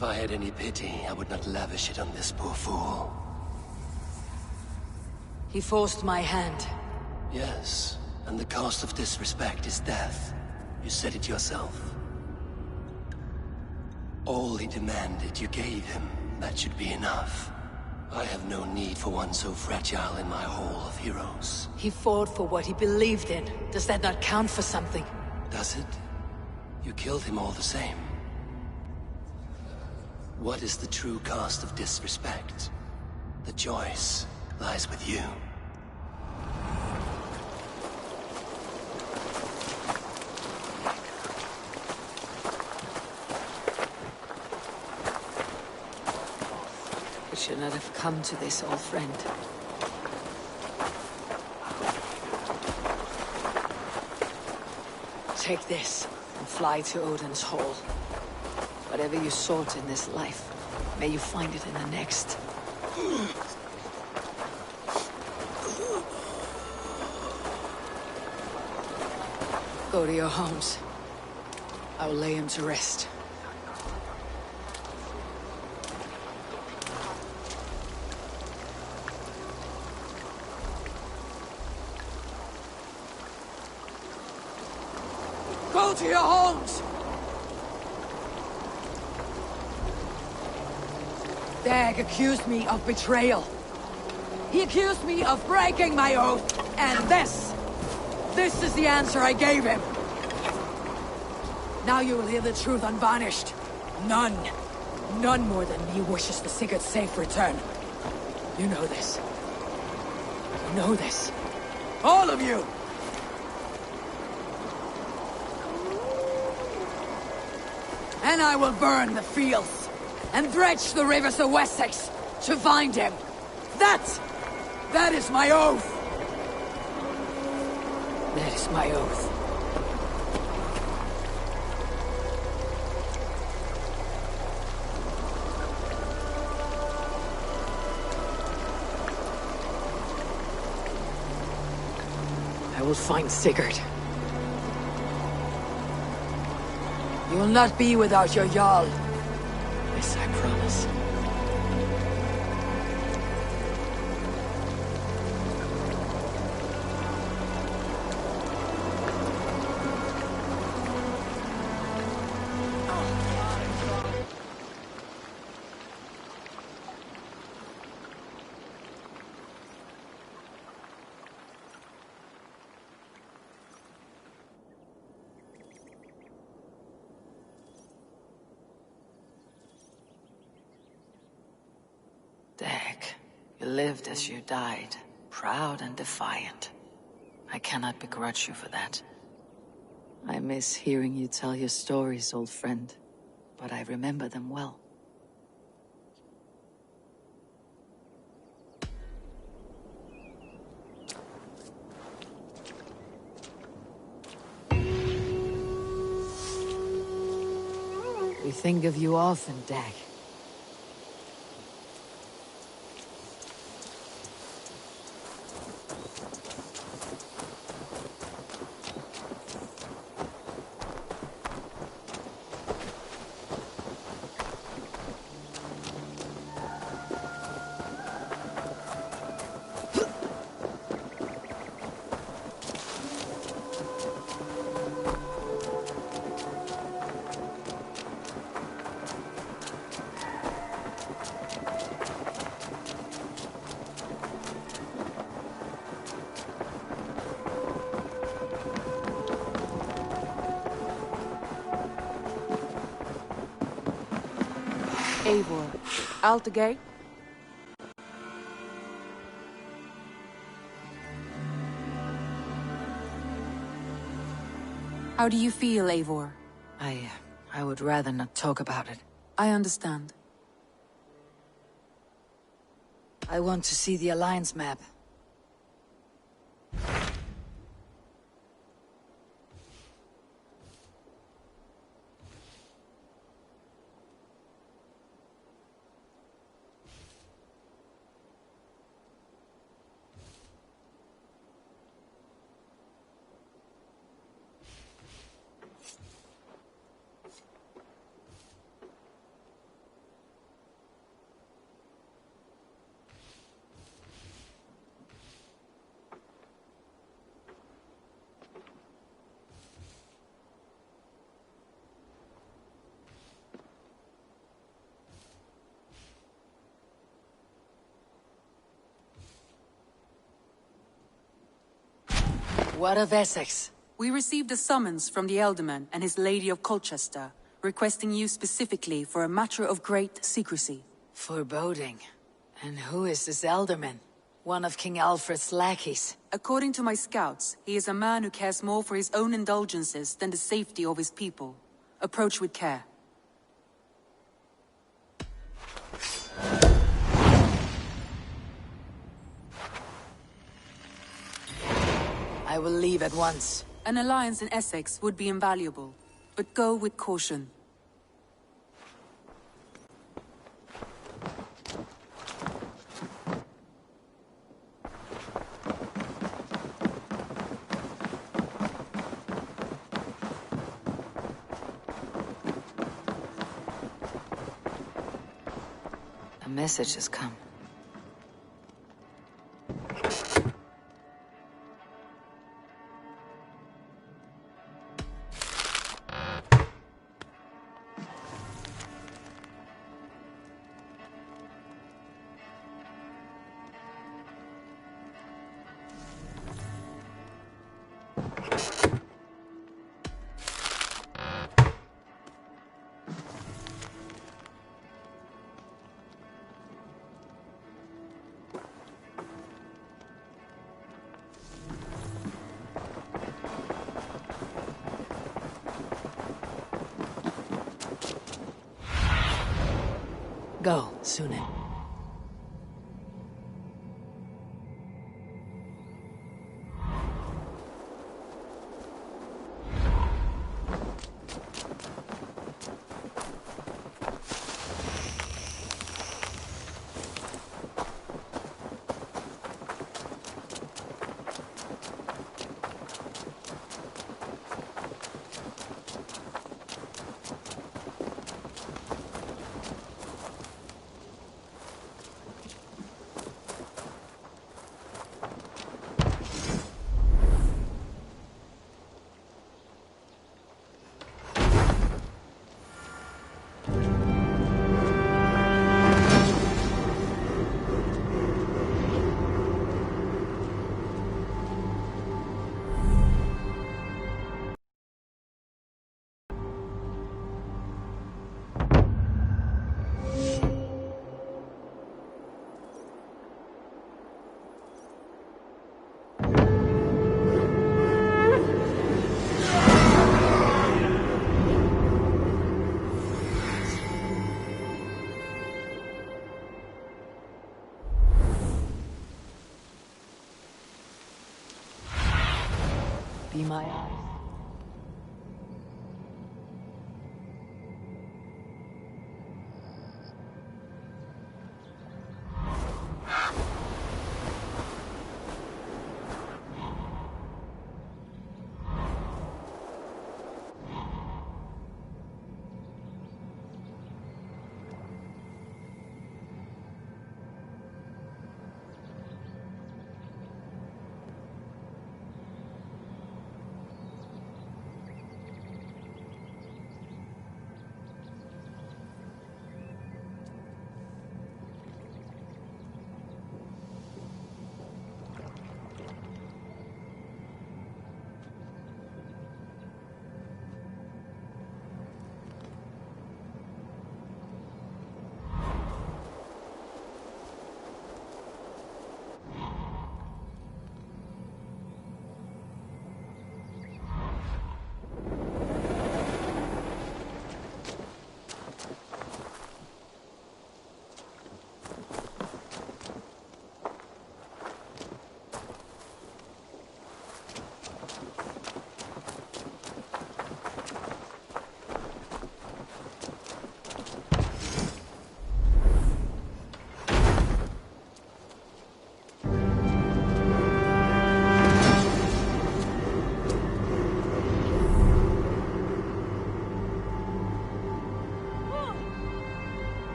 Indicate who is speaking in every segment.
Speaker 1: If I had any pity, I would not lavish it on this poor fool.
Speaker 2: He forced my hand.
Speaker 1: Yes, and the cost of disrespect is death. You said it yourself. All he demanded, you gave him. That should be enough. I have no need for one so fragile in my hall of heroes.
Speaker 2: He fought for what he believed in. Does that not count for something?
Speaker 1: Does it? You killed him all the same. What is the true cost of disrespect? The choice lies with you.
Speaker 2: It should not have come to this, old friend. Take this and fly to Odin's Hall. Whatever you sought in this life, may you find it in the next. Go to your homes. I will lay him to rest. Go to your homes! Dag accused me of betrayal. He accused me of breaking my oath, and this is the answer I gave him. Now you will hear the truth unvarnished. None more than me wishes for Sigurd's safe return. You know this. You know this. All of you! And I will burn the fields, and dredge the rivers of Wessex to find him. That is my oath. That is my oath. I will find Sigurd. You will not be without your Jarl. This I promise. Dag, you lived as you died, proud and defiant. I cannot begrudge you for that. I miss hearing you tell your stories, old friend, but I remember them well. We think of you often, Dag.
Speaker 3: Eivor, out the gate. How do you feel, Eivor?
Speaker 2: I would rather not talk about it.
Speaker 3: I understand.
Speaker 2: I want to see the Alliance map. What of Essex?
Speaker 3: We received a summons from the Elderman and his Lady of Colchester, requesting you specifically for a matter of great secrecy.
Speaker 2: Foreboding. And who is this Elderman? One of King Alfred's lackeys.
Speaker 3: According to my scouts, he is a man who cares more for his own indulgences than the safety of his people. Approach with care.
Speaker 2: I will leave at once.
Speaker 3: An alliance in Essex would be invaluable, but go with caution.
Speaker 2: A message has come. Go, Sune. Be my eyes.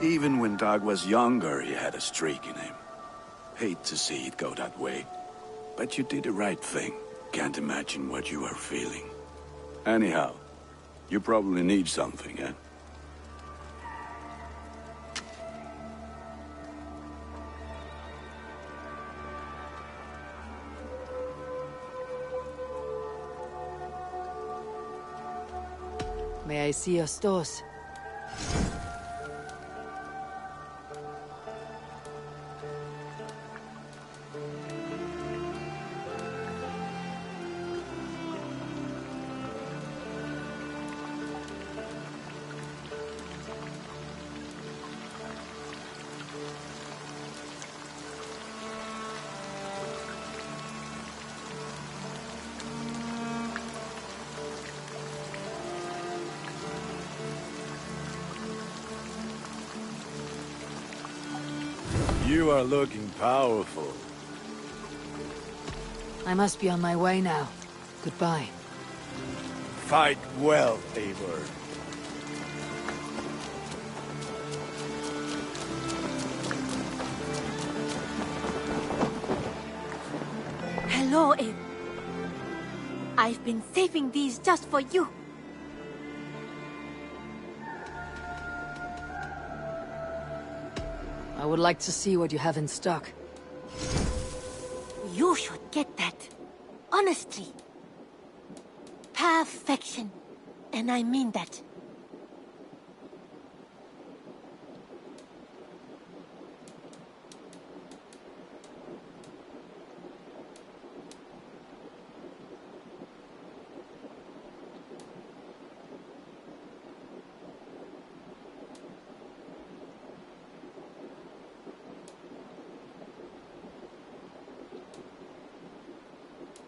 Speaker 4: Even when Dag was younger, he had a streak in him. Hate to see it go that way. But you did the right thing. Can't imagine what you are feeling. Anyhow, you probably need something, eh?
Speaker 2: May I see your stores?
Speaker 4: You are looking powerful.
Speaker 2: I must be on my way now. Goodbye.
Speaker 4: Fight well, Eivor.
Speaker 5: Hello, Eivor. I've been saving these just for you.
Speaker 2: I would like to see what you have in stock.
Speaker 5: You should get that. Honestly. Perfection. And I mean that.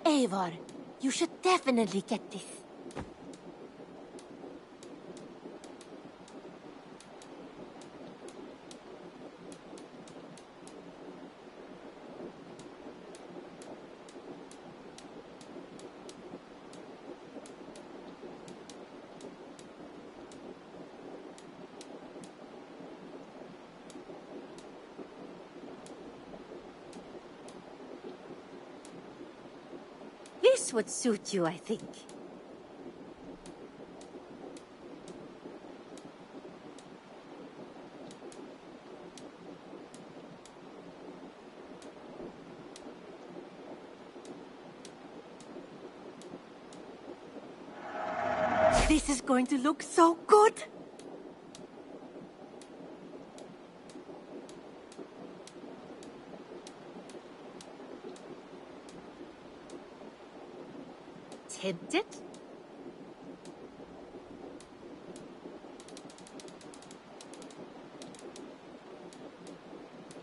Speaker 5: Eivor, you should definitely get this. This would suit you, I think. This is going to look so good! Tempted?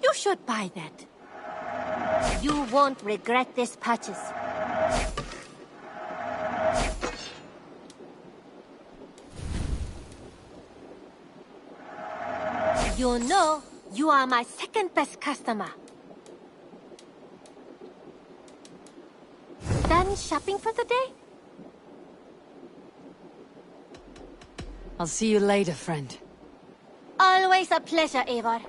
Speaker 5: You should buy that. You won't regret this purchase. You know, you are my second best customer. Done shopping for the day?
Speaker 2: I'll see you later, friend.
Speaker 5: Always a pleasure, Eivor.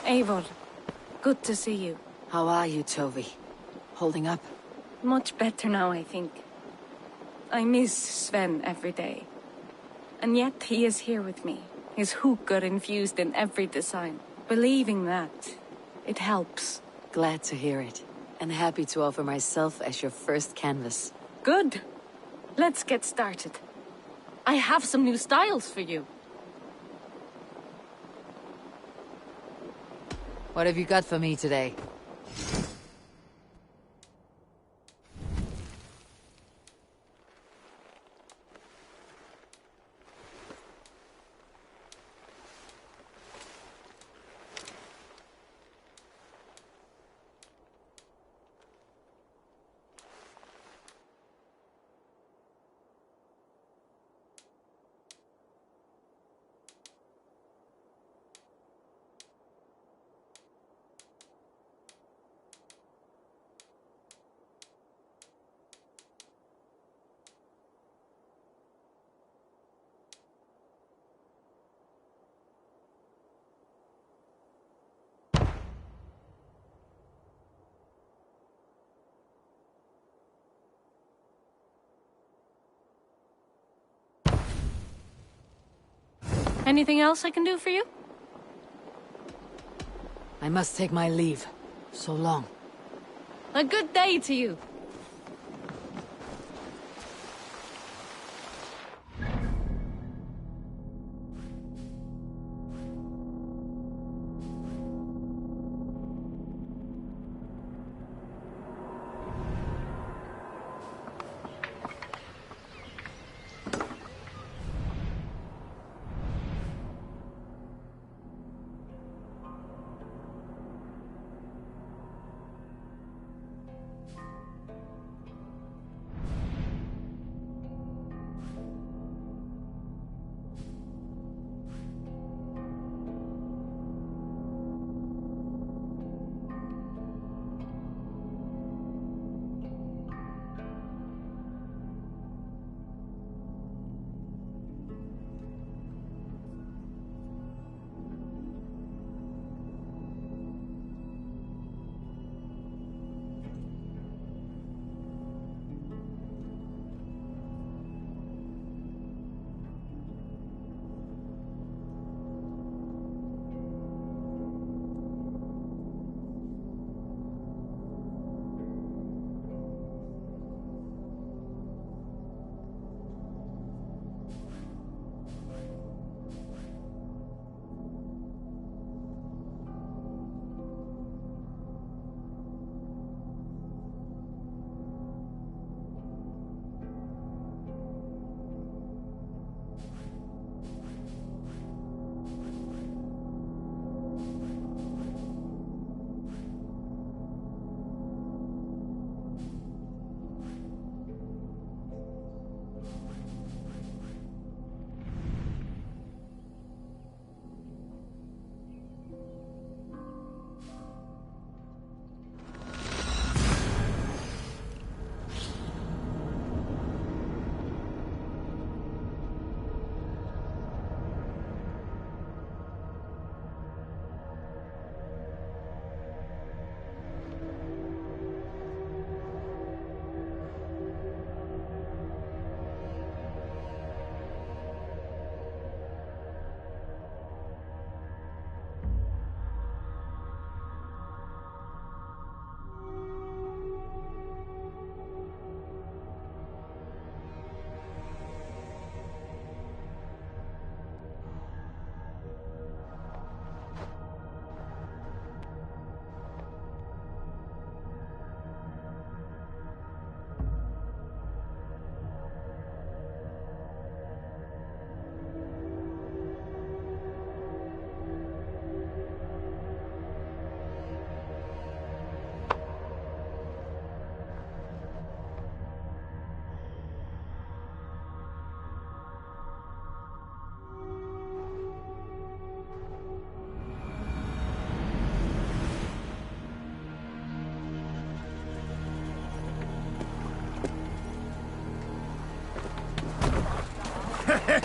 Speaker 6: Eivor, good to see you.
Speaker 2: How are you, Tovi? Holding up?
Speaker 6: Much better now, I think. I miss Sven every day. And yet he is here with me. His hookah infused in every design. Believing that, it helps.
Speaker 2: Glad to hear it. And happy to offer myself as your first canvas.
Speaker 6: Good. Let's get started. I have some new styles for you.
Speaker 2: What have you got for me today?
Speaker 6: Anything else I can do for you?
Speaker 2: I must take my leave. So long.
Speaker 6: A good day to you.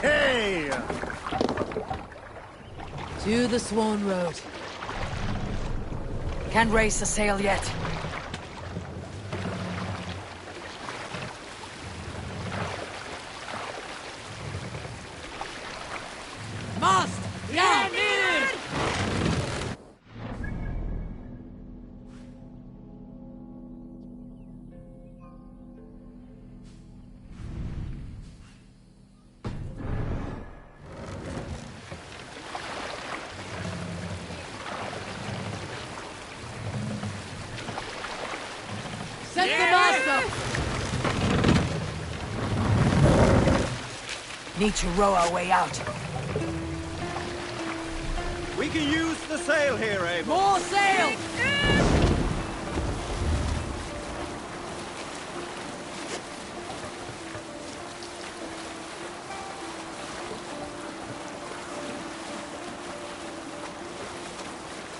Speaker 7: Hey!
Speaker 2: To the Swan Road. Can't raise a sail yet.
Speaker 7: Need to row our way out.
Speaker 8: We can use the sail here, Abel.
Speaker 7: More sail!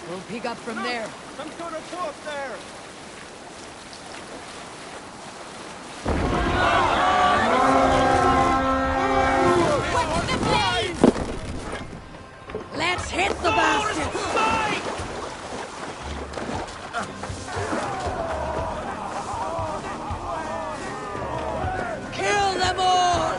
Speaker 7: We'll pick up from there.
Speaker 8: Some sort of fort there.
Speaker 7: Let's hit the bastard! Kill them all!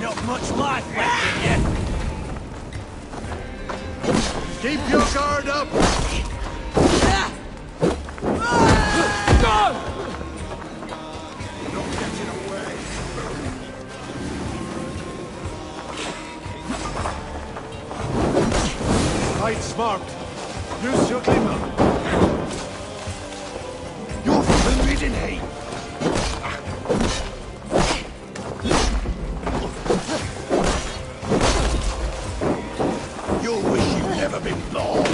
Speaker 8: Not much life left in you.
Speaker 9: Keep your guard up! Not getting away. Fight smart. Use your glimmer. You're forbidden hate. You'll wish you'd never been born.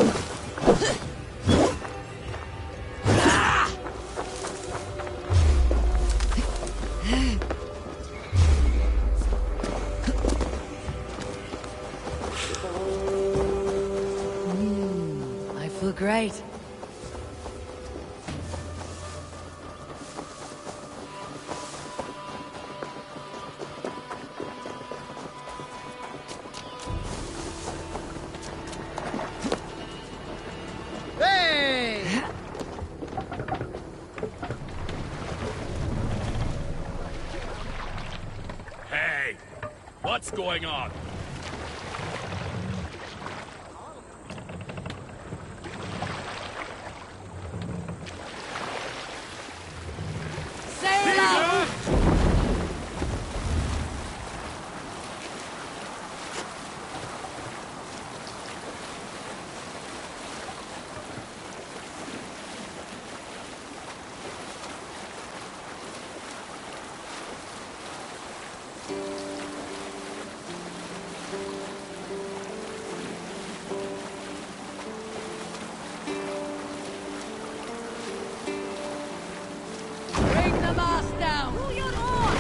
Speaker 2: I feel great.
Speaker 7: Hey!
Speaker 8: Hey! What's going on?
Speaker 7: Sail out! Bring the mast down! Pull your oars!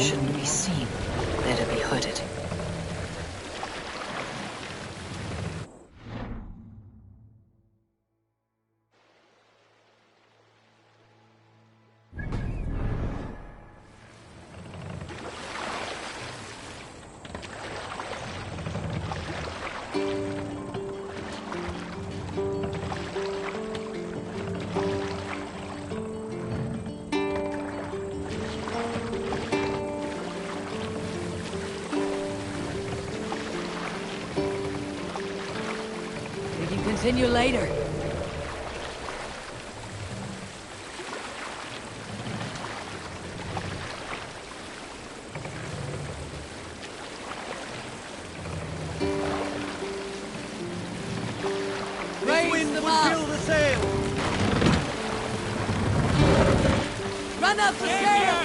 Speaker 2: Shouldn't be seen. Better be hooded.
Speaker 7: We can continue later. Raise the mast!
Speaker 8: sail!
Speaker 7: Run up the sail!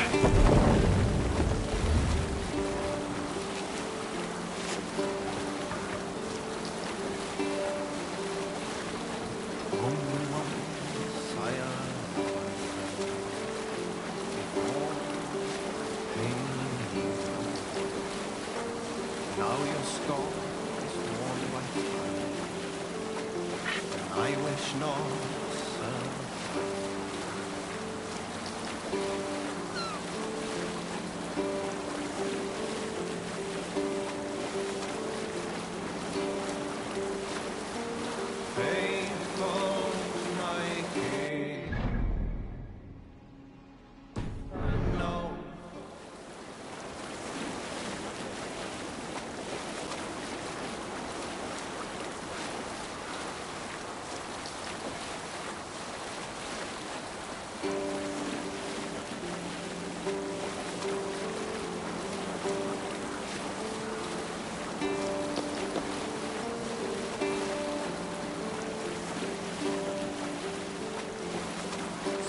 Speaker 9: Now your skull is warm like fire, and I wish not, sir. Faithful to my king, and no.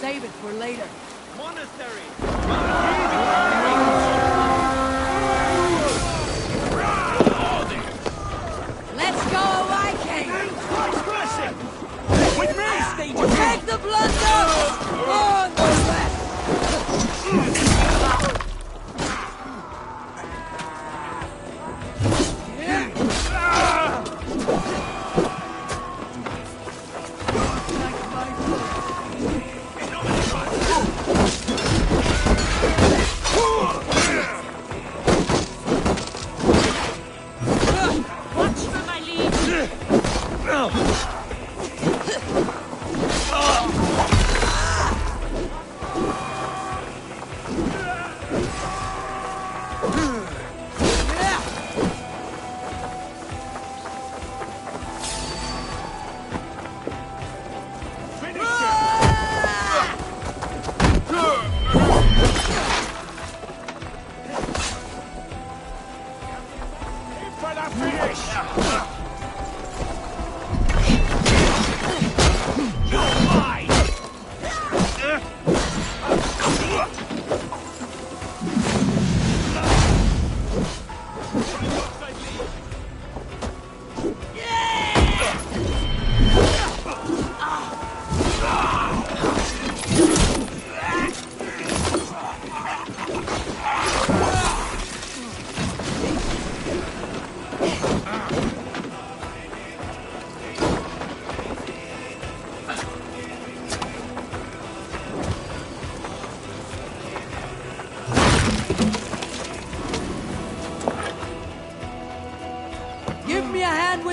Speaker 7: Save it for later. Let's go, Viking!
Speaker 8: With me!
Speaker 7: Take the blunder! On the left!
Speaker 5: Watch for my lead.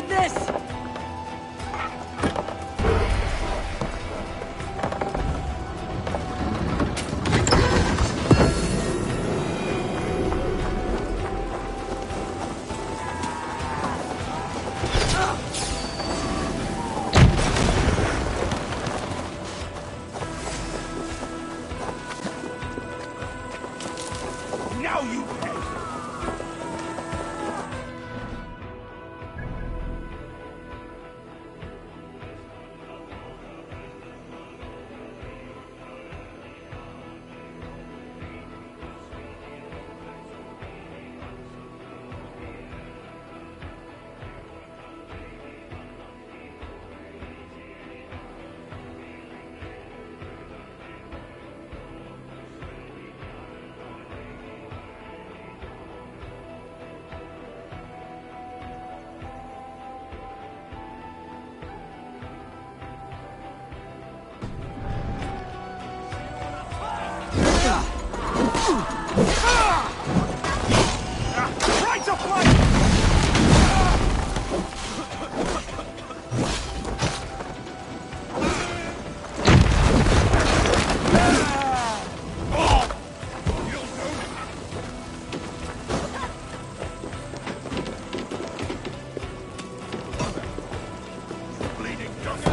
Speaker 7: with this!
Speaker 8: Now you pay! Right to play! Bleeding dust.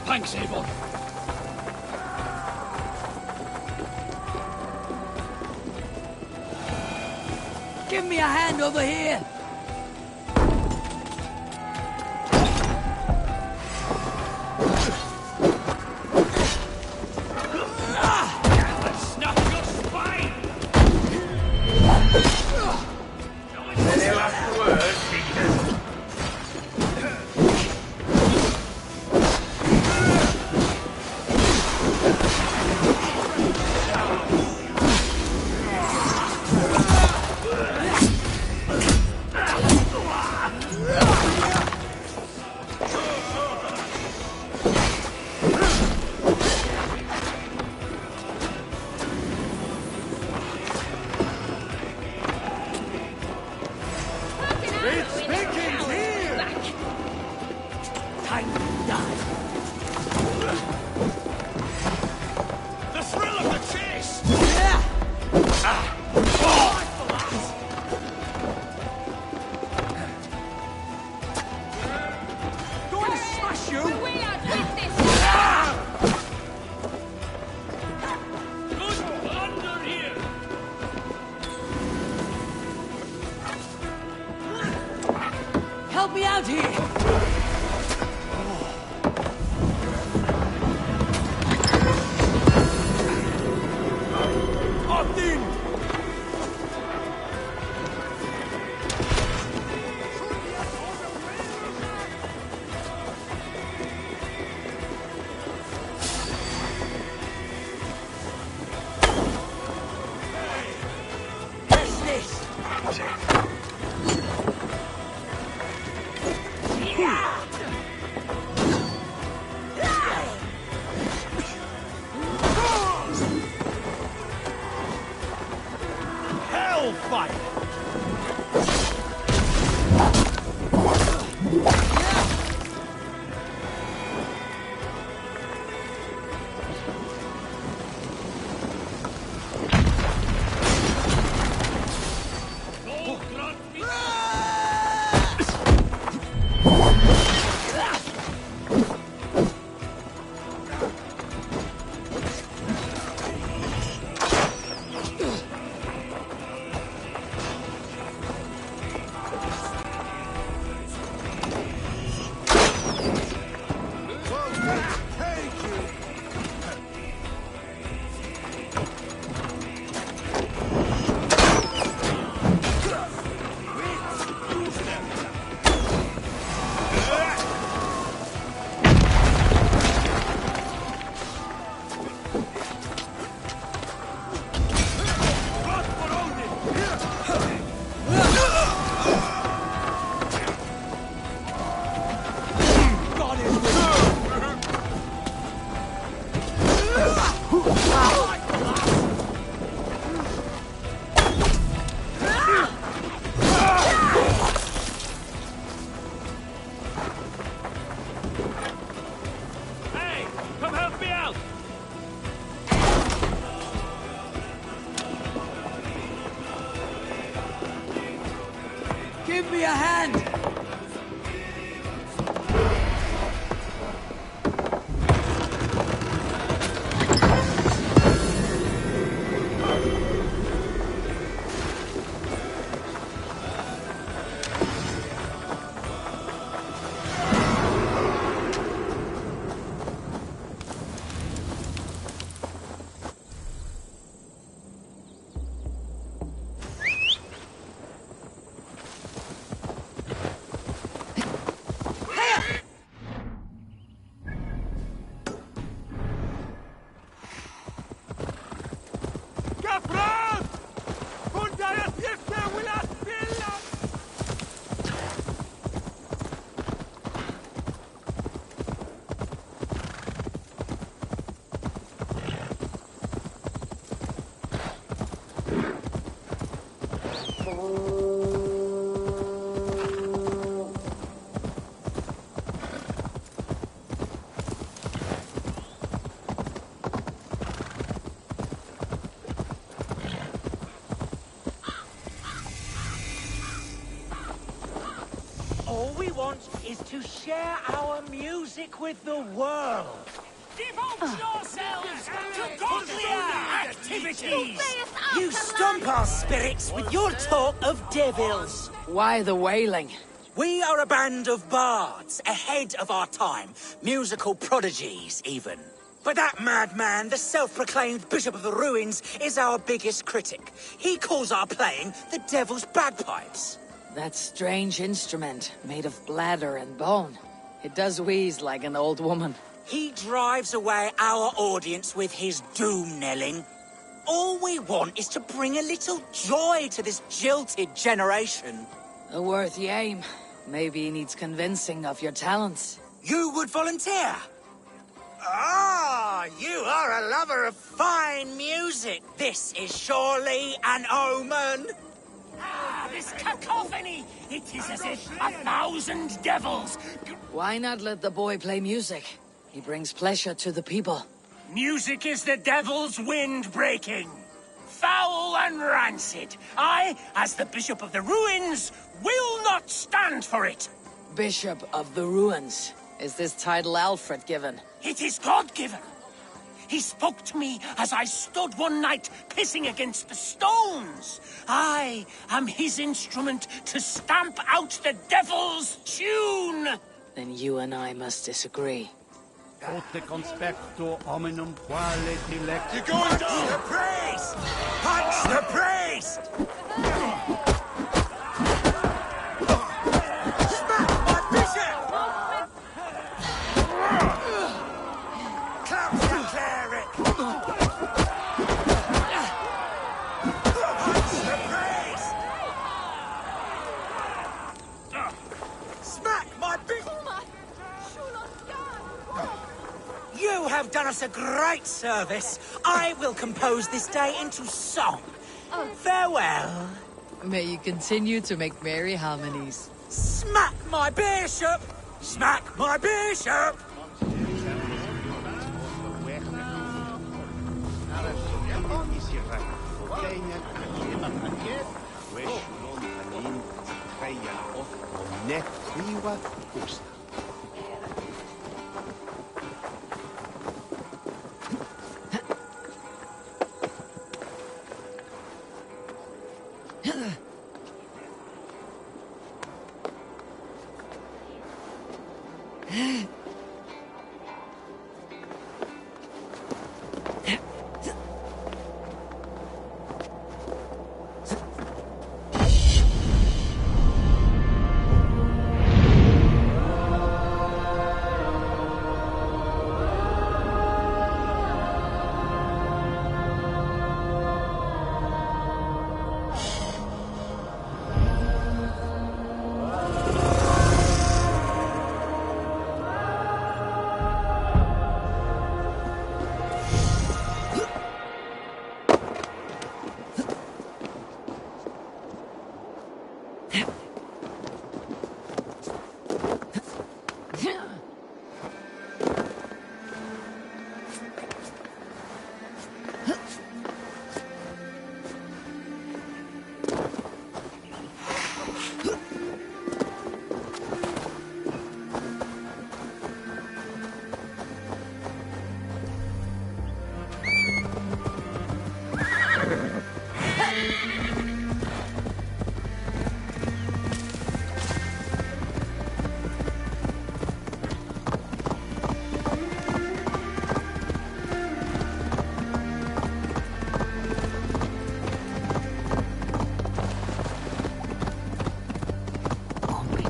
Speaker 8: Thanks, Avon.
Speaker 7: Give me a hand over here!
Speaker 8: Snap your spine!
Speaker 10: Any last words, Peter?
Speaker 7: Time to die!
Speaker 8: The thrill of the chase!
Speaker 7: Yeah!
Speaker 8: Going to smash you! Good under here!
Speaker 7: Help me out here!
Speaker 8: Yeah!
Speaker 7: Give me a hand!
Speaker 8: All we want is to share our music with the world.
Speaker 7: Devote yourselves to godlier activities!
Speaker 8: You stomp our spirits with your talk of devils.
Speaker 7: Why the wailing?
Speaker 8: We are a band of bards, ahead of our time. Musical prodigies, even. But that madman, the self-proclaimed Bishop of the Ruins, is our biggest critic. He calls our playing the Devil's Bagpipes.
Speaker 2: That strange instrument, made of bladder and bone. It does wheeze like an old woman.
Speaker 8: He drives away our audience with his doom-knelling. All we want is to bring a little joy to this jilted generation.
Speaker 2: A worthy aim. Maybe he needs convincing of your talents.
Speaker 8: You would volunteer? Ah, you are a lover of fine music. This is surely an omen.
Speaker 7: Ah, this cacophony! It is as if 1,000 devils...
Speaker 2: Why not let the boy play music? He brings pleasure to the people.
Speaker 7: Music is the devil's wind breaking. Foul and rancid. I, as the Bishop of the Ruins, will not stand for it.
Speaker 2: Bishop of the Ruins. Is this title Alfred given?
Speaker 7: It is God-given. He spoke to me as I stood one night pissing against the stones. I am his instrument to stamp out the devil's tune.
Speaker 2: Then you and I must disagree.
Speaker 9: Ote conspecto hominum quale dilect.
Speaker 8: You're going down! The priest! Punch the priest! Smack my bishop! Clout the cleric! Punch the priest! Smack my bishop! You have done us a great service. I will compose this day into song. Farewell.
Speaker 2: May you continue to make merry harmonies.
Speaker 8: Smack my bishop! Smack my bishop!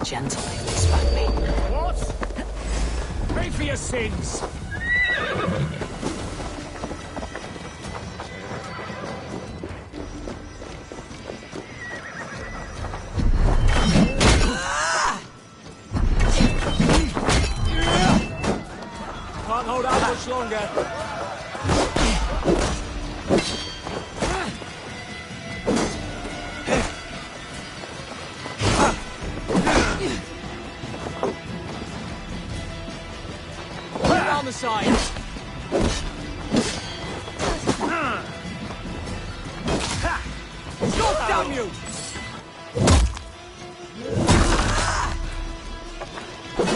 Speaker 2: gentle if they spot me.
Speaker 7: What? Pay for your sins! Can't hold out much longer. Around the side. Stop, damn you!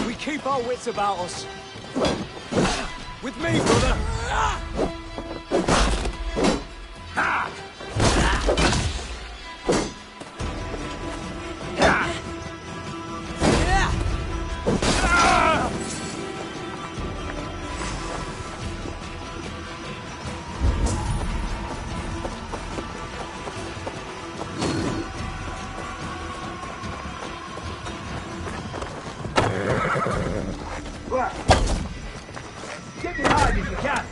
Speaker 7: We keep our wits about us. With me, brother! Get behind if you can!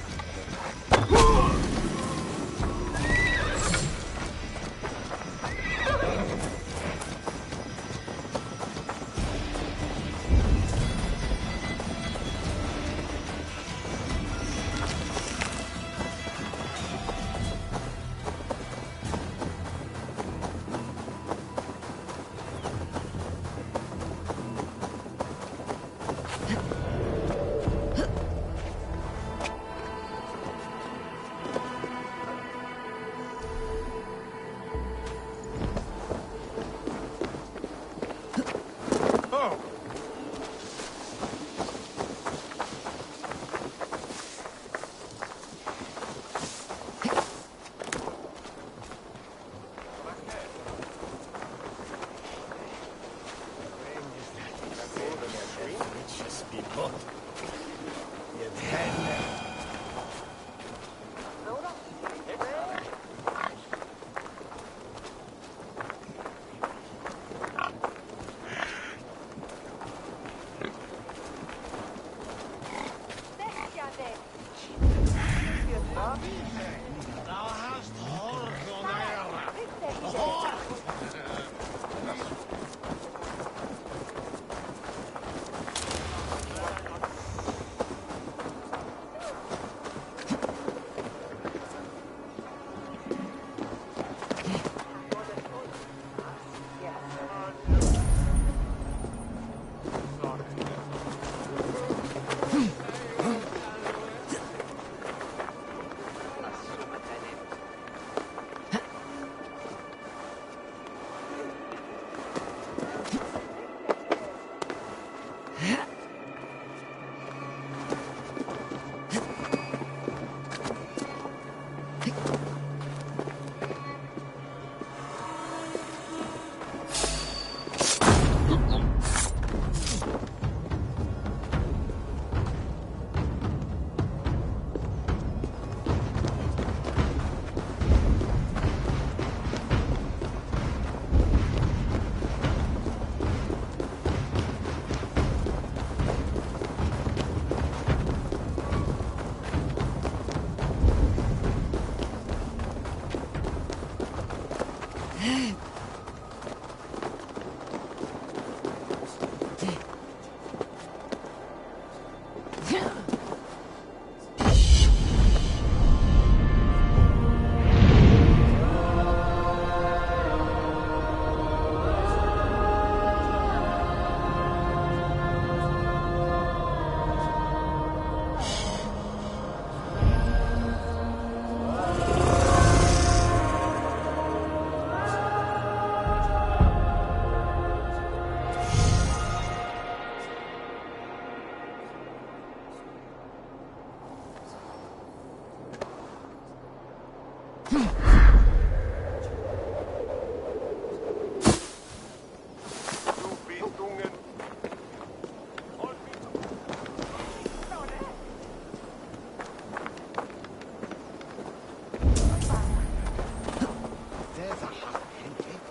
Speaker 9: There's a hot pancake.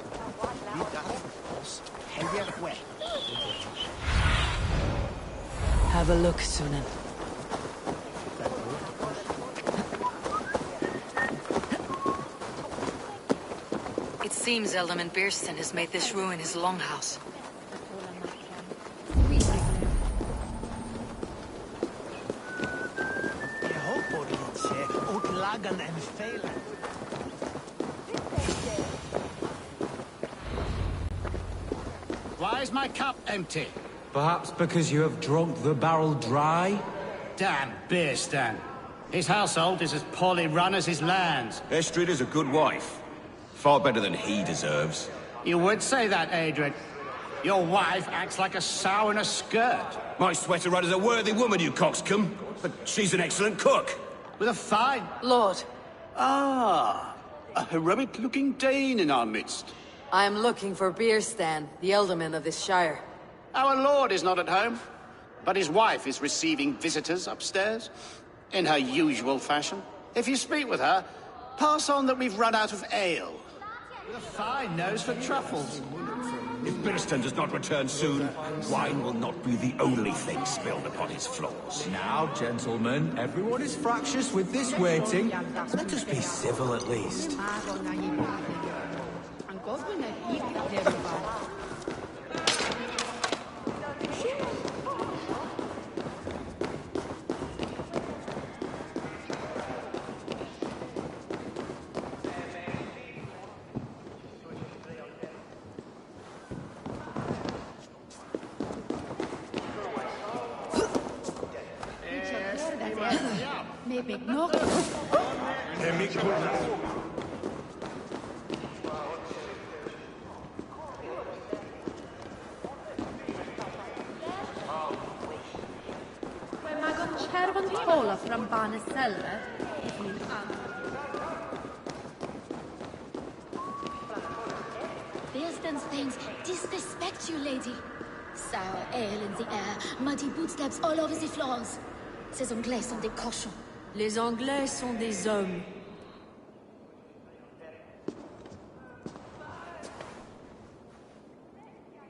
Speaker 9: Be that horse. Head your way.
Speaker 2: Have a look, Sunan. It seems Alderman Beerston has made this ruin his longhouse.
Speaker 11: Why is my cup empty?
Speaker 12: Perhaps because you have drunk the barrel dry?
Speaker 11: Damn Beerston. His household is as poorly run as his lands.
Speaker 13: Estrid is a good wife. Far better than he deserves.
Speaker 11: You would say that, Adrian. Your wife acts like a sow in a skirt.
Speaker 13: My sweater rudder's a worthy woman, you coxcomb. But she's an excellent cook.
Speaker 11: With a fine...
Speaker 2: Lord.
Speaker 11: Ah, a heroic-looking Dane in our midst.
Speaker 2: I am looking for Beerstan, the alderman of this shire.
Speaker 11: Our lord is not at home, but his wife is receiving visitors upstairs, in her usual fashion. If you speak with her, pass on that we've run out of ale. With a fine nose for truffles.
Speaker 13: If Beerstan does not return soon, wine will not be the only thing spilled upon his floors.
Speaker 12: Now, gentlemen, everyone is fractious with this waiting. Let us be civil at least.
Speaker 5: Beerstan's things disrespect you, lady. Sour ale in the air, muddy footsteps all over the floors. Ces Anglais sont des cochons.
Speaker 14: Les Anglais sont des hommes.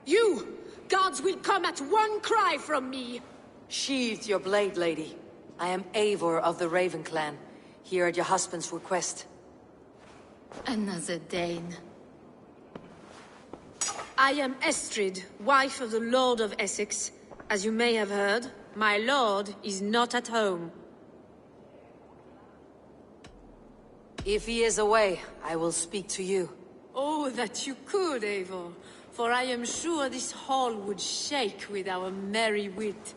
Speaker 15: You! Guards will come at one cry from me!
Speaker 2: Sheathe your blade, lady. I am Eivor of the Raven clan, here at your husband's request.
Speaker 5: Another Dane.
Speaker 15: I am Estrid, wife of the Lord of Essex. As you may have heard, my lord is not at home.
Speaker 2: If he is away, I will speak to you.
Speaker 15: Oh, that you could, Eivor. For I am sure this hall would shake with our merry wit.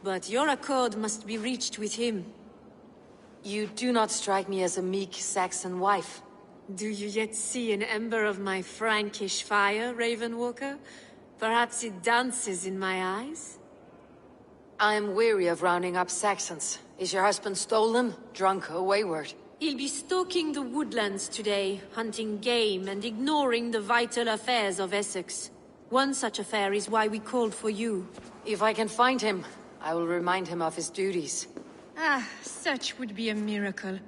Speaker 15: But your accord must be reached with him.
Speaker 2: You do not strike me as a meek Saxon wife.
Speaker 15: Do you yet see an ember of my Frankish fire, Ravenwalker? Perhaps it dances in my eyes?
Speaker 2: I am weary of rounding up Saxons. Is your husband stolen, drunk, or wayward?
Speaker 15: He'll be stalking the woodlands today, hunting game and ignoring the vital affairs of Essex. One such affair is why we called for you.
Speaker 2: If I can find him, I will remind him of his duties.
Speaker 14: Ah, such would be a miracle.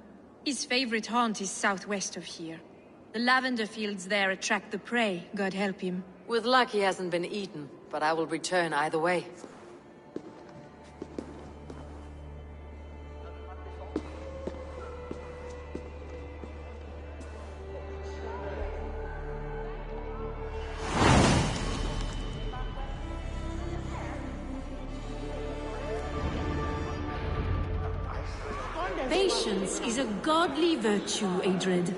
Speaker 14: His favorite haunt is southwest of here. The lavender fields there attract the prey, God help him.
Speaker 2: With luck he hasn't been eaten, but I will return either way.
Speaker 15: Patience is a godly virtue, Adred.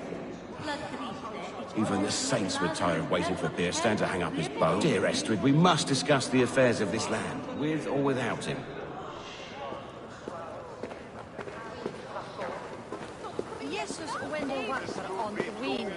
Speaker 13: Even the saints were tired of waiting for Beerstan to hang up his bow. Dear Estrid, we must discuss the affairs of this land, with or without him.
Speaker 5: Jesus when they were on the wind.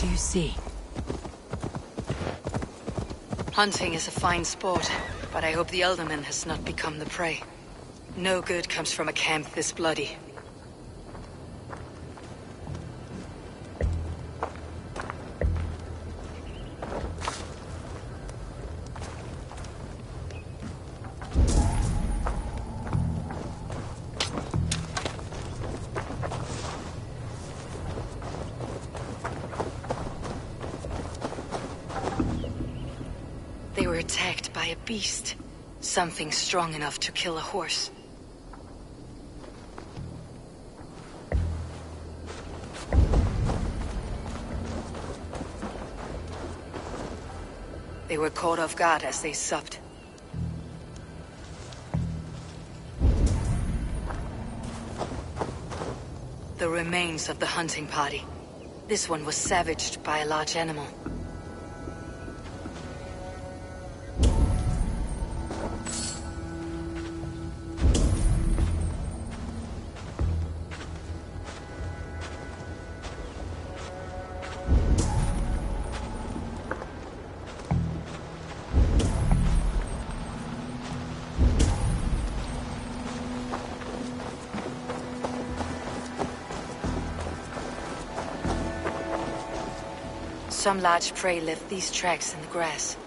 Speaker 2: do you see? Hunting is a fine sport, but I hope the Elderman has not become the prey. No good comes from a camp this bloody. They were attacked by a beast. Something strong enough to kill a horse. They were caught off guard as they supped. The remains of the hunting party. This one was savaged by a large animal. Some large prey left these tracks in the grass.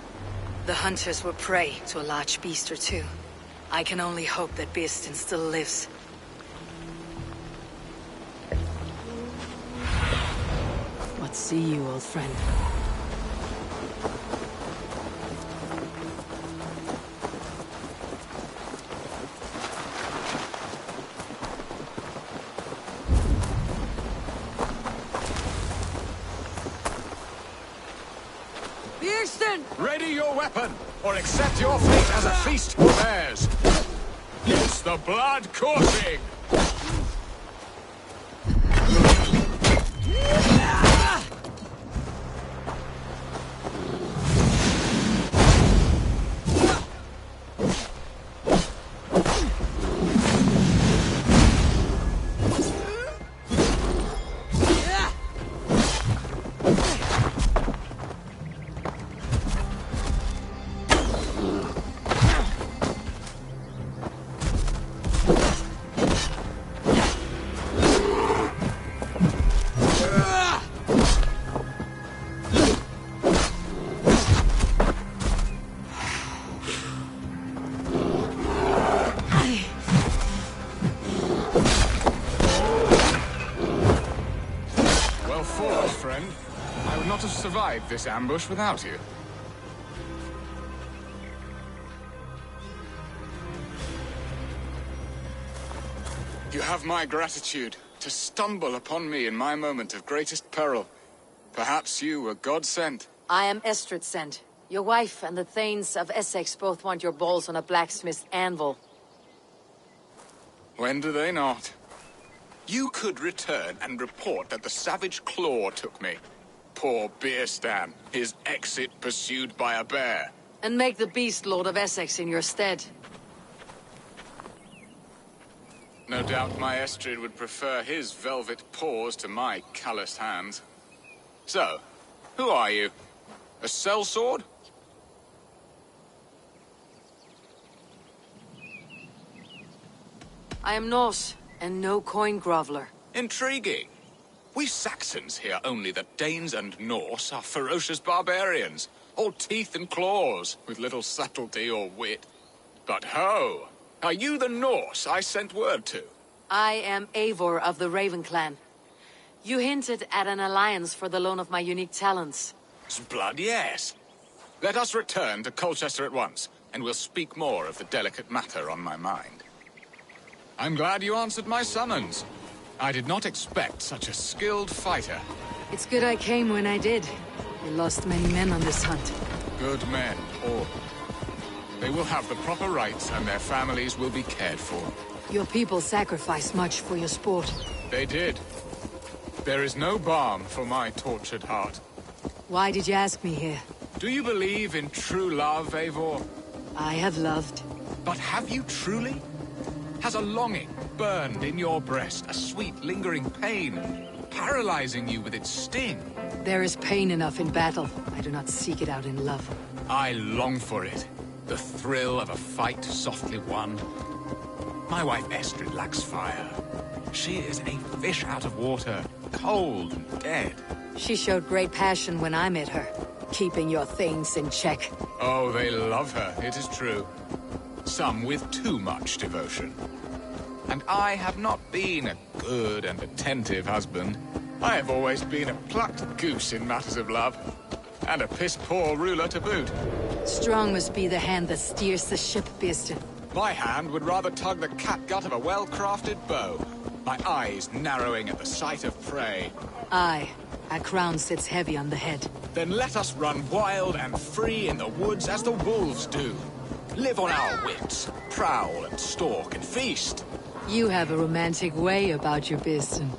Speaker 2: The hunters were prey to a large beast or two. I can only hope that Birsten still lives. What see you, old friend?
Speaker 16: Ready your weapon, or accept your fate as a feast for bears. It's the blood coursing! Survived this ambush without you. You have my gratitude to stumble upon me in my moment of greatest peril. Perhaps you were God-sent.
Speaker 2: I am Estrid sent. Your wife and the Thanes of Essex both want your balls on a blacksmith's anvil.
Speaker 16: When do they not? You could return and report that the savage claw took me. Poor Birsten, his exit pursued by a bear.
Speaker 2: And make the beast Lord of Essex in your stead.
Speaker 16: No doubt my Estrid would prefer his velvet paws to my calloused hands. So, who are you? A sellsword?
Speaker 2: I am Norse, and no coin groveler.
Speaker 16: Intriguing. We Saxons hear only that Danes and Norse are ferocious barbarians, all teeth and claws, with little subtlety or wit. But ho! Are you the Norse I sent word to?
Speaker 2: I am Eivor of the Raven clan. You hinted at an alliance for the loan of my unique talents.
Speaker 16: Blood, yes. Let us return to Colchester at once, and we'll speak more of the delicate matter on my mind. I'm glad you answered my summons. I did not expect such a skilled fighter.
Speaker 2: It's good I came when I did. We lost many men on this hunt.
Speaker 16: Good men, all. They will have the proper rights, and their families will be cared for.
Speaker 2: Your people sacrificed much for your sport.
Speaker 16: They did. There is no balm for my tortured heart.
Speaker 2: Why did you ask me here?
Speaker 16: Do you believe in true love, Eivor?
Speaker 2: I have loved.
Speaker 16: But have you truly? Has a longing burned in your breast, a sweet, lingering pain? paralyzing you with its sting.
Speaker 2: There is pain enough in battle. I do not seek it out in love.
Speaker 16: I long for it. The thrill of a fight softly won. My wife Estrid lacks fire. She is a fish out of water, cold and dead.
Speaker 2: She showed great passion when I met her, keeping your things in check.
Speaker 16: Oh, they love her, it is true. Some with too much devotion. And I have not been a good and attentive husband. I have always been a plucked goose in matters of love. And a piss-poor ruler to boot.
Speaker 2: Strong must be the hand that steers the ship, Beeston.
Speaker 16: My hand would rather tug the catgut of a well-crafted bow. My eyes narrowing at the sight of prey.
Speaker 2: Aye, a crown sits heavy on the head.
Speaker 16: Then let us run wild and free in the woods as the wolves do. Live on our wits, prowl and stalk and feast.
Speaker 2: You have a romantic way about you, Beeston.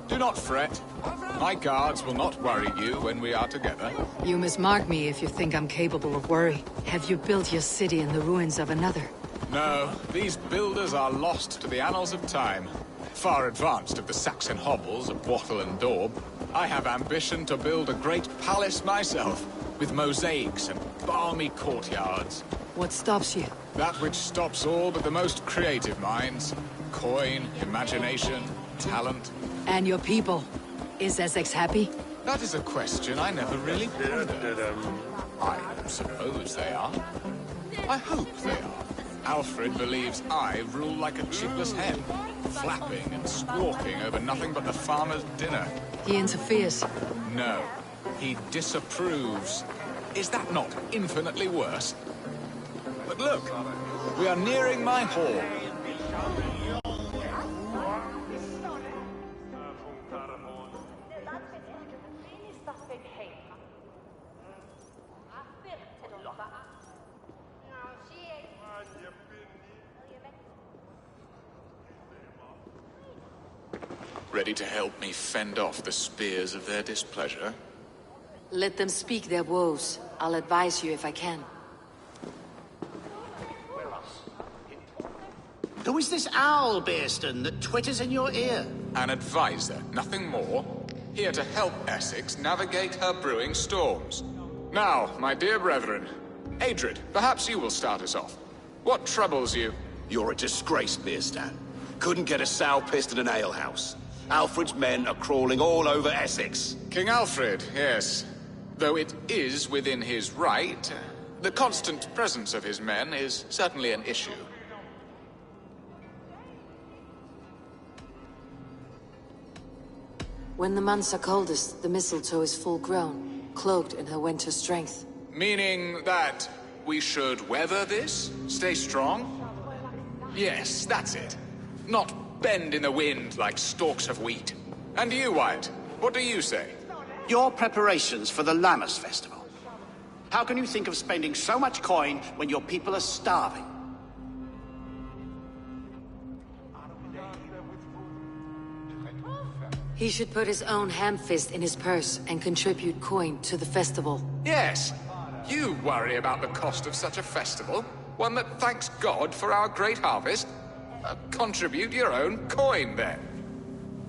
Speaker 16: Do not fret. My guards will not worry you when we are together.
Speaker 2: You must mark me if you think I'm capable of worry. Have you built your city in the ruins of another?
Speaker 16: No, these builders are lost to the annals of time. Far advanced of the Saxon hovels of Wattle and Daub, I have ambition to build a great palace myself, with mosaics and balmy courtyards.
Speaker 2: What stops you?
Speaker 16: That which stops all but the most creative minds. Coin, imagination, talent.
Speaker 2: And your people? Is Essex happy?
Speaker 16: That is a question I never really pondered. I suppose they are. I hope they are. Alfred believes I rule like a cheapless hen, flapping and squawking over nothing but the farmer's dinner.
Speaker 2: He interferes?
Speaker 16: No, he disapproves. Is that not infinitely worse? But look, we are nearing my hall. Ready to help me fend off the spears of their displeasure?
Speaker 2: Let them speak their woes. I'll advise you if I can.
Speaker 11: Who is this owl, Beeston, that twitters in your ear?
Speaker 16: An advisor, nothing more. Here to help Essex navigate her brewing storms. Now, my dear brethren, Adrid, perhaps you will start us off. What troubles you?
Speaker 17: You're a disgrace, Beerstan. Couldn't get a sow pissed in an alehouse. Alfred's men are crawling all over Essex.
Speaker 16: King Alfred, yes. Though it is within his right, the constant presence of his men is certainly an issue.
Speaker 2: When the months are coldest, the mistletoe is full grown, cloaked in her winter strength.
Speaker 16: Meaning that we should weather this? Stay strong? Yes, that's it. Not bend in the wind like stalks of wheat. And you, Wyatt, what do you say?
Speaker 11: Your preparations for the Lammas festival. How can you think of spending so much coin when your people are starving?
Speaker 2: He should put his own ham-fist in his purse and contribute coin to the festival.
Speaker 16: Yes. You worry about the cost of such a festival? One that thanks God for our great harvest? Contribute your own coin, then.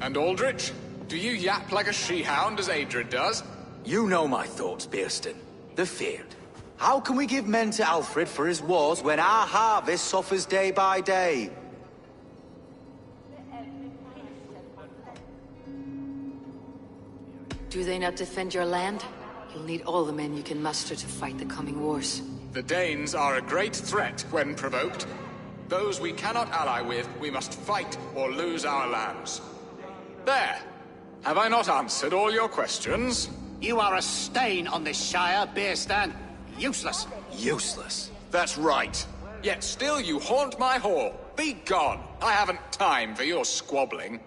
Speaker 16: And Aldrich, do you yap like a she-hound as Adrid does?
Speaker 8: You know my thoughts, Beerston. The feared. How can we give men to Alfred for his wars when our harvest suffers day by day?
Speaker 2: Do they not defend your land? You'll need all the men you can muster to fight the coming wars.
Speaker 16: The Danes are a great threat when provoked. Those we cannot ally with, we must fight or lose our lands. There! Have I not answered all your questions?
Speaker 11: You are a stain on this shire, Beerstan. Useless.
Speaker 17: Useless? That's right.
Speaker 16: Yet still you haunt my hall. Be gone! I haven't time for your squabbling.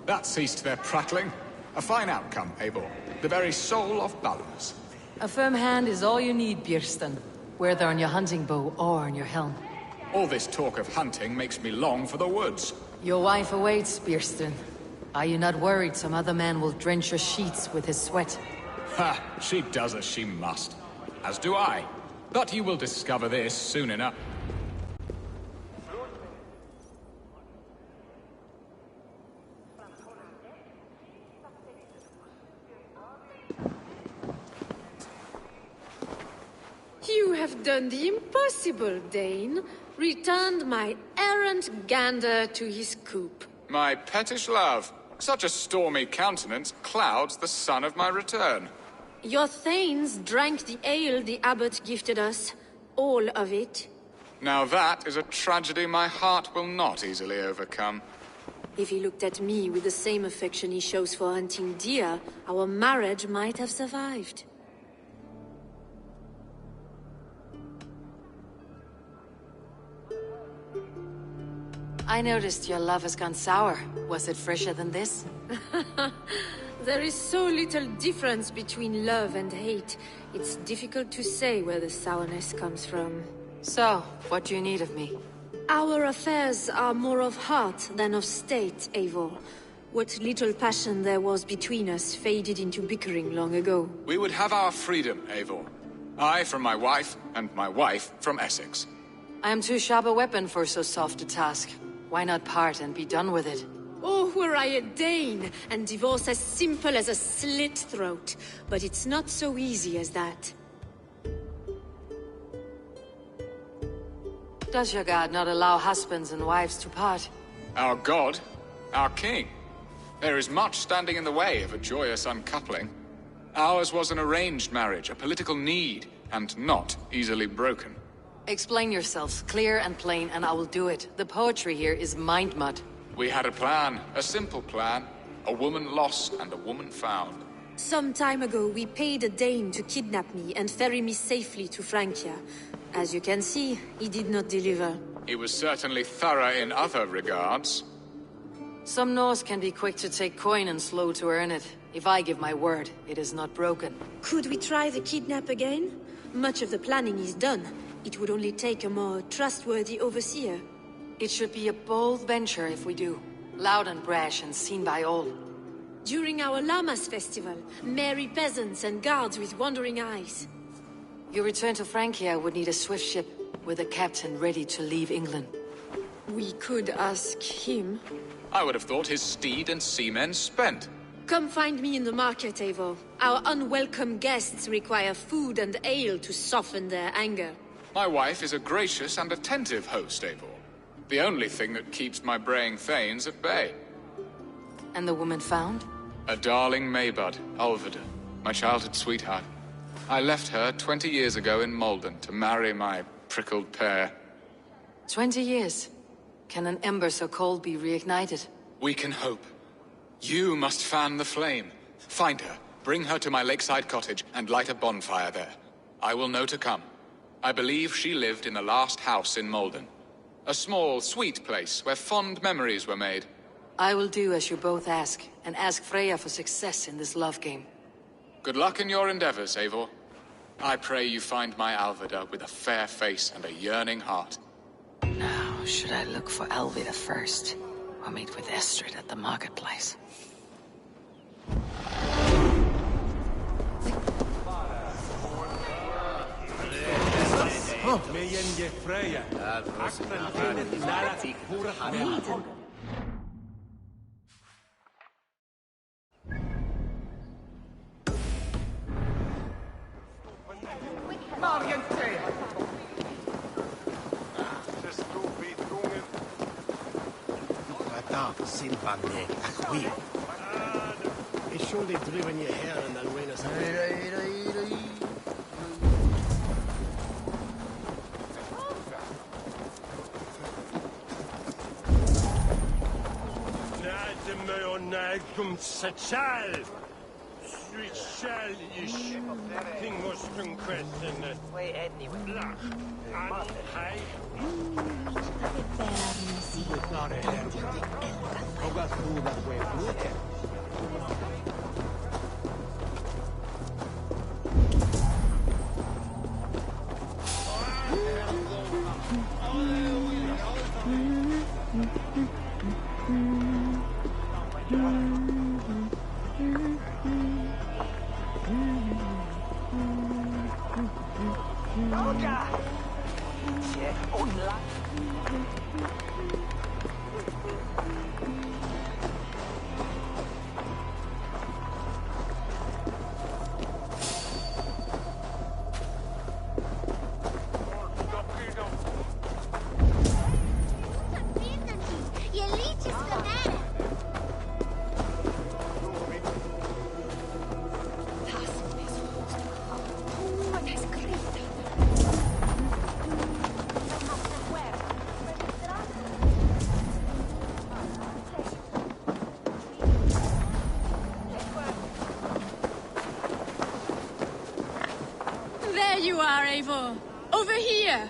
Speaker 16: That ceased their prattling. A fine outcome, Abel. The very soul of balance.
Speaker 2: A firm hand is all you need, Beerston. Whether on your hunting bow or on your helm.
Speaker 16: All this talk of hunting makes me long for the woods.
Speaker 2: Your wife awaits, Beerston. Are you not worried some other man will drench your sheets with his sweat?
Speaker 16: Ha! She does as she must. As do I. But you will discover this soon enough.
Speaker 15: You have done the impossible, Dane. Returned my errant gander to his coop.
Speaker 16: My pettish love. Such a stormy countenance clouds the sun of my return.
Speaker 15: Your thanes drank the ale the abbot gifted us. All of it.
Speaker 16: Now that is a tragedy my heart will not easily overcome.
Speaker 15: If he looked at me with the same affection he shows for hunting deer, our marriage might have survived.
Speaker 2: I noticed your love has gone sour. Was it fresher than this?
Speaker 15: There is so little difference between love and hate. It's difficult to say where the sourness comes from.
Speaker 2: So, what do you need of me?
Speaker 15: Our affairs are more of heart than of state, Eivor. What little passion there was between us faded into bickering long ago.
Speaker 16: We would have our freedom, Eivor. I from my wife, and my wife from Essex.
Speaker 2: I am too sharp a weapon for so soft a task. Why not part and be done with it?
Speaker 15: Oh, were I a Dane, and divorce as simple as a slit throat. But it's not so easy as that.
Speaker 2: Does your god not allow husbands and wives to part?
Speaker 16: Our god? Our king? There is much standing in the way of a joyous uncoupling. Ours was an arranged marriage, a political need, and not easily broken.
Speaker 2: Explain yourselves, clear and plain, and I will do it. The poetry here is mind mud.
Speaker 16: We had a plan, a simple plan. A woman lost and a woman found.
Speaker 15: Some time ago, we paid a Dane to kidnap me and ferry me safely to Francia. As you can see, he did not deliver.
Speaker 16: He was certainly thorough in other regards.
Speaker 2: Some Norse can be quick to take coin and slow to earn it. If I give my word, it is not broken.
Speaker 15: Could we try the kidnap again? Much of the planning is done. It would only take a more trustworthy overseer.
Speaker 2: It should be a bold venture if we do. Loud and brash and seen by all.
Speaker 15: During our Llamas festival, merry peasants and guards with wandering eyes.
Speaker 2: Your return to Francia would need a swift ship, with a captain ready to leave England.
Speaker 15: We could ask him.
Speaker 16: I would have thought his steed and seamen spent.
Speaker 15: Come find me in the market, Eivor. Our unwelcome guests require food and ale to soften their anger.
Speaker 16: My wife is a gracious and attentive host, Eivor. The only thing that keeps my braying thanes at bay.
Speaker 2: And the woman found?
Speaker 16: A darling Maybud, Alvida, my childhood sweetheart. I left her 20 years ago in Malden to marry my prickled pear.
Speaker 2: 20 years? Can an ember so cold be reignited?
Speaker 16: We can hope. You must fan the flame. Find her, bring her to my lakeside cottage, and light a bonfire there. I will know to come. I believe she lived in the last house in Malden. A small, sweet place where fond memories were made.
Speaker 2: I will do as you both ask, and ask Freya for success in this love game.
Speaker 16: Good luck in your endeavors, Eivor. I pray you find my Alvida with a fair face and a yearning heart.
Speaker 2: Now, should I look for Alvida first, or meet with Estrid at the marketplace?
Speaker 9: Freya.
Speaker 1: He's surely driven your hair and then rain us
Speaker 14: There you are, Eivor. Over here.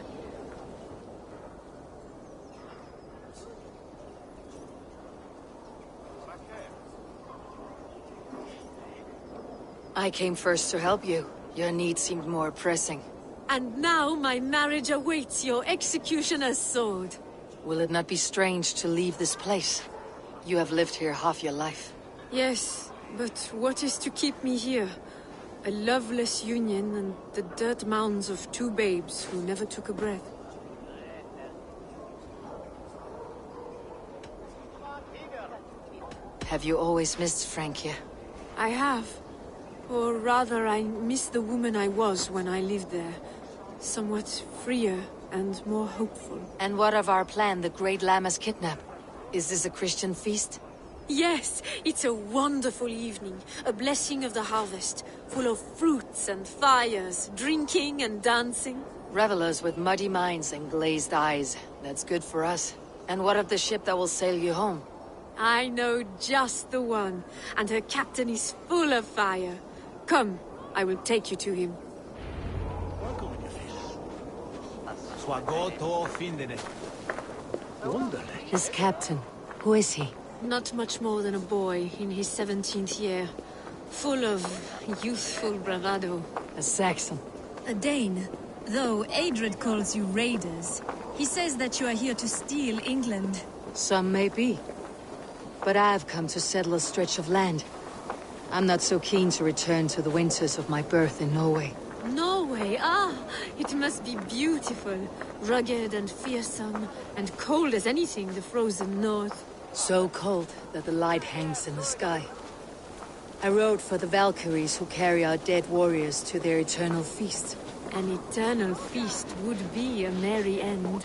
Speaker 2: I came first to help you. Your need seemed more pressing.
Speaker 15: And now my marriage awaits your executioner's sword.
Speaker 2: Will it not be strange to leave this place? You have lived here half your life.
Speaker 15: Yes, but what is to keep me here? A loveless union and the dirt mounds of two babes who never took a breath.
Speaker 2: Have you always missed Frankia?
Speaker 15: I have. Or rather, I miss the woman I was when I lived there. Somewhat freer and more hopeful.
Speaker 2: And what of our plan, the Great Lammas kidnap? Is this a Christian feast?
Speaker 15: Yes, it's a wonderful evening. A blessing of the harvest, full of fruits and fires, drinking and dancing.
Speaker 2: Revelers with muddy minds and glazed eyes. That's good for us. And what of the ship that will sail you home?
Speaker 15: I know just the one, and her captain is full of fire. Come, I will take you to him.
Speaker 2: This captain, who is he?
Speaker 15: Not much more than a boy in his 17th year. Full of youthful bravado.
Speaker 2: A Saxon.
Speaker 14: A Dane. Though Adred calls you raiders. He says that you are here to steal England.
Speaker 2: Some may be. But I've come to settle a stretch of land. I'm not so keen to return to the winters of my birth in Norway.
Speaker 15: Norway? Ah, it must be beautiful. Rugged and fearsome, and cold as anything the frozen north.
Speaker 2: So cold that the light hangs in the sky. I rode for the Valkyries who carry our dead warriors to their eternal feast.
Speaker 15: An eternal feast would be a merry end.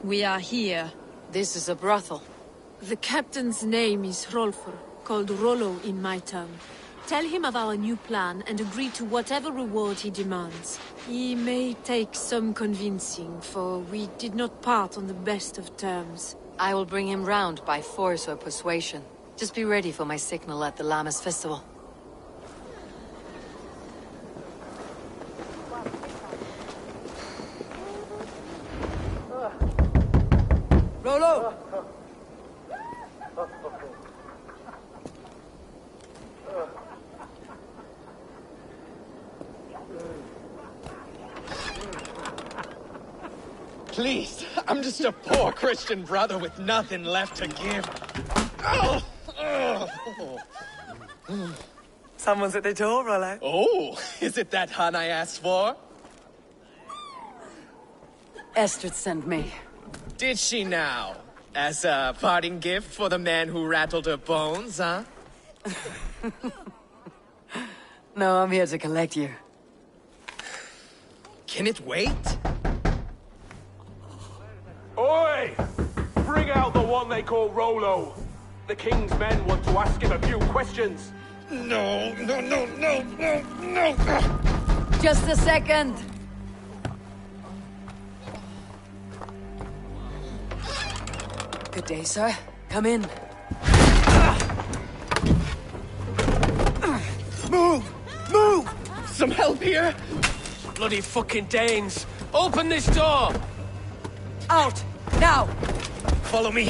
Speaker 14: We are here.
Speaker 2: This is a brothel.
Speaker 15: The captain's name is Hrolfr, called Rollo in my tongue. Tell him of our new plan and agree to whatever reward he demands. He may take some convincing, for we did not part on the best of terms.
Speaker 2: I will bring him round by force or persuasion. Just be ready for my signal at the Lammas festival.
Speaker 18: Rollo!
Speaker 19: Please, I'm just a poor Christian brother with nothing left to give. Oh.
Speaker 18: Someone's at the door, Rollo.
Speaker 19: Oh, is it that hun I asked for?
Speaker 2: Estrid sent me.
Speaker 19: Did she now? As a parting gift for the man who rattled her bones, huh?
Speaker 2: No, I'm here to collect you.
Speaker 19: Can it wait?
Speaker 10: Oi! Bring out the one they call Rollo. The king's men want to ask him a few questions.
Speaker 19: No.
Speaker 2: Just a second. Good day, sir. Come in.
Speaker 19: Move! Some help here?
Speaker 7: Bloody fucking Danes! Open this door!
Speaker 2: Out! Now!
Speaker 19: Follow me.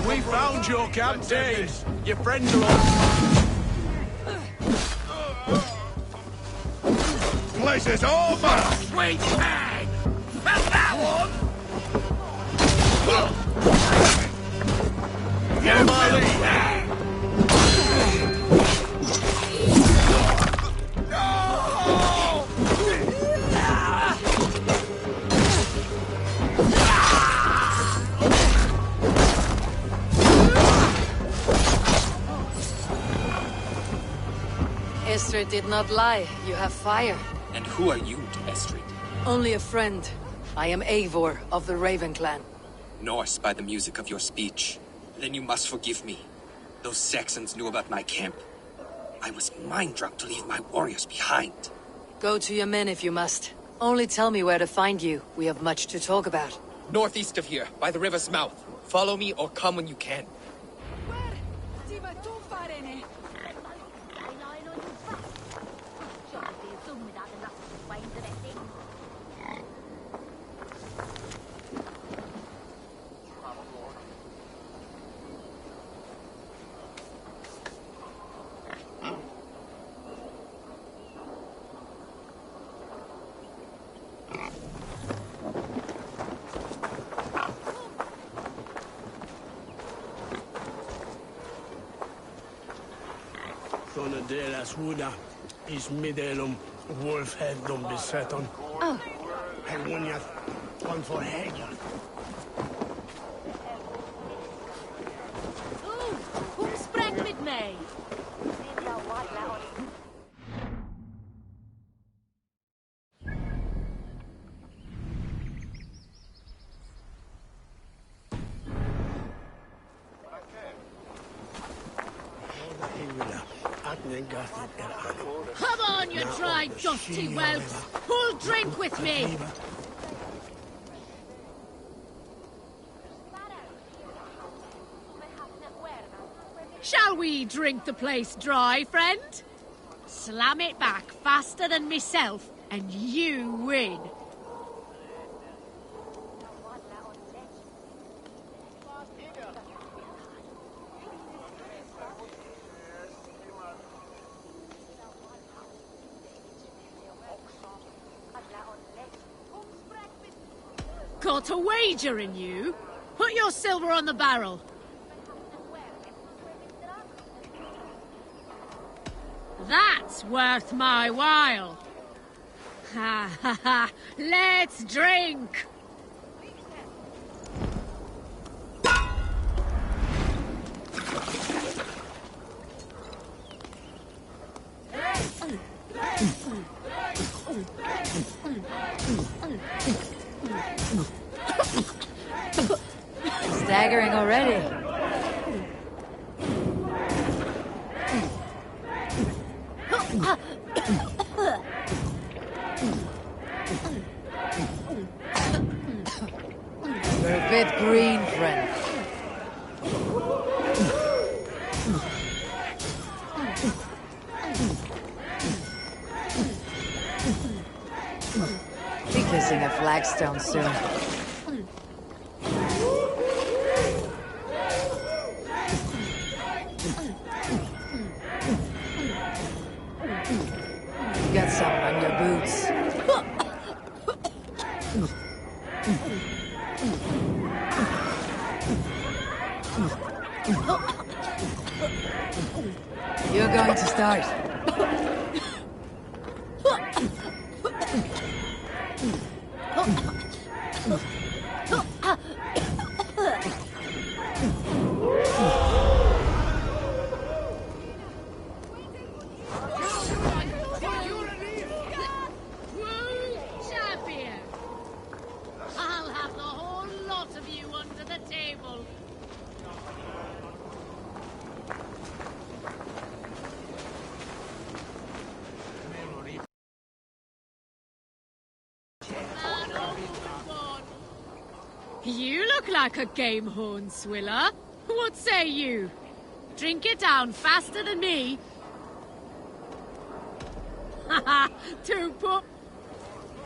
Speaker 17: We found your camp, Danes. Your friends are all... place is over!
Speaker 7: Sweet man! Felt that one?
Speaker 17: Get my lead!
Speaker 2: Estrid did not lie. You have fire.
Speaker 20: And who are you to Estrid?
Speaker 2: Only a friend. I am Eivor of the Raven clan.
Speaker 20: Norse by the music of your speech. Then you must forgive me. Those Saxons knew about my camp. I was mind-drunk to leave my warriors behind.
Speaker 2: Go to your men if you must. Only tell me where to find you. We have much to talk about.
Speaker 19: Northeast of here, by the river's mouth. Follow me or come when you can.
Speaker 21: Sånne delas huda, is midelum, wolfhead dum beseton.
Speaker 2: Oh.
Speaker 21: Helgunjat, one for Hagen.
Speaker 15: Kom sprek met mij. Come on, you dry, dusty whelps! Who'll drink with me? Shall we drink the place dry, friend? Slam it back faster than myself, and you win. Got a wager in you? Put your silver on the barrel. That's worth my while. Ha ha ha! Let's drink!
Speaker 2: Staggering already. You're a bit green, friend. Be kissing a flagstone soon. You got something on your boots. You're going to start.
Speaker 15: Champion! I'll have the whole lot of you under the table. You look like a game horn swiller. What say you? Drink it down faster than me. Haha, two put.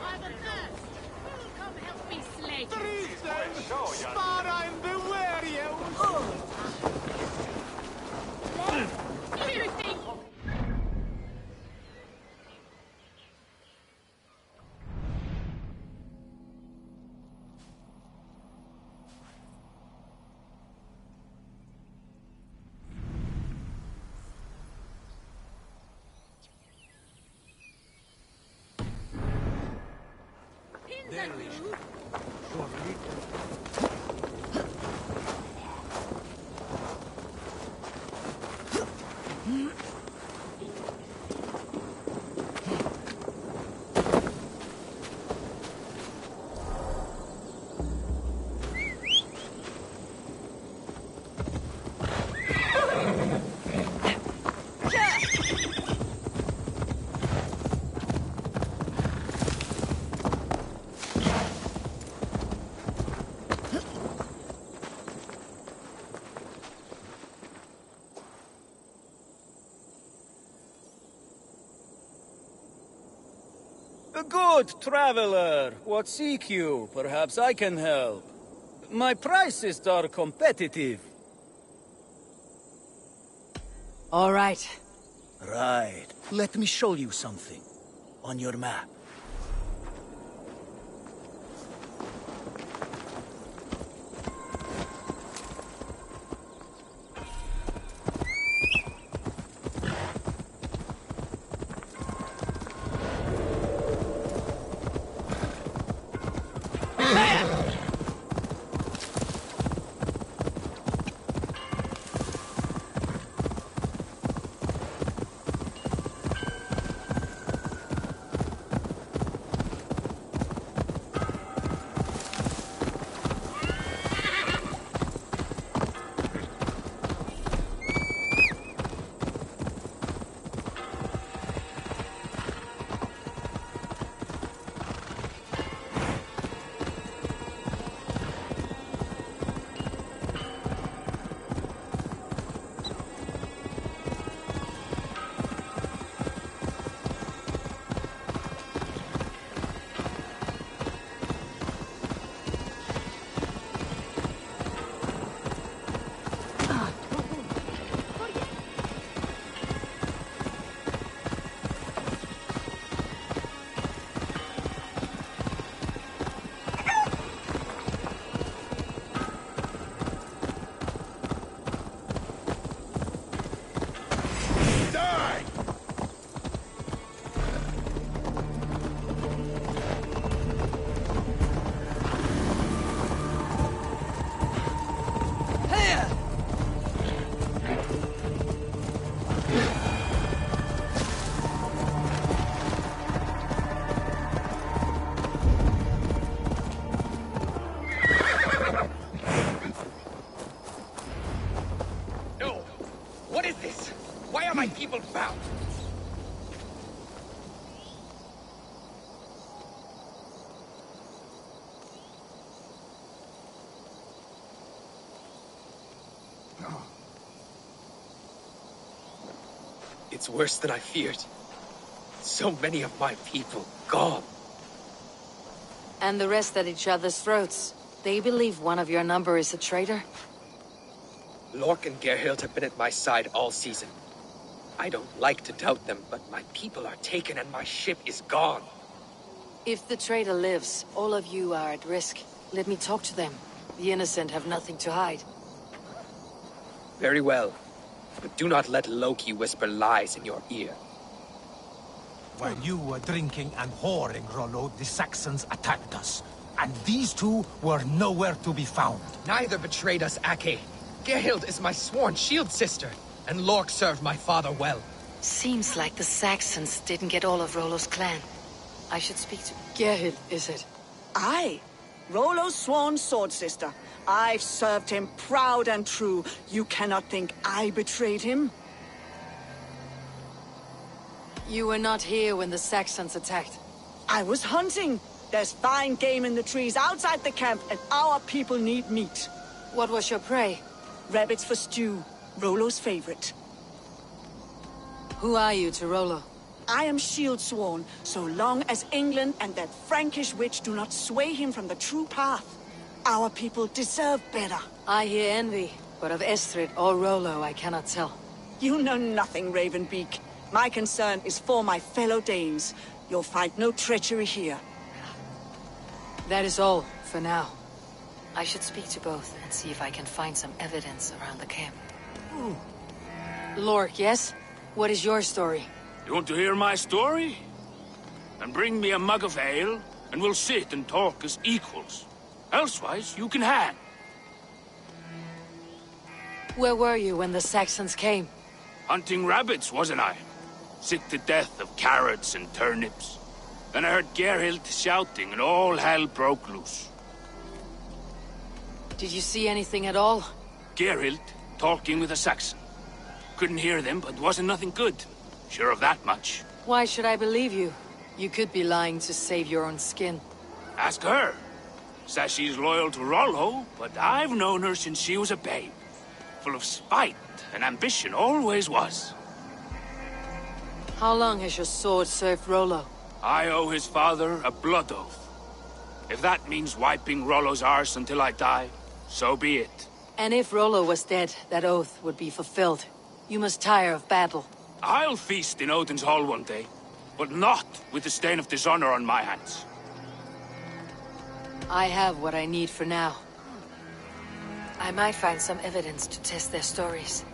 Speaker 15: I'm a thirst. Who'll come help me slay you?
Speaker 21: Spara and beware you!
Speaker 15: You think...
Speaker 3: Good traveler, what seek you? Perhaps I can help. My prices are competitive.
Speaker 22: All right.
Speaker 3: Right. Let me show you something. On your map.
Speaker 20: People bound. It's worse than I feared. So many of my people gone.
Speaker 2: And the rest at each other's throats. They believe one of your number is a traitor?
Speaker 20: Lork and Gerhild have been at my side all season. I don't like to doubt them, but my people are taken and my ship is gone.
Speaker 2: If the traitor lives, all of you are at risk. Let me talk to them. The innocent have nothing to hide.
Speaker 20: Very well. But do not let Loki whisper lies in your ear.
Speaker 23: While you were drinking and whoring, Rollo, the Saxons attacked us. And these two were nowhere to be found.
Speaker 20: Neither betrayed us, Ake. Gerhild is my sworn shield sister. And Lork served my father well.
Speaker 2: Seems like the Saxons didn't get all of Rollo's clan. I should speak to Gerhild, is it?
Speaker 24: Aye. Rollo's sworn sword sister. I've served him proud and true. You cannot think I betrayed him?
Speaker 2: You were not here when the Saxons attacked.
Speaker 24: I was hunting. There's fine game in the trees outside the camp, and our people need meat.
Speaker 2: What was your prey?
Speaker 24: Rabbits for stew. Rollo's favorite.
Speaker 2: Who are you to Rollo?
Speaker 24: I am shield sworn, so long as England and that Frankish witch do not sway him from the true path. Our people deserve better.
Speaker 2: I hear envy, but of Estrid or Rollo I cannot tell.
Speaker 24: You know nothing, Ravenbeak. My concern is for my fellow Danes. You'll find no treachery here.
Speaker 2: That is all, for now. I should speak to both and see if I can find some evidence around the camp. Lork, yes? What is your story?
Speaker 25: You want to hear my story? Then bring me a mug of ale,
Speaker 7: and we'll sit and talk as equals. Elsewise, you can hang.
Speaker 22: Where were you when the Saxons came?
Speaker 7: Hunting rabbits, wasn't I? Sick to death of carrots and turnips. Then I heard Gerhild shouting and all hell broke loose.
Speaker 22: Did you see anything at all?
Speaker 7: Gerhild talking with a Saxon. Couldn't hear them, but wasn't nothing good. Sure of that much.
Speaker 22: Why should I believe you? You could be lying to save your own skin.
Speaker 7: Ask her. Says she's loyal to Rollo, but I've known her since she was a babe. Full of spite and ambition, always was.
Speaker 22: How long has your sword served Rollo?
Speaker 7: I owe his father a blood oath. If that means wiping Rollo's arse until I die, so be it.
Speaker 22: And if Rollo was dead, that oath would be fulfilled. You must tire of battle.
Speaker 7: I'll feast in Odin's hall one day, but not with the stain of dishonor on my hands.
Speaker 22: I have what I need for now. I might find some evidence to test their stories.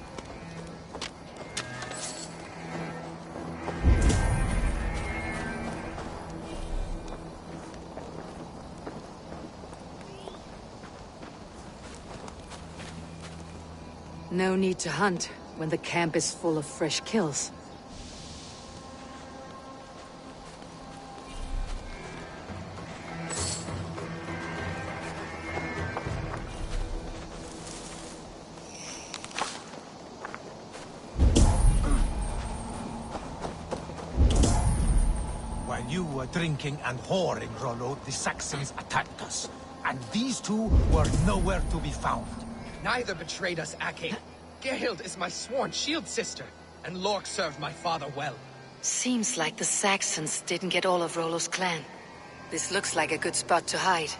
Speaker 22: No need to hunt when the camp is full of fresh kills.
Speaker 23: While you were drinking and whoring, Rollo, the Saxons attacked us. And these two were nowhere to be found.
Speaker 19: Neither betrayed us, Ake. Gerhild is my sworn shield sister, and Lork served my father well.
Speaker 22: Seems like the Saxons didn't get all of Rollo's clan. This looks like a good spot to hide.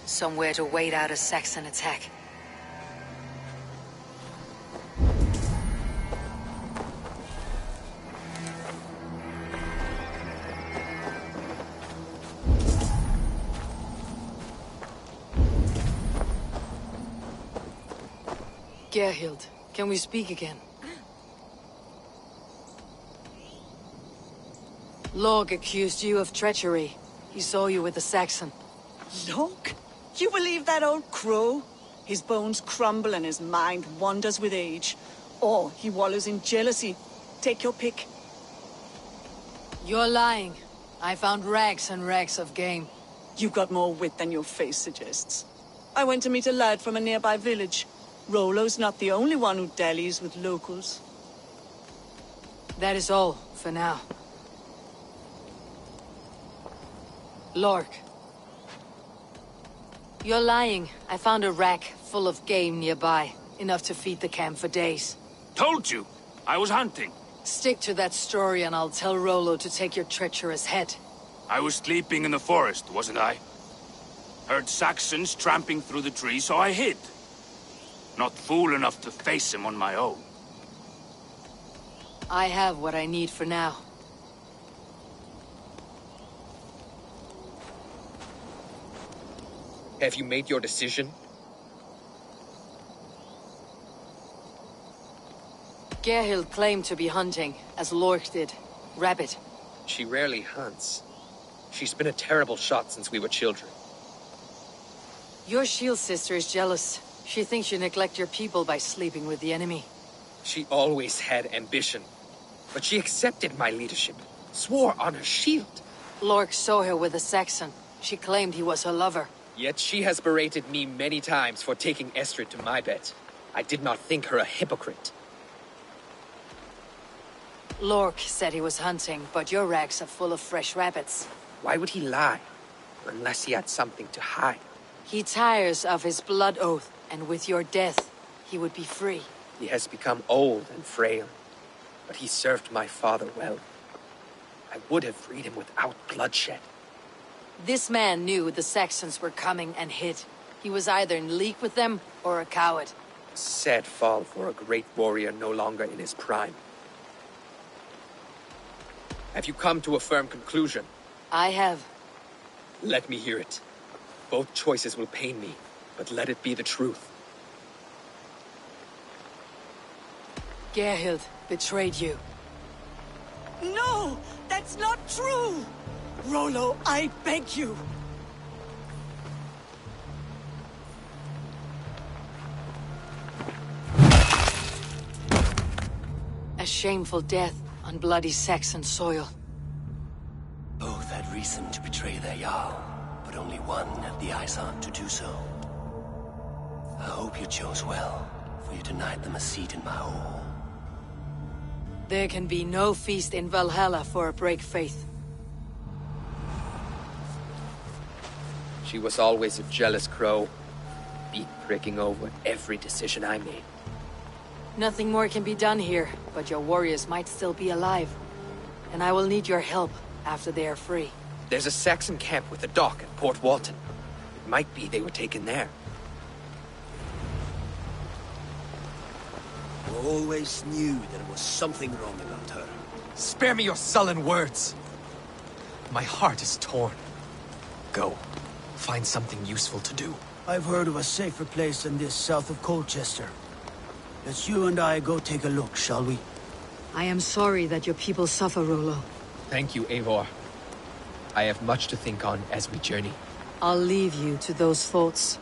Speaker 22: Somewhere to wait out a Saxon attack. Gerhild, can we speak again? Lork accused you of treachery. He saw you with the Saxon.
Speaker 24: Lork? You believe that old crow? His bones crumble and his mind wanders with age. Or he wallows in jealousy. Take your pick.
Speaker 22: You're lying. I found rags and rags of game.
Speaker 24: You've got more wit than your face suggests. I went to meet a lad from a nearby village. Rollo's not the only one who dallies with locals.
Speaker 22: That is all, for now. Lork. You're lying. I found a rack full of game nearby. Enough to feed the camp for days.
Speaker 7: Told you! I was hunting.
Speaker 22: Stick to that story and I'll tell Rollo to take your treacherous head.
Speaker 7: I was sleeping in the forest, wasn't I? Heard Saxons tramping through the trees, so I hid. Not fool enough to face him on my own.
Speaker 22: I have what I need for now.
Speaker 19: Have you made your decision?
Speaker 22: Gerhild claimed to be hunting, as Lork did. Rabbit.
Speaker 19: She rarely hunts. She's been a terrible shot since we were children.
Speaker 22: Your shield sister is jealous. She thinks you neglect your people by sleeping with the enemy.
Speaker 19: She always had ambition. But she accepted my leadership. Swore on her shield.
Speaker 22: Lork saw her with a Saxon. She claimed he was her lover.
Speaker 19: Yet she has berated me many times for taking Estrid to my bed. I did not think her a hypocrite.
Speaker 22: Lork said he was hunting, but your racks are full of fresh rabbits.
Speaker 19: Why would he lie? Unless he had something to hide.
Speaker 22: He tires of his blood oath, and with your death, he would be free.
Speaker 19: He has become old and frail, but he served my father well. I would have freed him without bloodshed.
Speaker 22: This man knew the Saxons were coming and hid. He was either in league with them, or a coward.
Speaker 19: Sad fall for a great warrior no longer in his prime. Have you come to a firm conclusion?
Speaker 22: I have.
Speaker 19: Let me hear it. Both choices will pain me, but let it be the truth.
Speaker 22: Gerhild betrayed you.
Speaker 24: No! That's not true! Rollo, I beg you.
Speaker 2: A shameful death on bloody Saxon soil.
Speaker 1: Both had reason to betray their Jarl, but only one had the eyesight to do so. I hope you chose well, for you denied them a seat in my hall.
Speaker 2: There can be no feast in Valhalla for a break faith.
Speaker 19: She was always a jealous crow, beak pricking over every decision I made.
Speaker 2: Nothing more can be done here, but your warriors might still be alive. And I will need your help after they are free.
Speaker 19: There's a Saxon camp with a dock at Port Walton. It might be they were taken there.
Speaker 21: Always knew there was something wrong about her.
Speaker 19: Spare me your sullen words. My heart is torn. Go. Find something useful to do.
Speaker 21: I've heard of a safer place than this south of Colchester. Let's you and I go take a look, shall we?
Speaker 2: I am sorry that your people suffer, Rollo.
Speaker 19: Thank you, Eivor. I have much to think on as we journey.
Speaker 2: I'll leave you to those thoughts.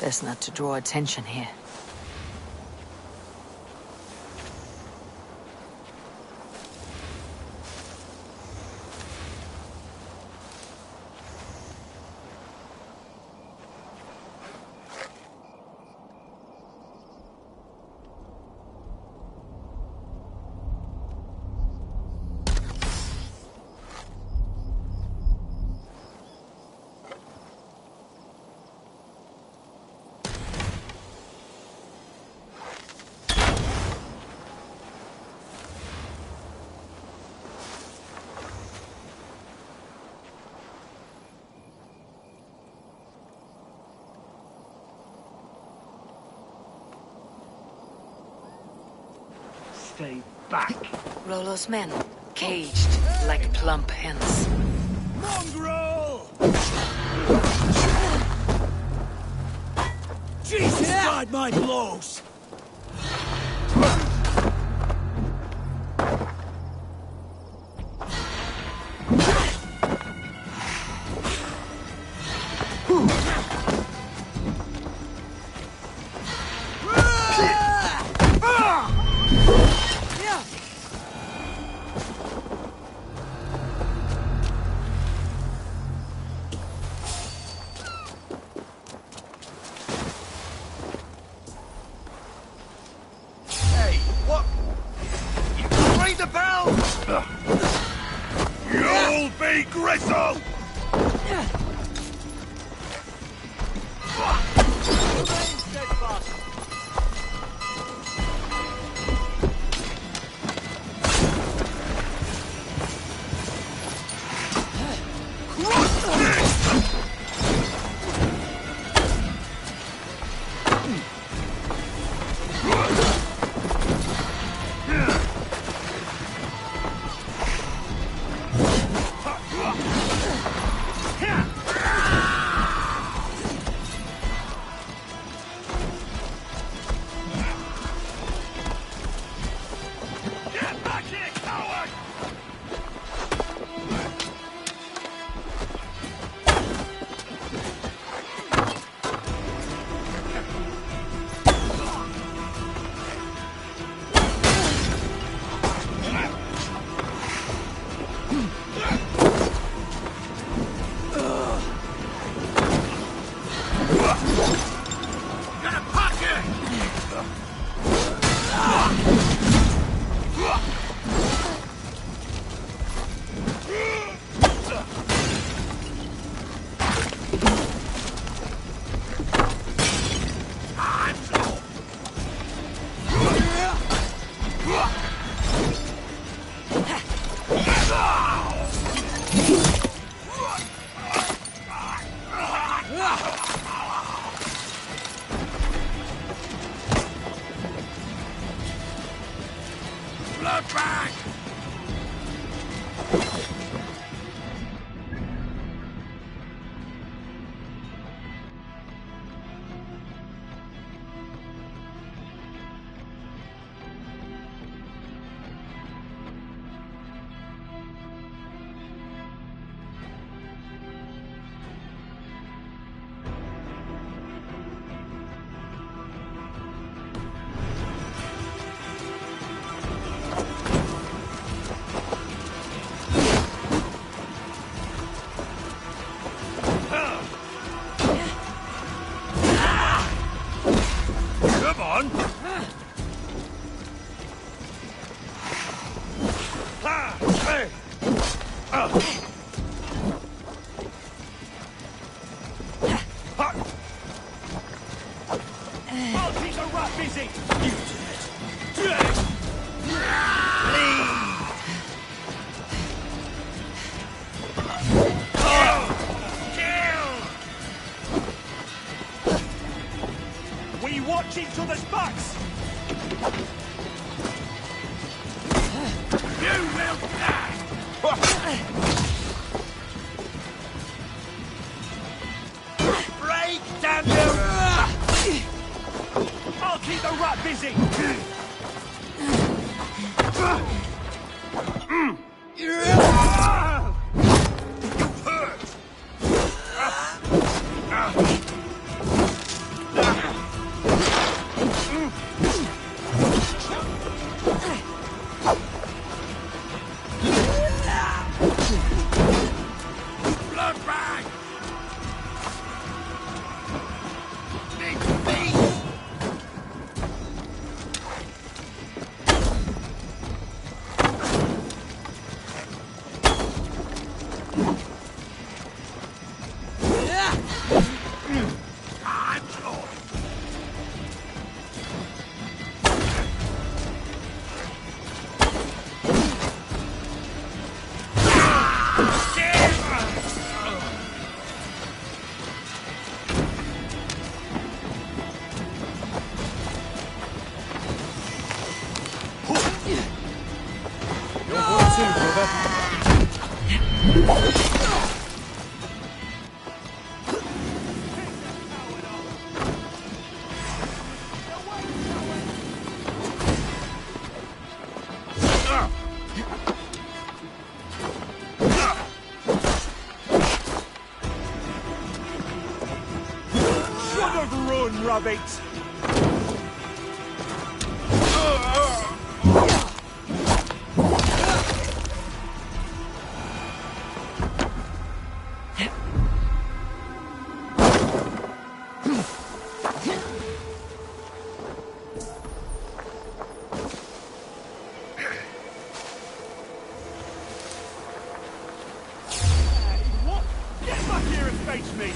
Speaker 2: Best not to draw attention here.
Speaker 4: Stay back.
Speaker 2: Rollo's men, caged like plump hens.
Speaker 4: Mongrel! Jesus, God, my blows!
Speaker 10: You'll be gristle!
Speaker 4: Rabbit! What? Get back here and face me!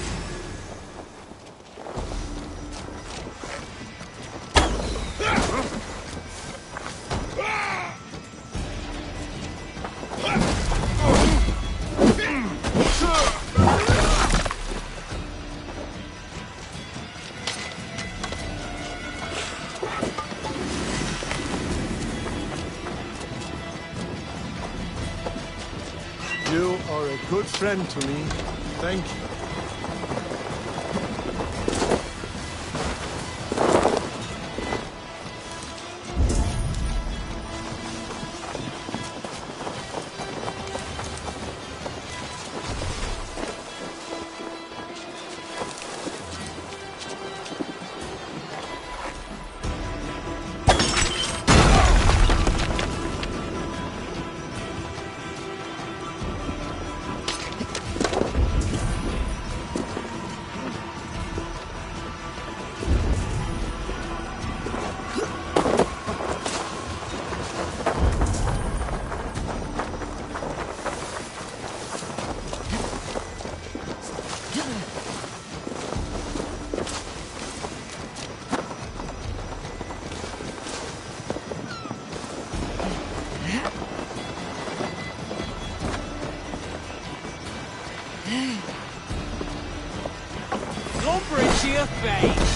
Speaker 9: You are a good friend to me. Thank you.
Speaker 4: Lumber to your face!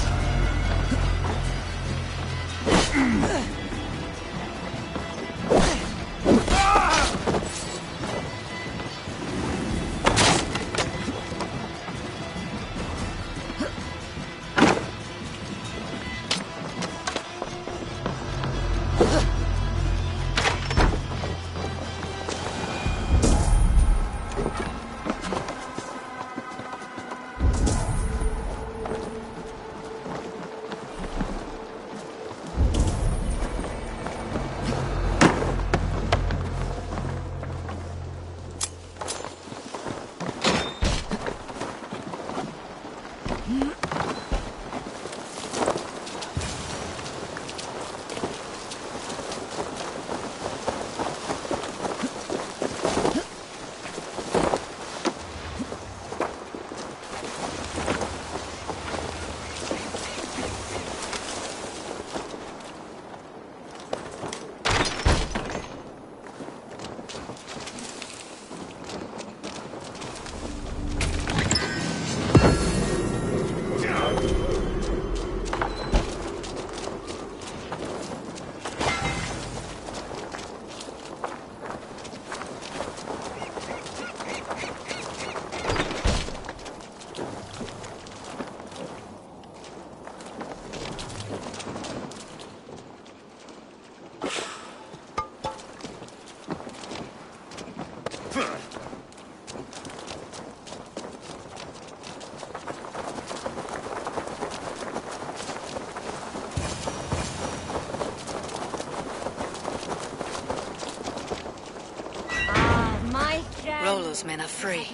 Speaker 22: Rollo's men are free.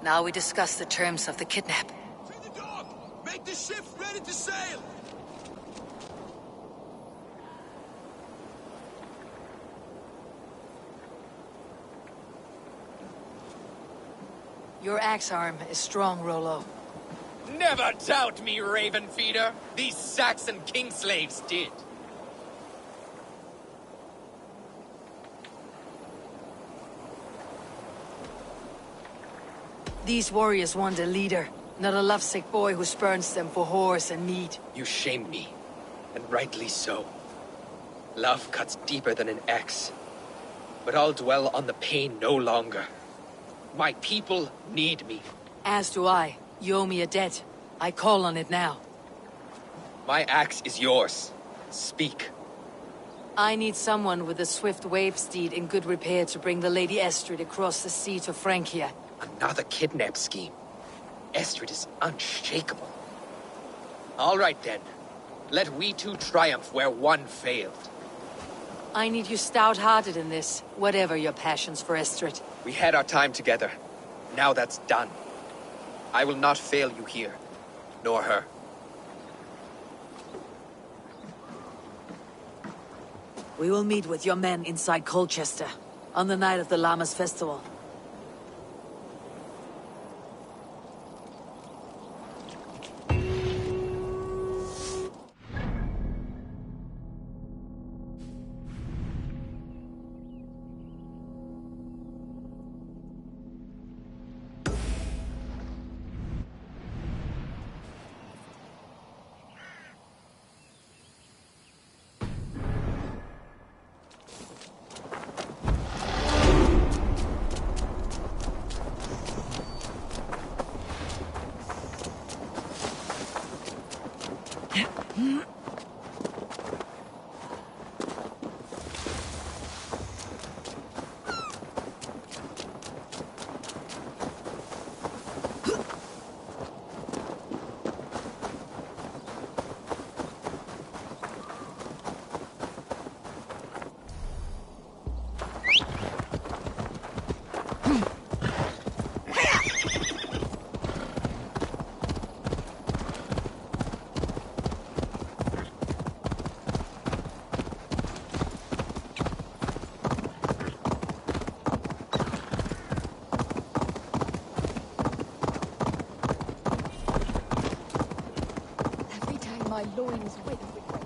Speaker 22: Now we discuss the terms of the kidnap.
Speaker 5: Make the ship ready to sail!
Speaker 22: Your axe arm is strong, Rollo.
Speaker 19: Never doubt me, Raven Feeder. These Saxon kingslaves did.
Speaker 22: These warriors want a leader, not a lovesick boy who spurns them for whores and meat.
Speaker 19: You shame me, and rightly so. Love cuts deeper than an axe. But I'll dwell on the pain no longer. My people need me.
Speaker 22: As do I. You owe me a debt. I call on it now.
Speaker 19: My axe is yours. Speak.
Speaker 22: I need someone with a swift wave steed in good repair to bring the Lady Estrid across the sea to Francia.
Speaker 19: Another kidnap scheme. Estrid is unshakable. All right then. Let we two triumph where one failed.
Speaker 22: I need you stout-hearted in this, whatever your passions for Estrid.
Speaker 19: We had our time together. Now that's done. I will not fail you here, nor her.
Speaker 22: We will meet with your men inside Colchester, on the night of the Llamas Festival.
Speaker 15: My loins wet with wet.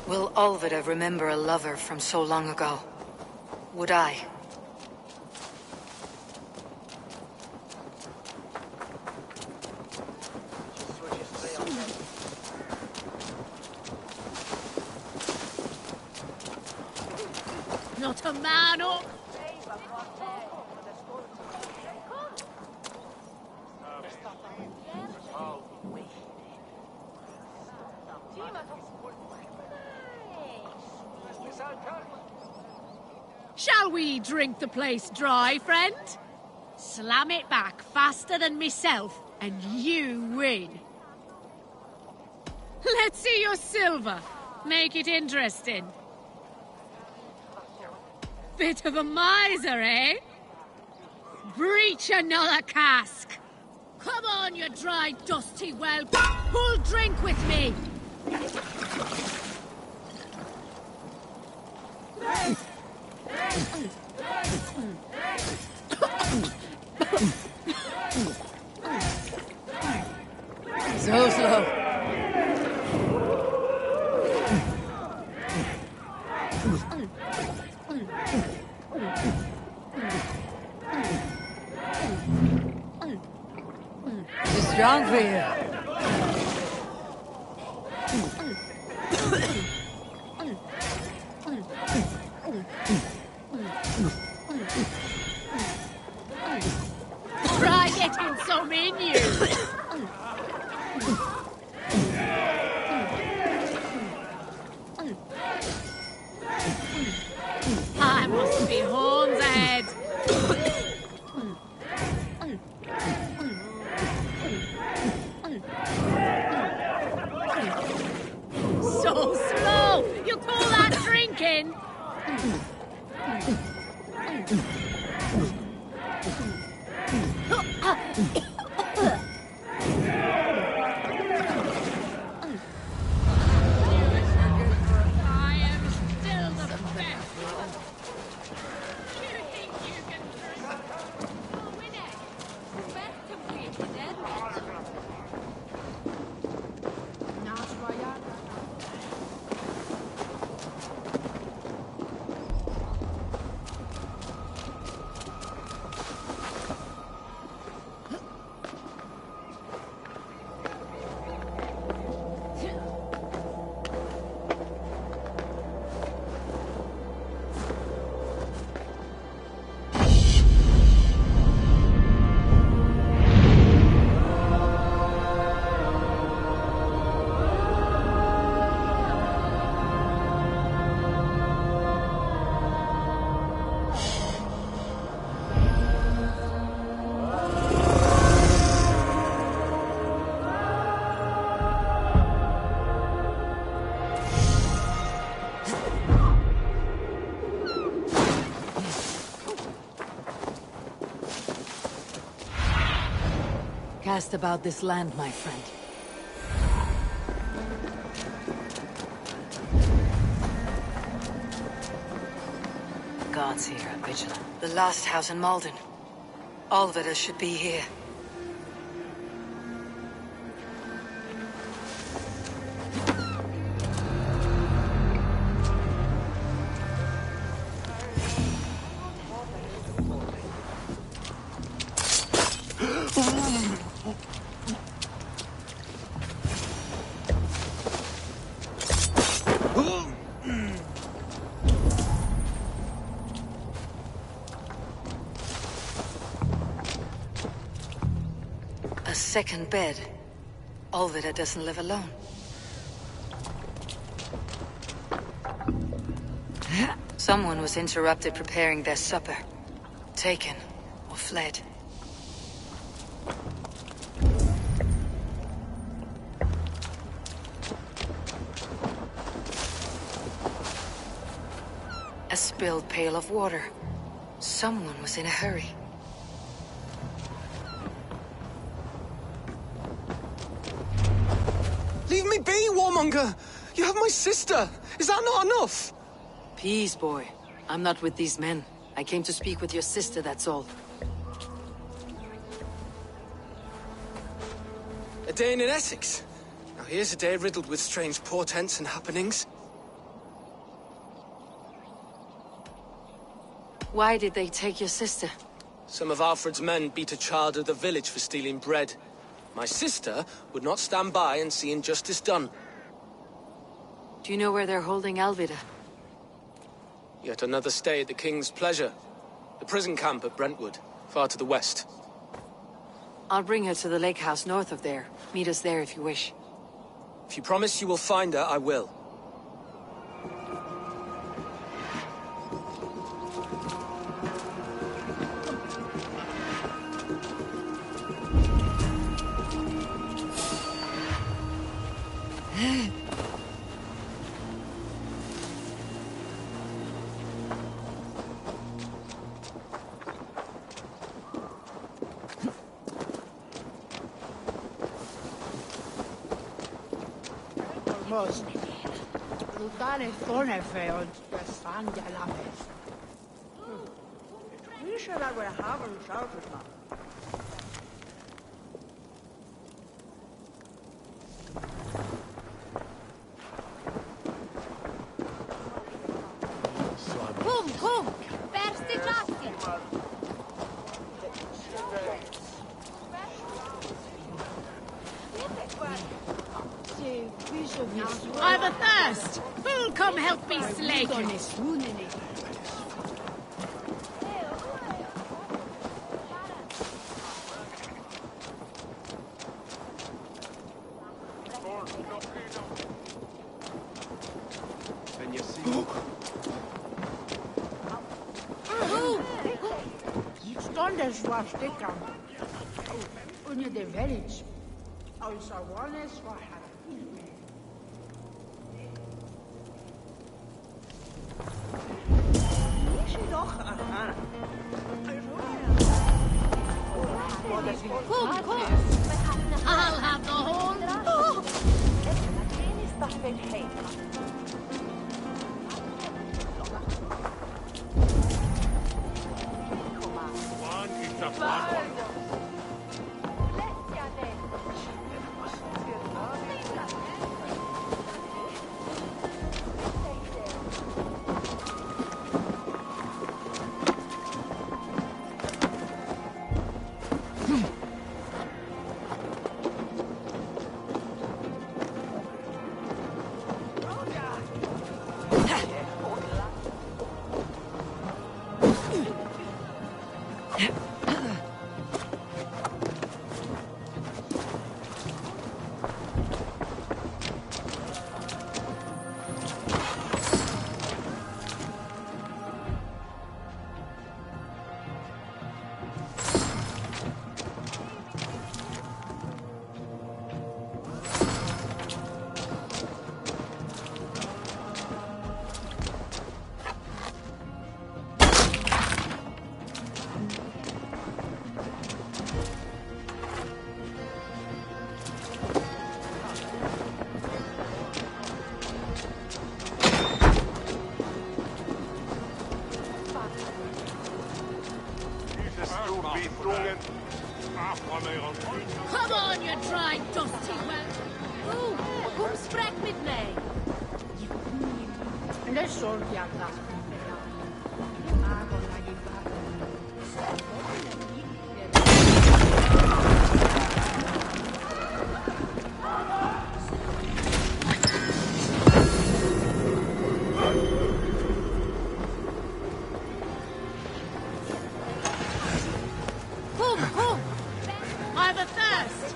Speaker 22: Will Olvida remember a lover from so long ago? Would I?
Speaker 15: Not a man or... Shall we drink the place dry, friend? Slam it back faster than myself, and you win. Let's see your silver. Make it interesting. Bit of a miser, eh? Breach another cask. Come on, you dry, dusty whelp. Who'll drink with me?
Speaker 2: So slow. Too strong for you.
Speaker 15: Try getting some in you. I must be Horn's head. So slow! You call that drinking? I am still the best. You think you can drink? Oh, winner. Welcome to the dead. Not royal.
Speaker 2: Cast about this land, my friend. The gods here are vigilant.
Speaker 22: The last house in Malden. All of it should be here. A second bed. Olvida doesn't live alone. Someone was interrupted preparing their supper. Taken or fled. A spilled pail of water. Someone was in a hurry.
Speaker 18: Leave me be, warmonger! You have my sister! Is that not enough?
Speaker 2: Peace, boy. I'm not with these men. I came to speak with your sister, that's all.
Speaker 18: A day in Essex. Now here's a day riddled with strange portents and happenings.
Speaker 2: Why did they take your sister?
Speaker 18: Some of Alfred's men beat a child of the village for stealing bread. My sister would not stand by and see injustice done.
Speaker 2: Do you know where they're holding Alvida?
Speaker 18: Yet another stay at the King's pleasure. The prison camp at Brentwood, far to the west.
Speaker 2: I'll bring her to the lake house north of there. Meet us there if you wish.
Speaker 18: If you promise you will find her, I will.
Speaker 6: Most. Lutare Thornefeld, the Sanja Laves. Wie should I would have him shouted now?
Speaker 15: Kom! Bärste klassi!
Speaker 6: I've a thirst! Who'll come help me slake it? Stondes was stickam. Under the village. Also one is for her. Kom! I'll have the whole... Oh. Come on, you dry, dusty whelp! Ooh, kom sprek met mij! Le soldiata. Kom! I've a thirst!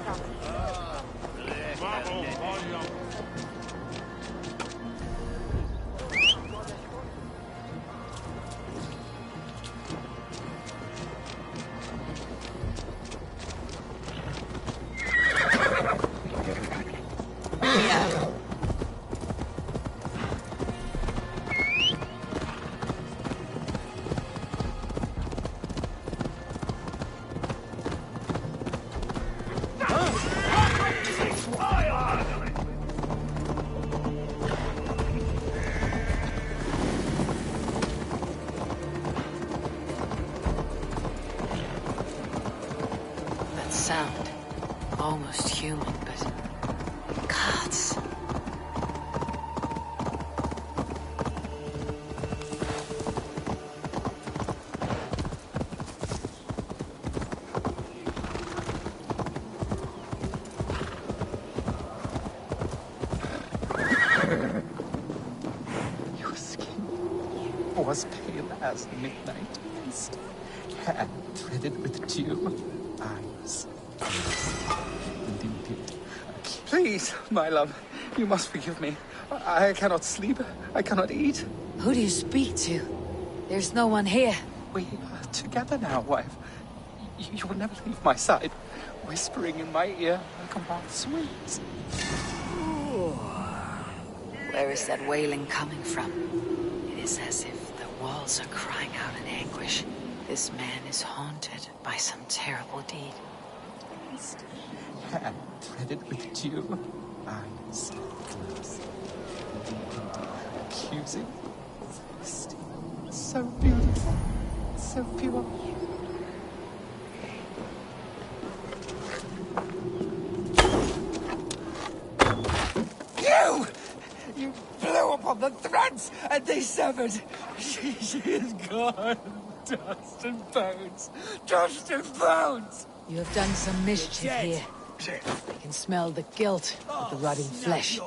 Speaker 2: Sound. Almost human, but... gods.
Speaker 20: Your skin.
Speaker 23: was pale as midnight mist, hair threaded with dew, eyes limpid. Please, my love, you must forgive me. I cannot sleep. I cannot eat.
Speaker 2: Who do you speak to? There's no one here.
Speaker 23: We are together now, wife. You will never leave my side, whispering in my ear like a moth's sweet.
Speaker 2: Where is that wailing coming from? It is as if the walls are crying out in anguish. This man is haunted by some terrible deed.
Speaker 23: Hair threaded with dew, eyes closed, accusing, so beautiful, so pure. You blew upon the threads, and they severed. She is gone. Dust and bones. Dust and bones.
Speaker 2: You have done some mischief here. I can smell the guilt of the rotting flesh.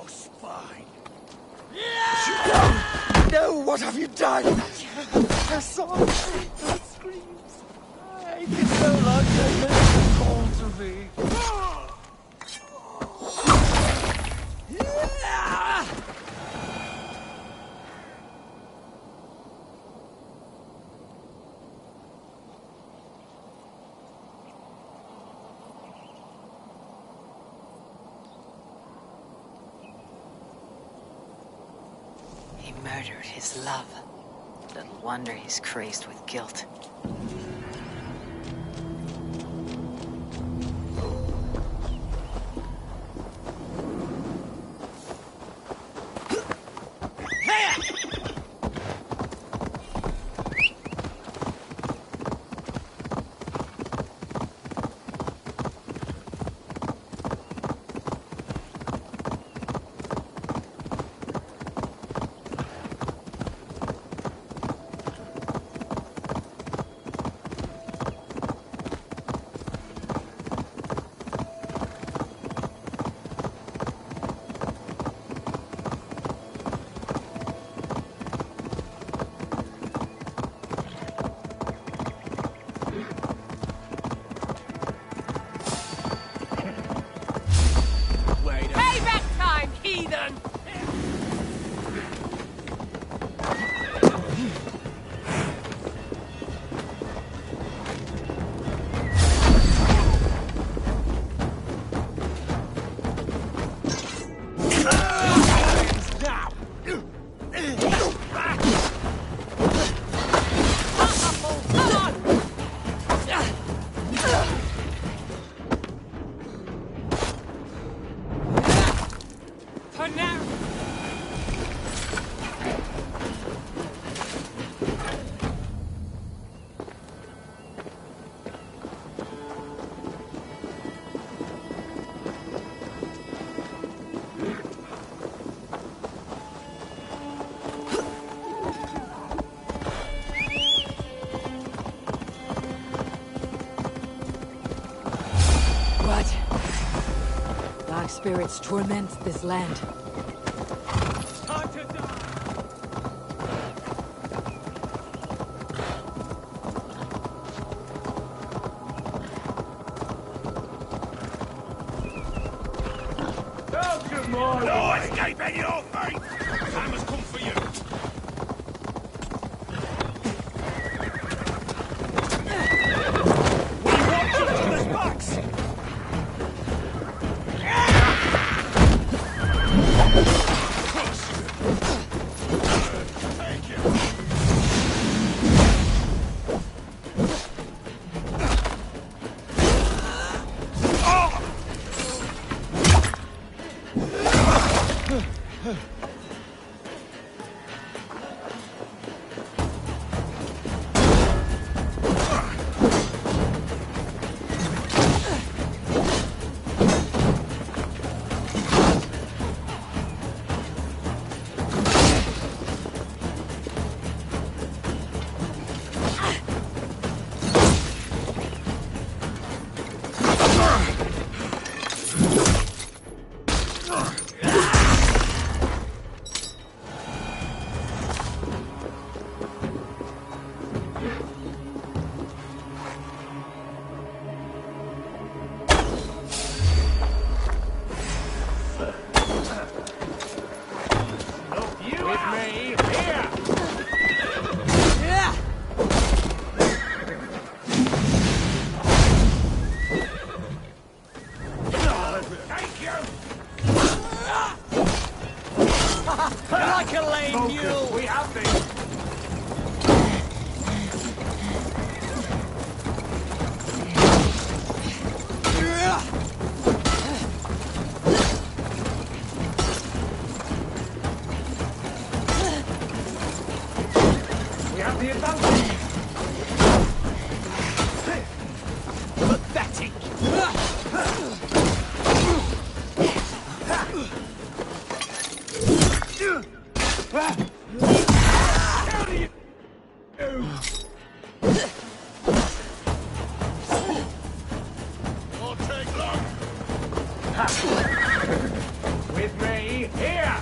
Speaker 23: No, what have you done? Her sobs, her screams. I can no longer hear her call to me.
Speaker 2: He murdered his love. Little wonder he's crazed with guilt. Spirits torment this land.
Speaker 4: Time to die!
Speaker 5: No escaping your fate! Time has come for you! We want each other's backs!
Speaker 3: like a lame mule!
Speaker 10: We have this! We have the advantage!
Speaker 3: Pathetic!
Speaker 5: Won't take long.
Speaker 10: With me, here!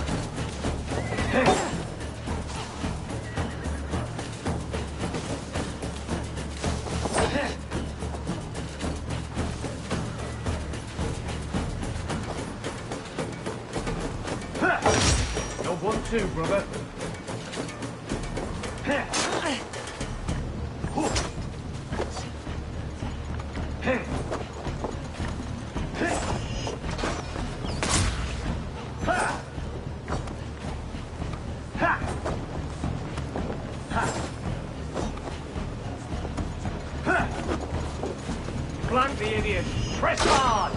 Speaker 10: You're 1-2, brother. Flank the idiot! Press hard!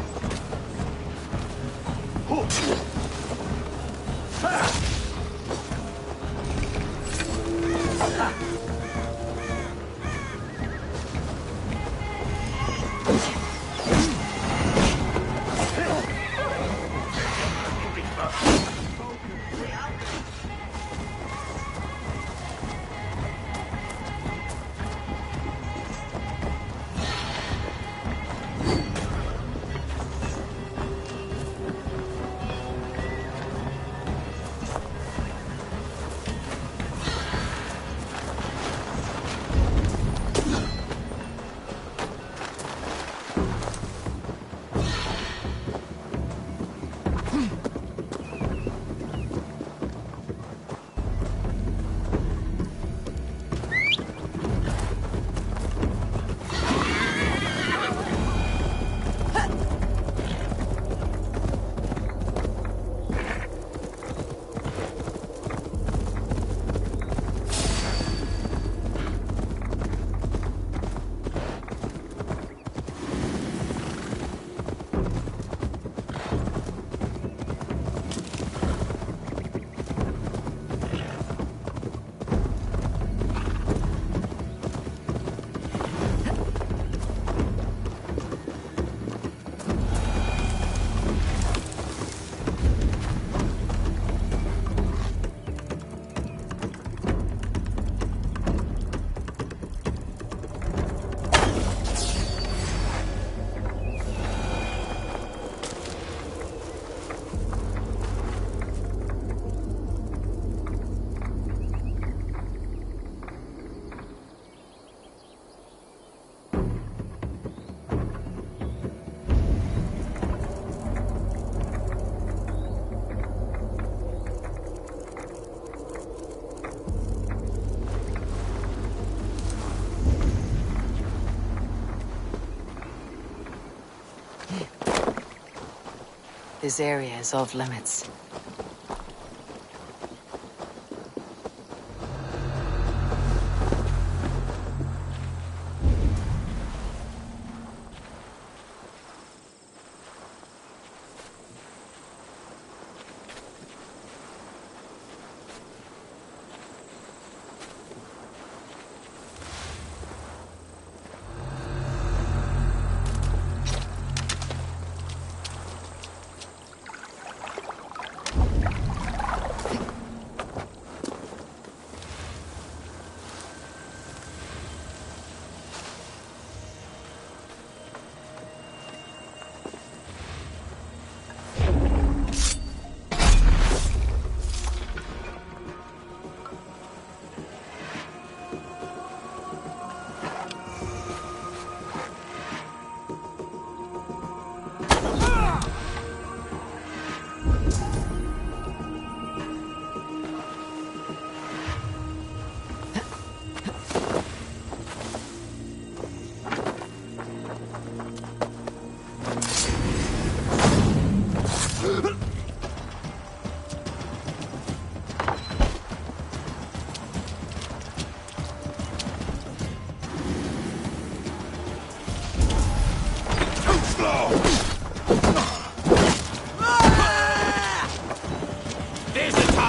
Speaker 2: This area is off limits.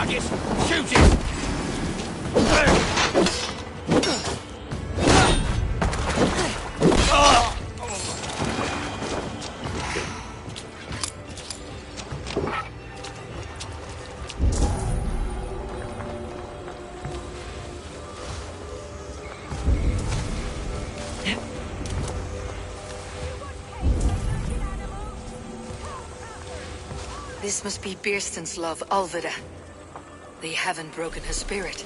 Speaker 5: target! Shoot it!
Speaker 22: This must be Birsten's love, Alvida. They haven't broken her spirit.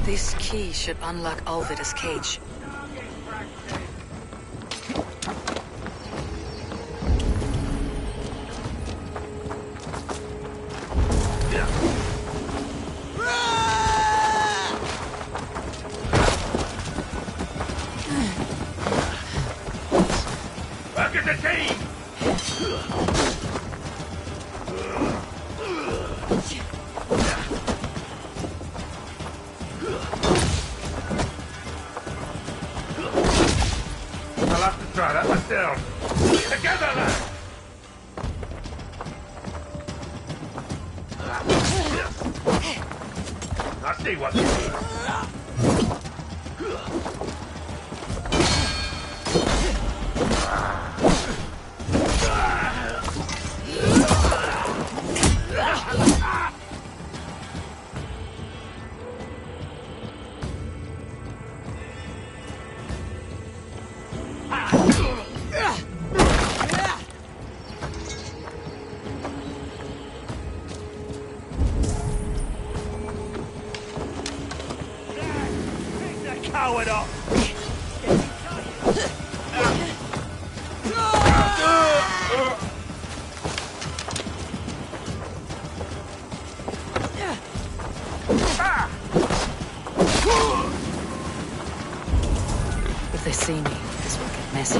Speaker 22: This key should unlock Alvida's cage.
Speaker 5: Look at the team! I'll have to try that myself. Together, lad! I see what you mean. Coward up!
Speaker 22: If they see me, this will get messy.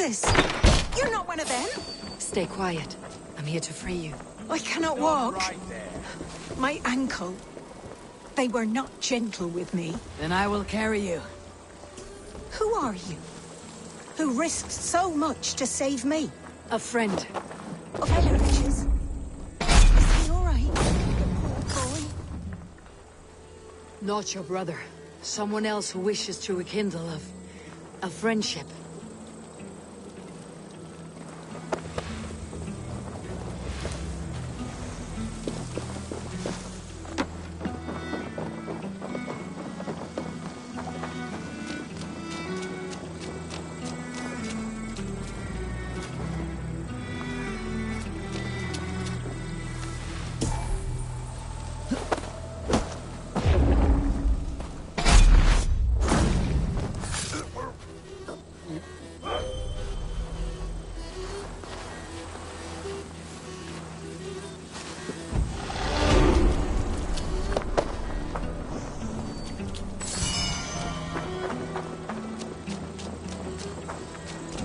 Speaker 8: this? You're not one of them.
Speaker 22: Stay quiet. I'm here to free you.
Speaker 8: I cannot walk. My ankle. They were not gentle with me.
Speaker 2: Then I will carry you.
Speaker 8: Who are you? Who risked so much to save me?
Speaker 22: A friend.
Speaker 8: Of Elrich's? Is he all right? Poor boy.
Speaker 22: Not your brother. Someone else who wishes to rekindle a friendship.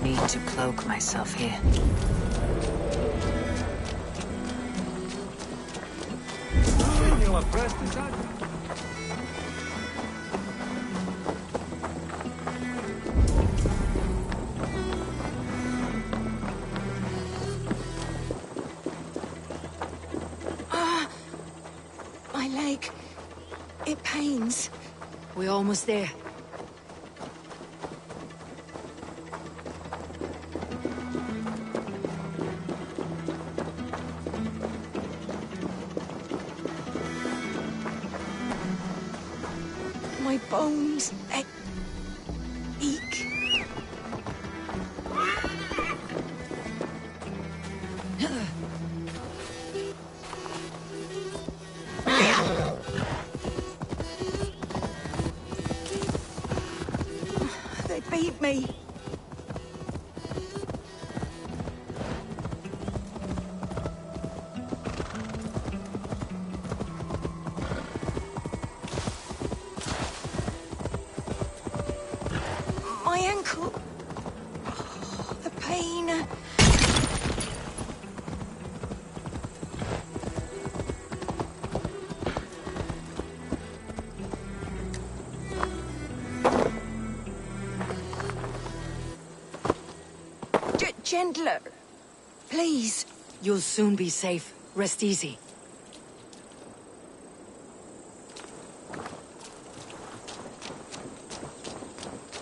Speaker 22: Need to cloak myself here.
Speaker 8: My leg. It pains.
Speaker 22: We're almost there.
Speaker 8: My bones ache. They beat me. My ankle. Oh, the pain. Gentler. Please.
Speaker 22: You'll soon be safe. Rest easy.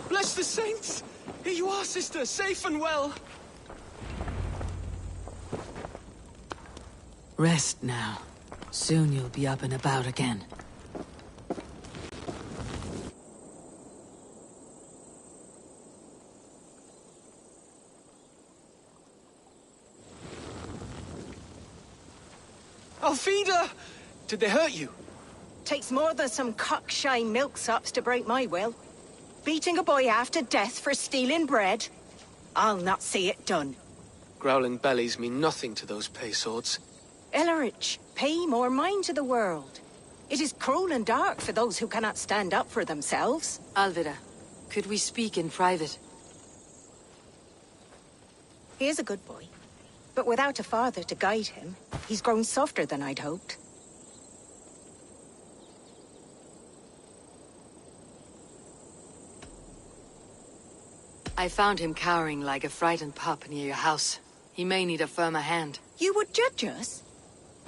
Speaker 18: Bless the saints! Here you are, sister, safe and well.
Speaker 2: Rest now. Soon you'll be up and about again.
Speaker 18: Alfida! Did they hurt you?
Speaker 8: Takes more than some cockshy milksops to break my will. Beating a boy half to death for stealing bread? I'll not see it done.
Speaker 18: Growling bellies mean nothing to those pay swords.
Speaker 8: Ellerich, pay more mind to the world. It is cruel and dark for those who cannot stand up for themselves.
Speaker 22: Alvida, could we speak in private?
Speaker 8: He is a good boy. But without a father to guide him, he's grown softer than I'd hoped.
Speaker 22: I found him cowering like a frightened pup near your house. He may need a firmer hand.
Speaker 8: You would judge us?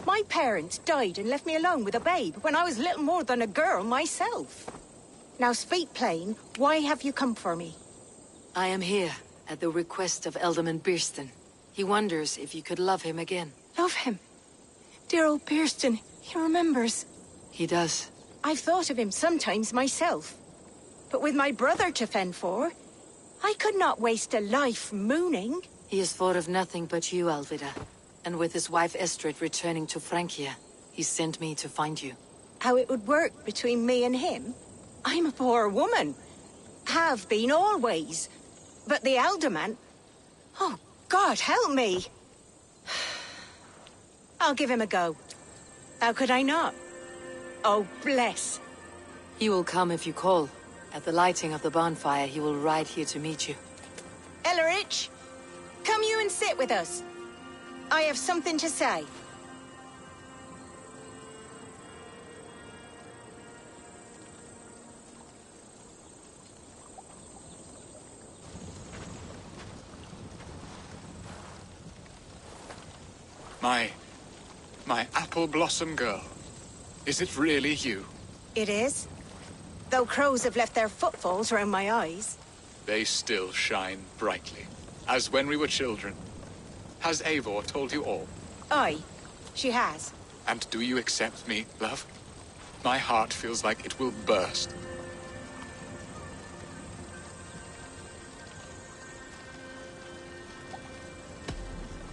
Speaker 8: My parents died and left me alone with a babe when I was little more than a girl myself. Now speak plain, why have you come for me?
Speaker 22: I am here at the request of Alderman Birston. He wonders if you could love him again.
Speaker 8: Love him? Dear old Birston, he remembers.
Speaker 22: He does.
Speaker 8: I've thought of him sometimes myself. But with my brother to fend for, I could not waste a life mooning.
Speaker 22: He has thought of nothing but you, Alvida. And with his wife Estrid returning to Francia, he sent me to find you.
Speaker 8: How it would work between me and him? I'm a poor woman. Have been always. But the alderman... Oh, God help me! I'll give him a go. How could I not? Oh, bless.
Speaker 22: He will come if you call. At the lighting of the bonfire, he will ride here to meet you.
Speaker 8: Ellerich, Come you and sit with us. I have something to say.
Speaker 11: My apple blossom girl. Is it really you?
Speaker 8: It is. Though crows have left their footfalls round my eyes.
Speaker 11: They still shine brightly, as when we were children. Has Eivor told you all?
Speaker 8: Aye, she has.
Speaker 11: And do you accept me, love? My heart feels like it will burst.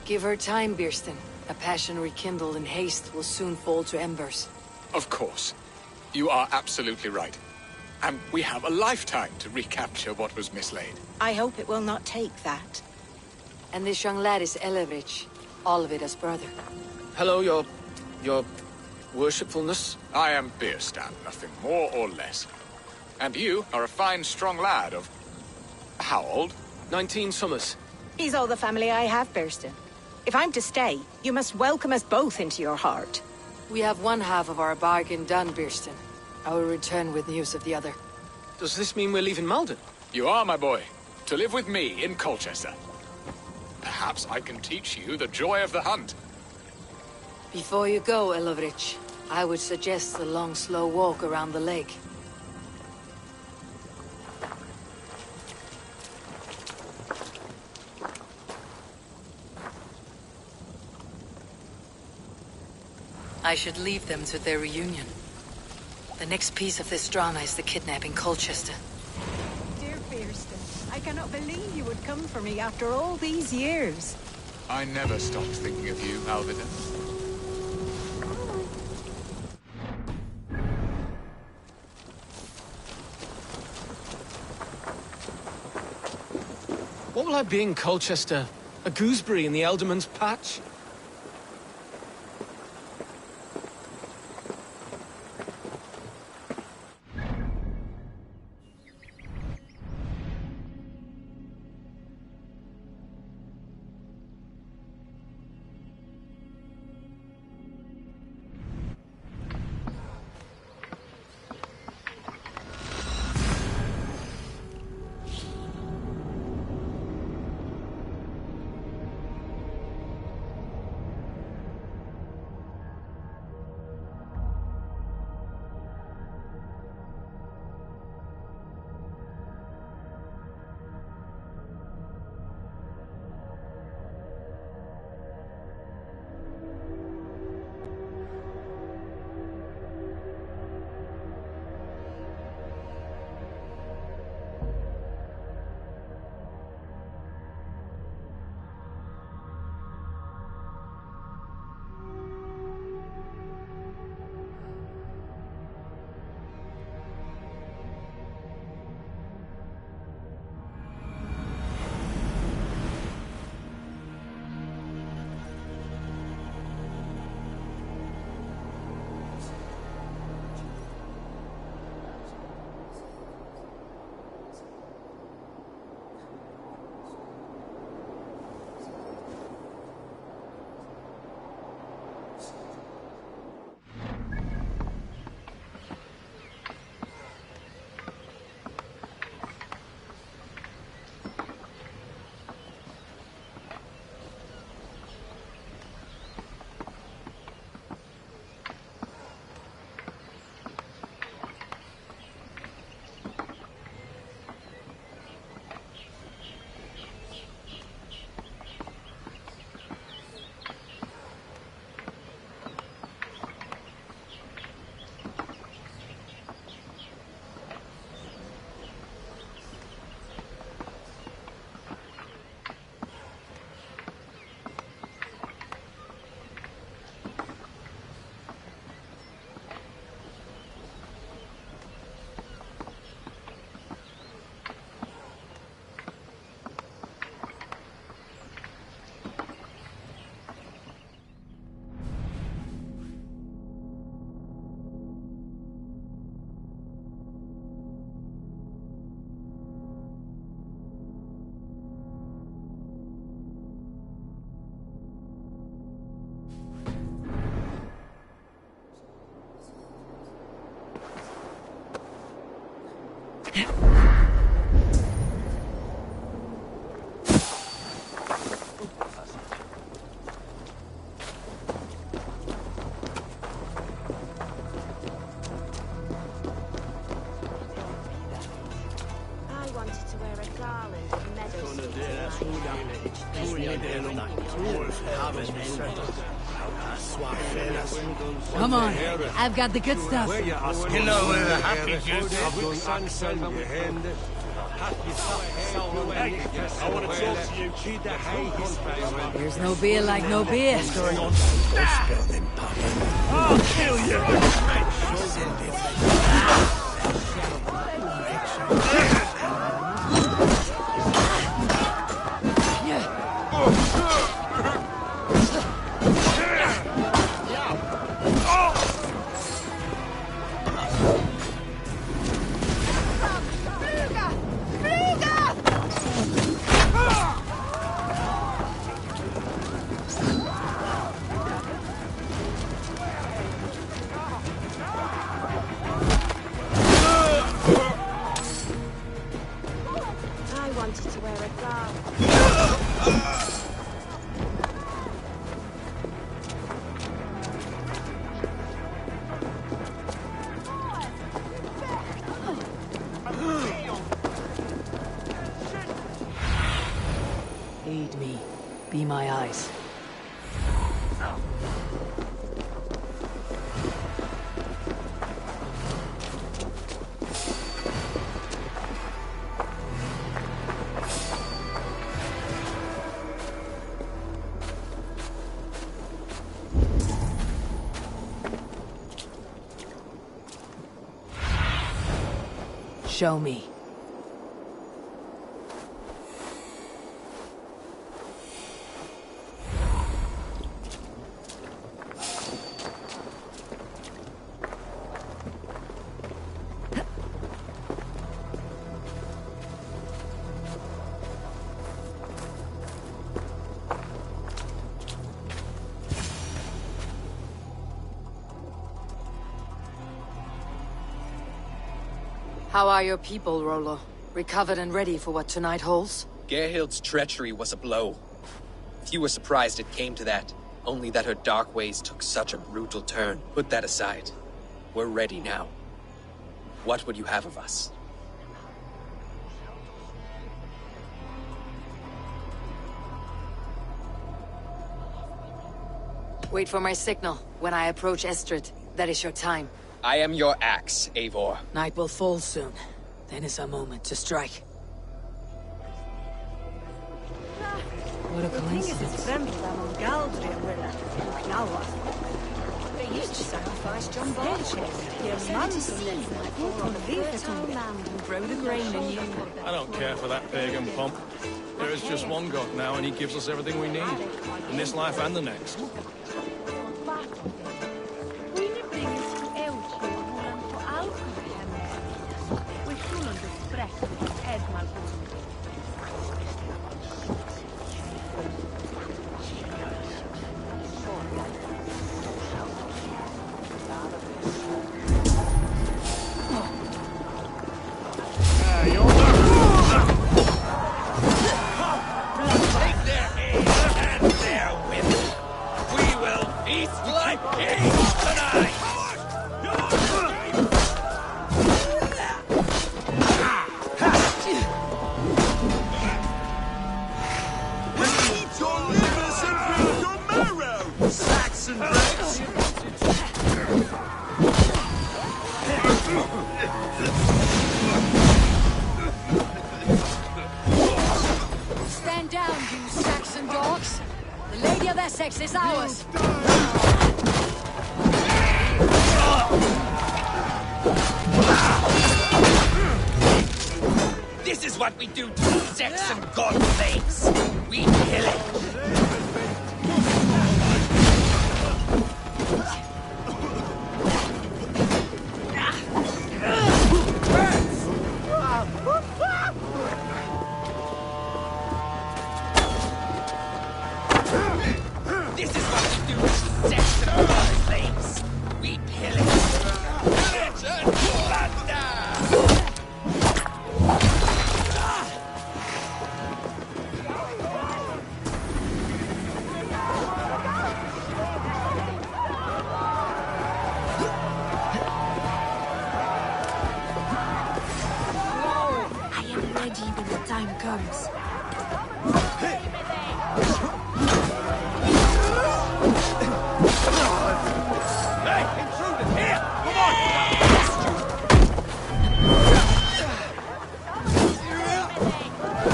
Speaker 2: Give her time, Birsten. A passion rekindled in haste will soon fall to embers.
Speaker 11: Of course. You are absolutely right. And we have a lifetime to recapture what was mislaid.
Speaker 8: I hope it will not take that.
Speaker 2: And this young lad is Elevrich, Olvida's brother.
Speaker 18: Hello, your worshipfulness.
Speaker 11: I am Birstan, nothing more or less. And you are a fine, strong lad of... how old?
Speaker 18: 19 summers.
Speaker 8: He's all the family I have, Birsten. If I'm to stay, you must welcome us both into your heart.
Speaker 2: We have one half of our bargain done, Birsten. I will return with news of the other.
Speaker 18: Does this mean we're leaving Malden?
Speaker 11: You are, my boy. To live with me in Colchester. Perhaps I can teach you the joy of the hunt.
Speaker 2: Before you go, Elevrich, I would suggest a long, slow walk around the lake. I should leave them to their reunion. The next piece of this drama is the kidnapping Colchester.
Speaker 8: Dear Birsten, I cannot believe you would come for me after all these years.
Speaker 11: I never stopped thinking of you, Alvida.
Speaker 18: What will I be in Colchester? A gooseberry in the Elderman's patch?
Speaker 12: Come on, I've got the good stuff.
Speaker 5: You know where the happy juice is? I want to talk to you.
Speaker 12: There's no beer like no beer.
Speaker 5: What's going on? I'll kill you!
Speaker 2: Aid me. Be my eyes. Show me. How are your people, Rollo? Recovered and ready for what tonight holds?
Speaker 19: Gerhild's treachery was a blow. Few were surprised it came to that, only that her dark ways took such a brutal turn. Put that aside. We're ready now. What would you have of us?
Speaker 2: Wait for my signal. When I approach Estrid, that is your time.
Speaker 19: I am your axe, Eivor.
Speaker 2: Night will fall soon. Then is our moment to strike. What a coincidence.
Speaker 8: They used to sacrifice John
Speaker 15: Grow the grain in you.
Speaker 10: I don't care for that pagan pomp. There is just one God now, and he gives us everything we need. In this life and the next.
Speaker 12: Stand down, you Saxon dogs. The Lady of Essex is ours.
Speaker 20: This is what we do to Saxon god slaves. We pillage. This is what we do to Saxon god slaves. We pillage. Pillage and plunder.
Speaker 15: ready when the time comes.
Speaker 5: Hey, intruders, here! Come on!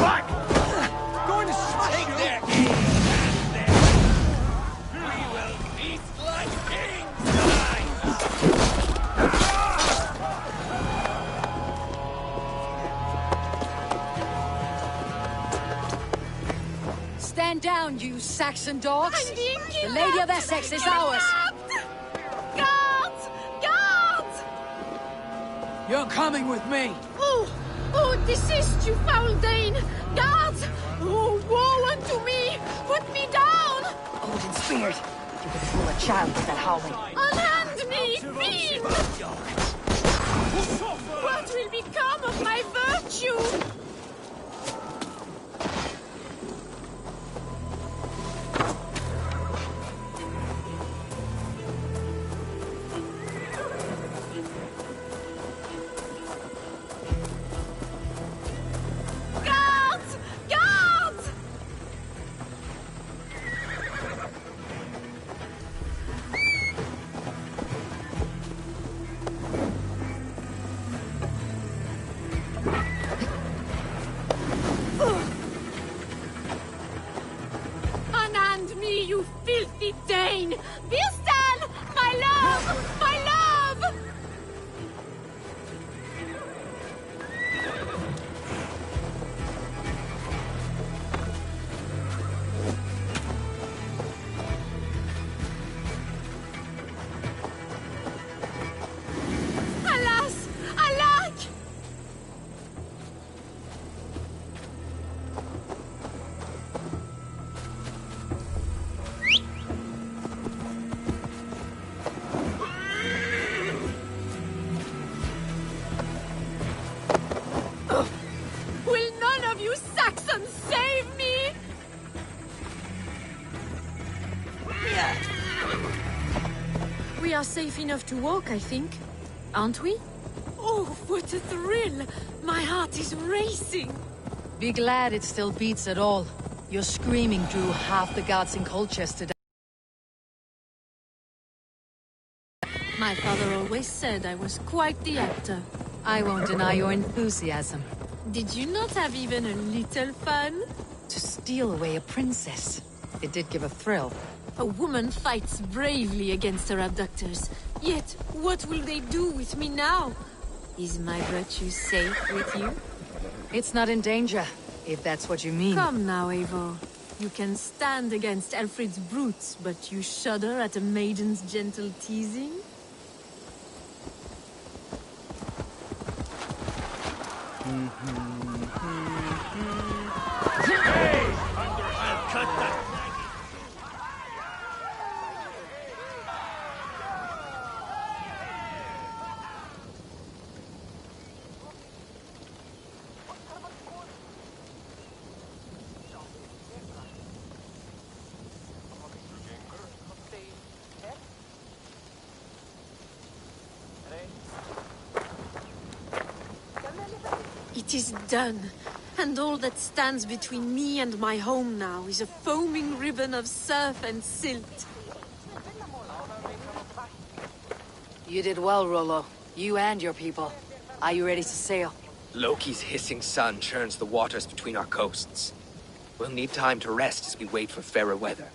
Speaker 5: Back! Going to smash you! Their we will feast like kings tonight!
Speaker 12: Stand down, you Saxon dogs. The Lady of Essex is ours.
Speaker 15: Guards! Guards!
Speaker 21: You're coming with me.
Speaker 15: Oh, desist, you foul Dane! Guards! Oh, woe unto me! Put me down!
Speaker 12: Odin's beard. You could fool a child with that howling.
Speaker 15: Unhand me, fiend! What will become of my virtue? Guards! Guards! Unhand me, you filthy Dane! Birsten! My love! My love! Alas! Alack! Will none of you Saxons save me? We are safe enough to walk, I think. Aren't we? Oh, what a thrill! My heart is racing.
Speaker 12: Be glad it still beats at all. Your screaming drew half the guards in Colchester down.
Speaker 15: My father always said I was quite the actor.
Speaker 12: I won't deny your enthusiasm.
Speaker 15: Did you not have even a little fun?
Speaker 12: To steal away a princess. It did give a thrill.
Speaker 15: A woman fights bravely against her abductors. Yet, what will they do with me now? Is my virtue safe with you?
Speaker 12: It's not in danger, if that's what you mean.
Speaker 15: Come now, Eivor. You can stand against Alfred's brutes, but you shudder at a maiden's gentle teasing?
Speaker 5: Hey! I'll cut that!
Speaker 15: It is done. And all that stands between me and my home now is a foaming ribbon of surf and silt.
Speaker 12: You did well, Rollo. You and your people. Are you ready to sail?
Speaker 19: Loki's hissing sun churns the waters between our coasts. We'll need time to rest as we wait for fairer weather.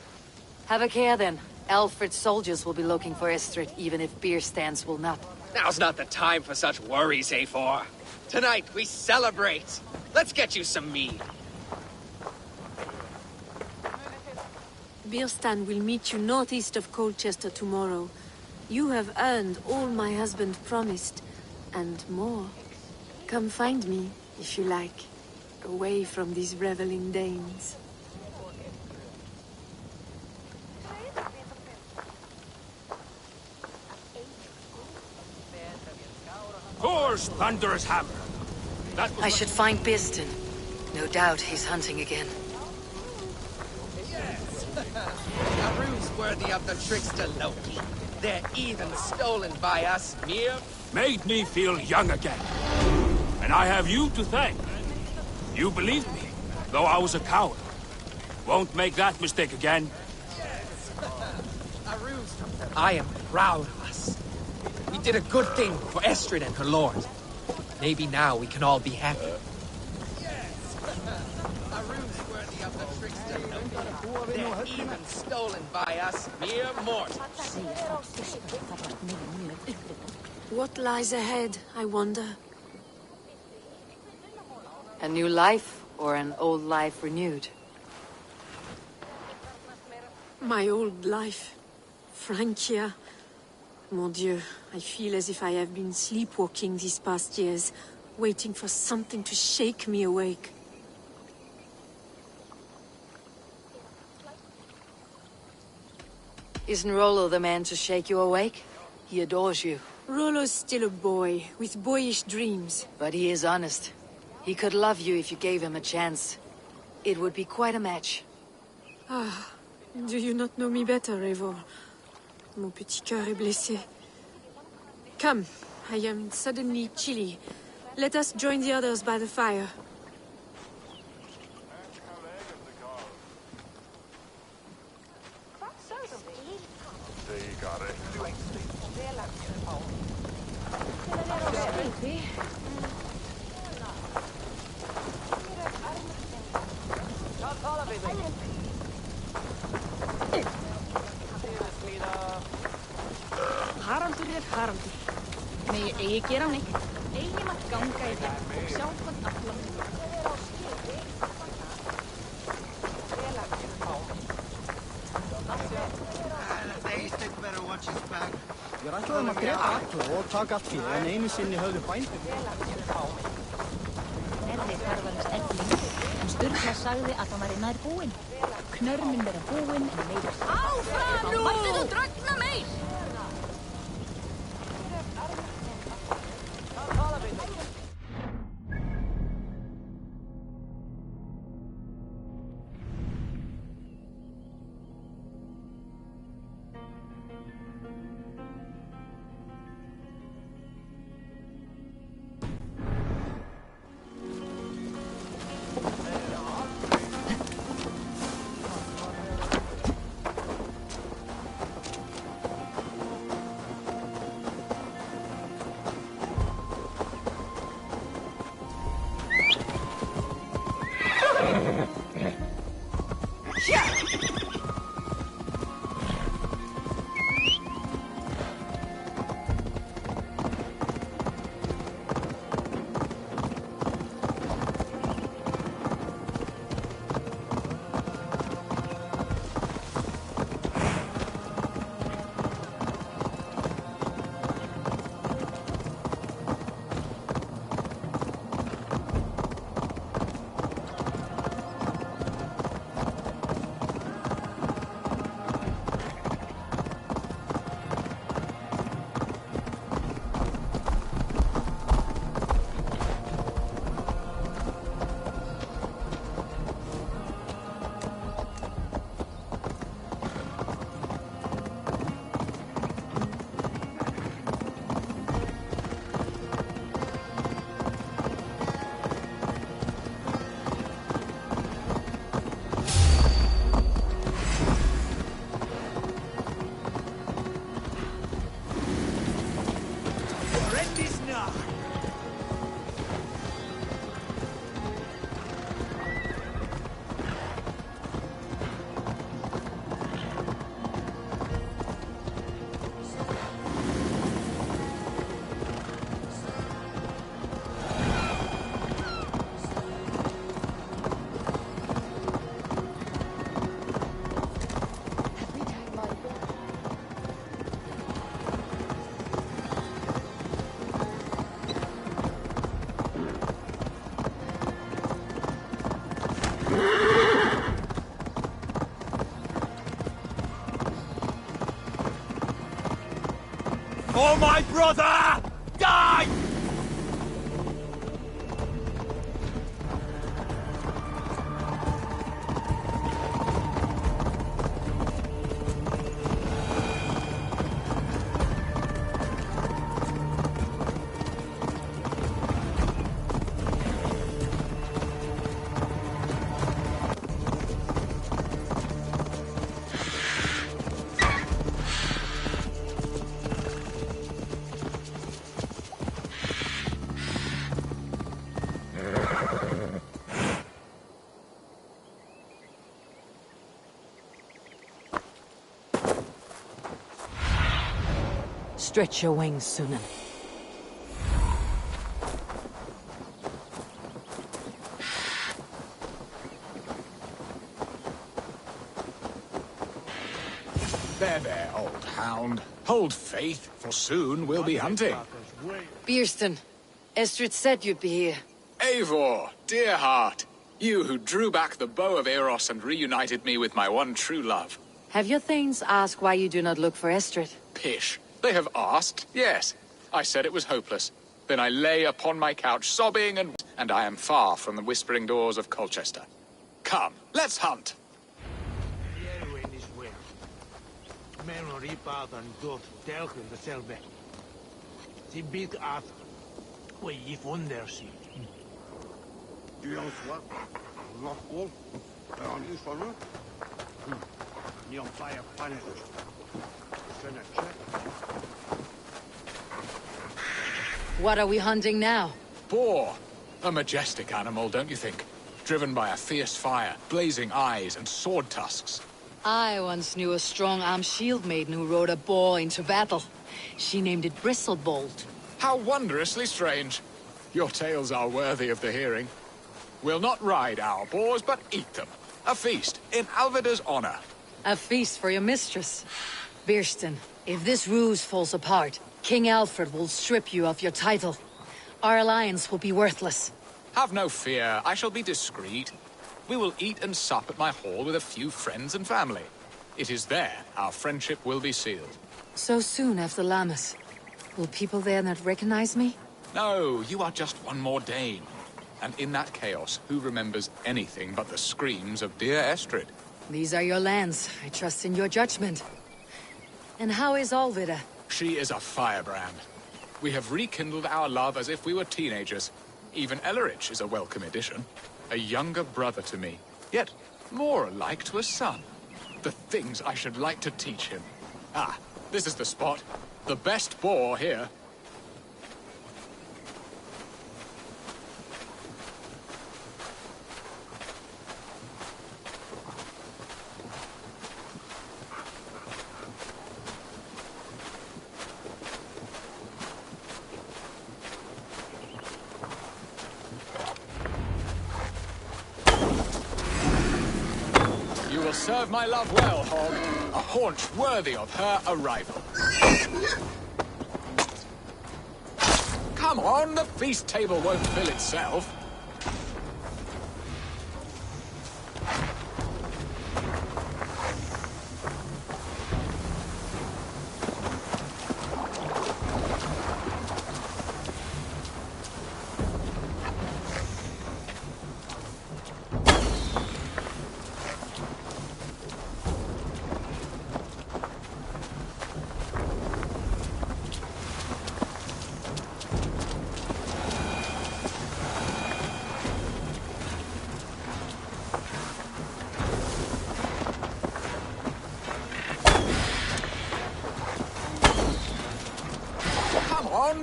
Speaker 12: Have a care then. Alfred's soldiers will be looking for Estrid, even if beer stands will not.
Speaker 19: Now's not the time for such worries, Eivor. Tonight, we celebrate. Let's get you some mead.
Speaker 15: Birstan will meet you northeast of Colchester tomorrow. You have earned all my husband promised, and more. Come find me, if you like, away from these reveling Danes.
Speaker 5: Thor's thunderous hammer.
Speaker 2: I should find Birstan. No doubt he's hunting again.
Speaker 19: Yes! A ruse worthy of the trickster Loki. They're even stolen by us mere...
Speaker 5: Made me feel young again. And I have you to thank.
Speaker 10: You believed me, though I was a coward. Won't make that mistake again.
Speaker 20: I am proud of us. We did a good thing for Estrid and her lord. Maybe now we can all be happy. They're even stolen by us, mere mortals.
Speaker 15: What lies ahead, I wonder?
Speaker 2: A new life, or an old life renewed?
Speaker 15: My old life. Francia. Mon Dieu, I feel as if I have been sleepwalking these past years, waiting for something to shake me awake.
Speaker 2: Isn't Rollo the man to shake you awake? He adores you.
Speaker 15: Rollo's still a boy, with boyish dreams.
Speaker 2: But he is honest. He could love you if you gave him a chance. It would be quite a match.
Speaker 15: Ah, do you not know me better, Eivor? Mon petit cœur est blessé. Come, I am suddenly chilly. Let us join the others by the fire.
Speaker 13: Haraldur er Haraldur. Megi eigi gera neitt. Eigi mátt ganga í gegn og sjá hvað afla.
Speaker 21: Ég ætlaði að drepa alla og taka allt fyrir, en einu sinni höfðu bændur.
Speaker 13: Nerði karvalist elling, en Sturla sagði að hann væri nær búinn. Knörmin vera búinn, en meira. Áfram nú! Mættu þú dragna meir!
Speaker 5: For my brother! Die!
Speaker 2: Stretch your wings, Sunan.
Speaker 11: There, old hound. Hold faith, for soon we'll be hunting.
Speaker 12: Bierston, Estrid said you'd be here.
Speaker 11: Eivor, dear heart. You who drew back the bow of Eros and reunited me with my one true love.
Speaker 2: Have your thanes asked why you do not look for Estrid?
Speaker 11: Pish. They have asked, yes. I said it was hopeless. Then I lay upon my couch sobbing and I am far from the whispering doors of Colchester. Come, let's hunt.
Speaker 23: Men har ripat en dot telgen dezelfde. Sie biedt af. Wat je wonder ziet.
Speaker 5: Du en soir, lockall, on you for no? Neon fire planet. Send a check.
Speaker 12: What are we hunting now?
Speaker 11: Boar. A majestic animal, don't you think? Driven by a fierce fire, blazing eyes and sword tusks.
Speaker 12: I once knew a strong-armed shield maiden who rode a boar into battle. She named it Bristlebolt.
Speaker 11: How wondrously strange. Your tales are worthy of the hearing. We'll not ride our boars, but eat them. A feast, in Alvida's honor.
Speaker 12: A feast for your mistress. Bierston, if this ruse falls apart, King Alfred will strip you of your title. Our alliance will be worthless.
Speaker 11: Have no fear, I shall be discreet. We will eat and sup at my hall with a few friends and family. It is there our friendship will be sealed.
Speaker 2: So soon after Lammas. Will people there not recognize me?
Speaker 11: No, you are just one more Dane. And in that chaos, who remembers anything but the screams of dear Estrid?
Speaker 12: These are your lands. I trust in your judgment. And how is Alvida?
Speaker 11: She is a firebrand. We have rekindled our love as if we were teenagers. Even Ellerich is a welcome addition. A younger brother to me, yet more alike to a son. The things I should like to teach him. Ah, this is the spot. The best boar here. Serve my love well, Hog. A haunch worthy of her arrival. Come on, the feast table won't fill itself.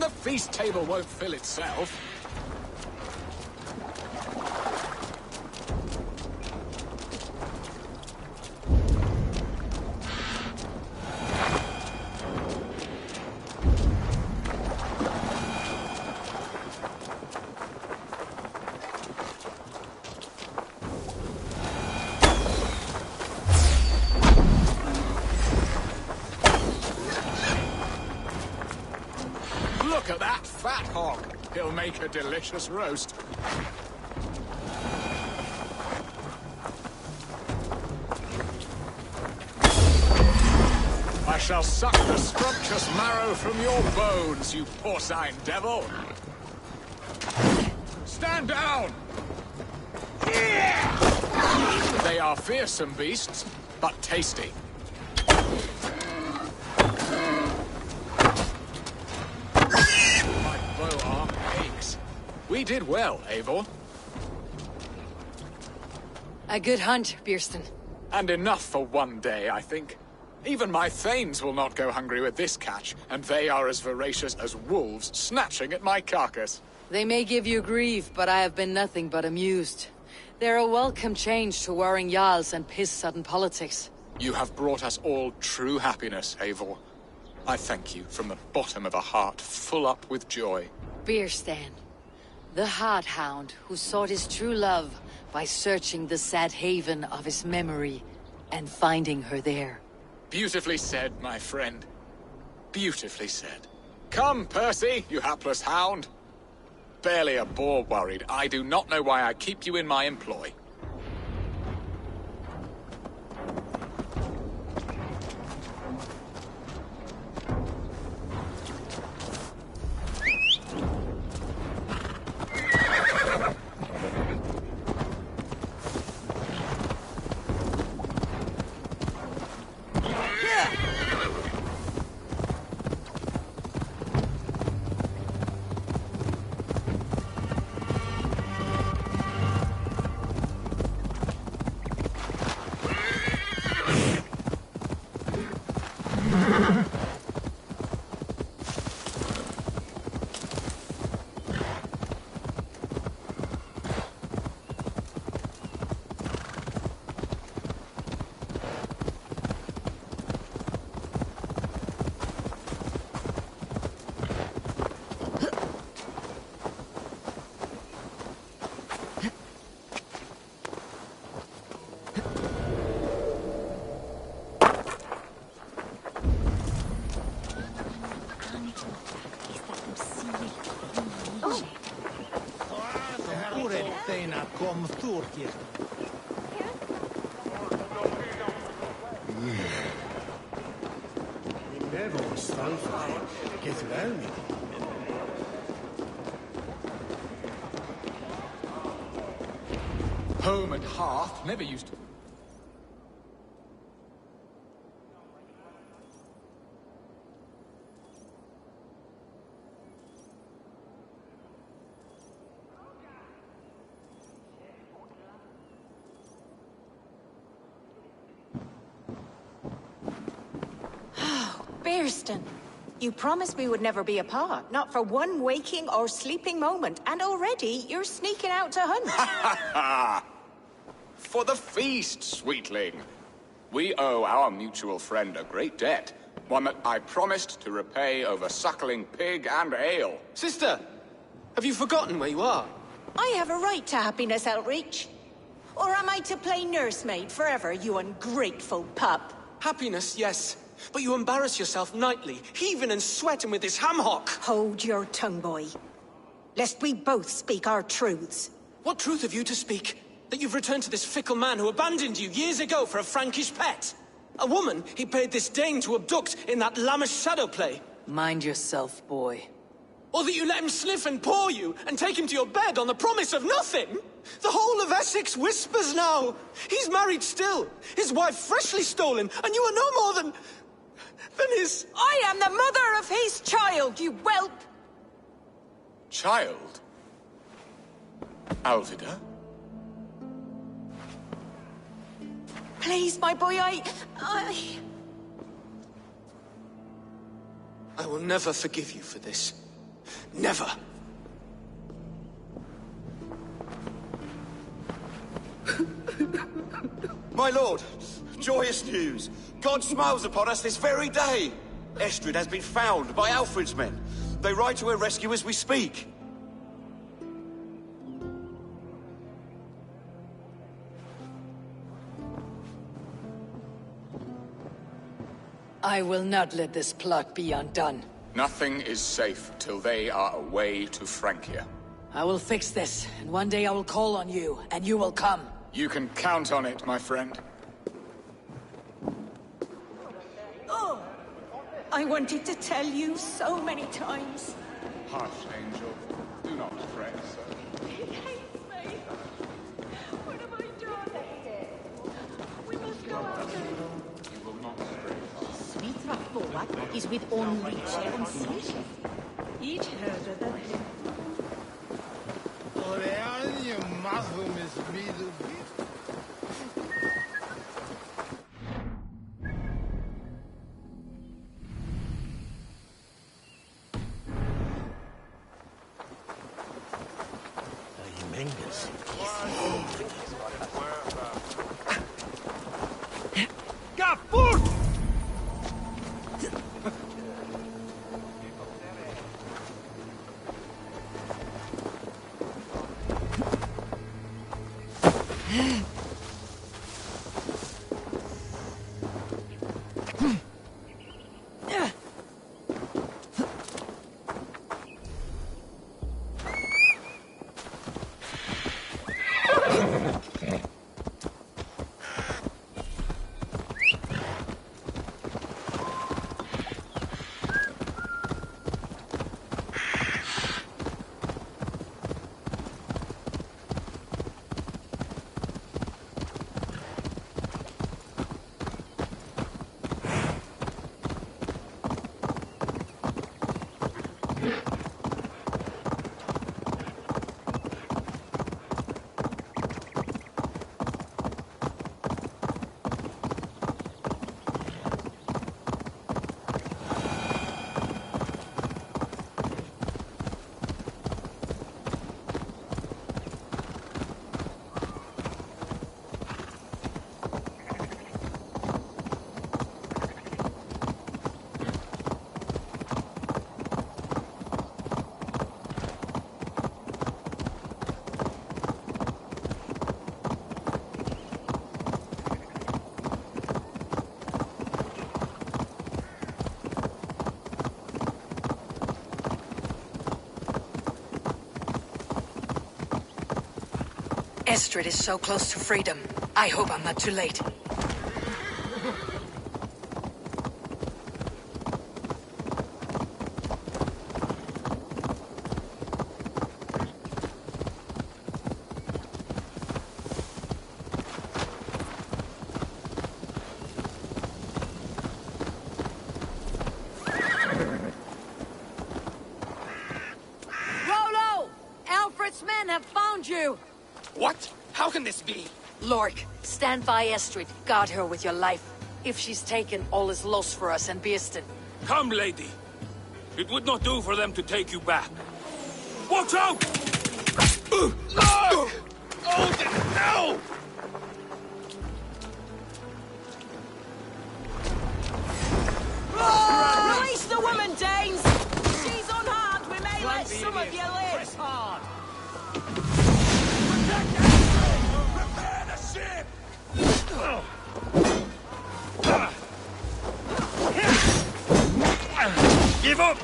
Speaker 11: The feast table won't fill itself. Look at that fat hog. He'll make a delicious roast. I shall suck the scrumptious marrow from your bones, you porcine devil. Stand down! They are fearsome beasts, but tasty. We did well, Eivor.
Speaker 12: A good hunt, Bierston.
Speaker 11: And enough for one day, I think. Even my thanes will not go hungry with this catch, and they are as voracious as wolves snatching at my carcass.
Speaker 12: They may give you grief, but I have been nothing but amused. They're a welcome change to warring jarls and piss-sudden politics.
Speaker 11: You have brought us all true happiness, Eivor. I thank you from the bottom of a heart full up with joy.
Speaker 12: Bierstan, the Hard Hound who sought his true love by searching the sad haven of his memory and finding her there.
Speaker 11: Beautifully said, my friend. Beautifully said. Come, Percy, you hapless hound. Barely a boar worried. I do not know why I keep you in my employ. Home and hearth never used to...
Speaker 8: Bierstan, you promised we would never be apart, not for one waking or sleeping moment, and already you're sneaking out to hunt.
Speaker 11: For the feast, sweetling. We owe our mutual friend a great debt, one that I promised to repay over suckling pig and ale.
Speaker 18: Sister, have you forgotten where you are?
Speaker 8: I have a right to happiness, Outreach. Or am I to play nursemaid forever, you ungrateful pup?
Speaker 18: Happiness, yes. But you embarrass yourself nightly, heaving and sweating with this ham-hock.
Speaker 8: Hold your tongue, boy. Lest we both speak our truths.
Speaker 18: What truth have you to speak? That you've returned to this fickle man who abandoned you years ago for a Frankish pet? A woman he paid this Dane to abduct in that lammish shadow play?
Speaker 2: Mind yourself, boy.
Speaker 18: Or that you let him sniff and paw you, and take him to your bed on the promise of nothing? The whole of Essex whispers now. He's married still, his wife freshly stolen, and you are no more than his...
Speaker 8: I am the mother of his child, you whelp!
Speaker 11: Child? Alvida?
Speaker 8: Please, my boy, I
Speaker 18: will never forgive you for this. Never.
Speaker 7: My lord, joyous news. God smiles upon us this very day. Estrid has been found by Alfred's men. They ride to her rescue as we speak.
Speaker 2: I will not let this plot be undone.
Speaker 11: Nothing is safe till they are away to Francia.
Speaker 2: I will fix this, and one day I will call on you, and you will come.
Speaker 11: You can count on it, my friend.
Speaker 8: Oh, I wanted to tell you so many times.
Speaker 11: Hush, Angel. Do not fret, sir.
Speaker 8: He hates me. What have I done? We must go after him.
Speaker 11: You will not stray far.
Speaker 13: Sweet Rapboa is with only on sea.
Speaker 6: Each herder than him.
Speaker 22: Estrid is so close to freedom. I hope I'm not too late.
Speaker 12: Rollo! Alfred's men have found you!
Speaker 20: What? How can this be?
Speaker 22: Lork, stand by Estrid. Guard her with your life. If she's taken, all is lost for us and Birsten.
Speaker 5: Come, lady. It would not do for them to take you back. Watch out! No! Odin, no!
Speaker 8: Release the woman, Danes! She's unharmed. We may let some of you live.
Speaker 5: Press hard! Prepare the ship! Give up!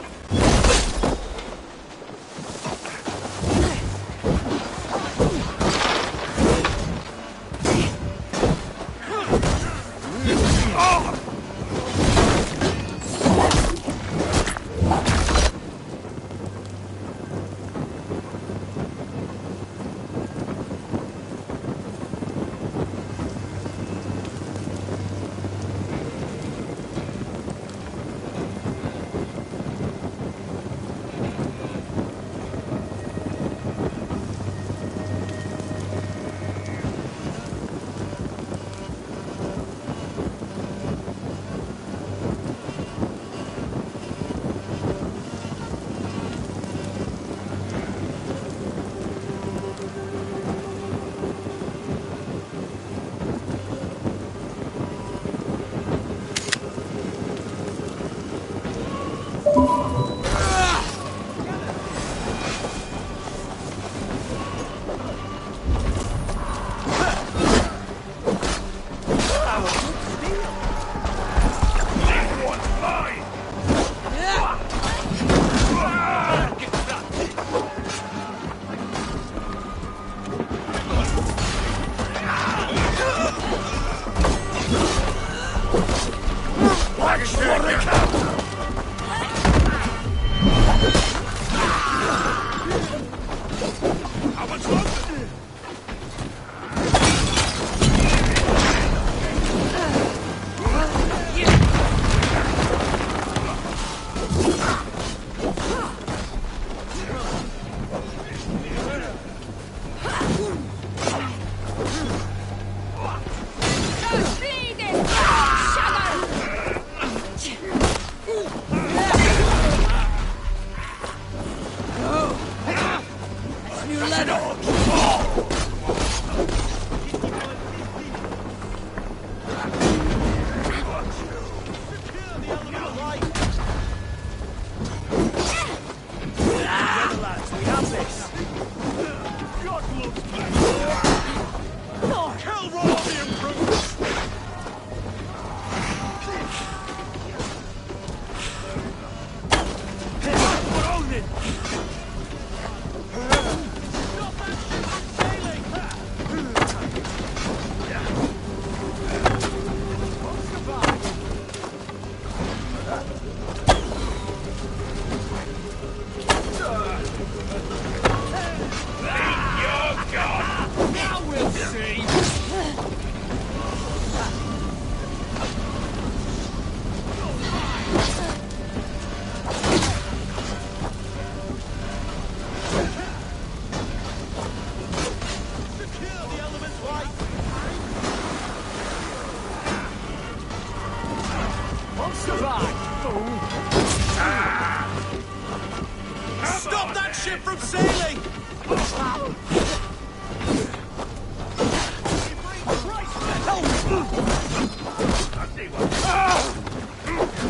Speaker 8: No!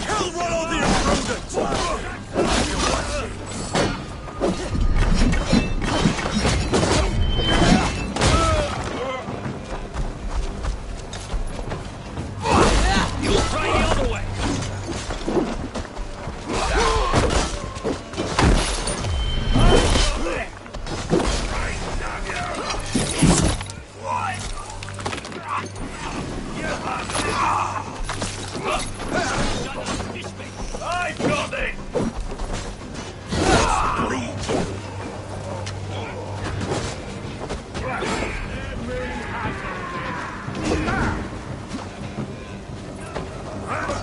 Speaker 4: Kill Rollo the Imprudent! You'll try the other way! I've got it!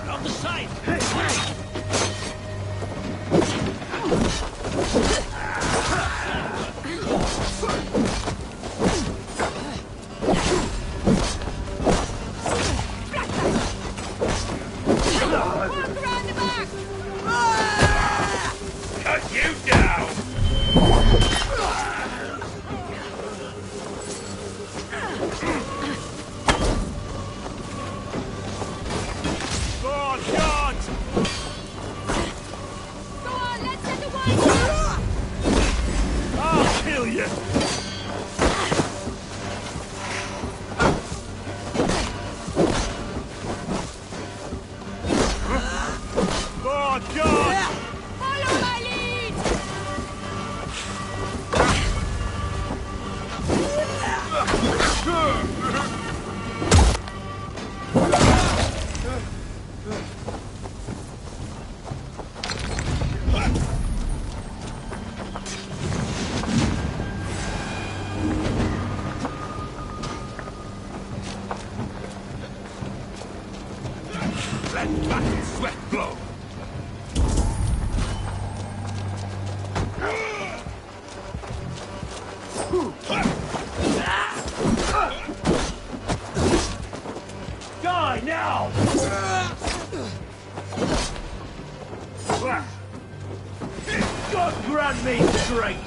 Speaker 4: On the side! Cut you down! God, God!
Speaker 15: Go on, let's get the wine!
Speaker 4: I'll kill you! God, God!
Speaker 15: Follow my lead!
Speaker 4: Let battle sweat flow! Die now! God grant me strength!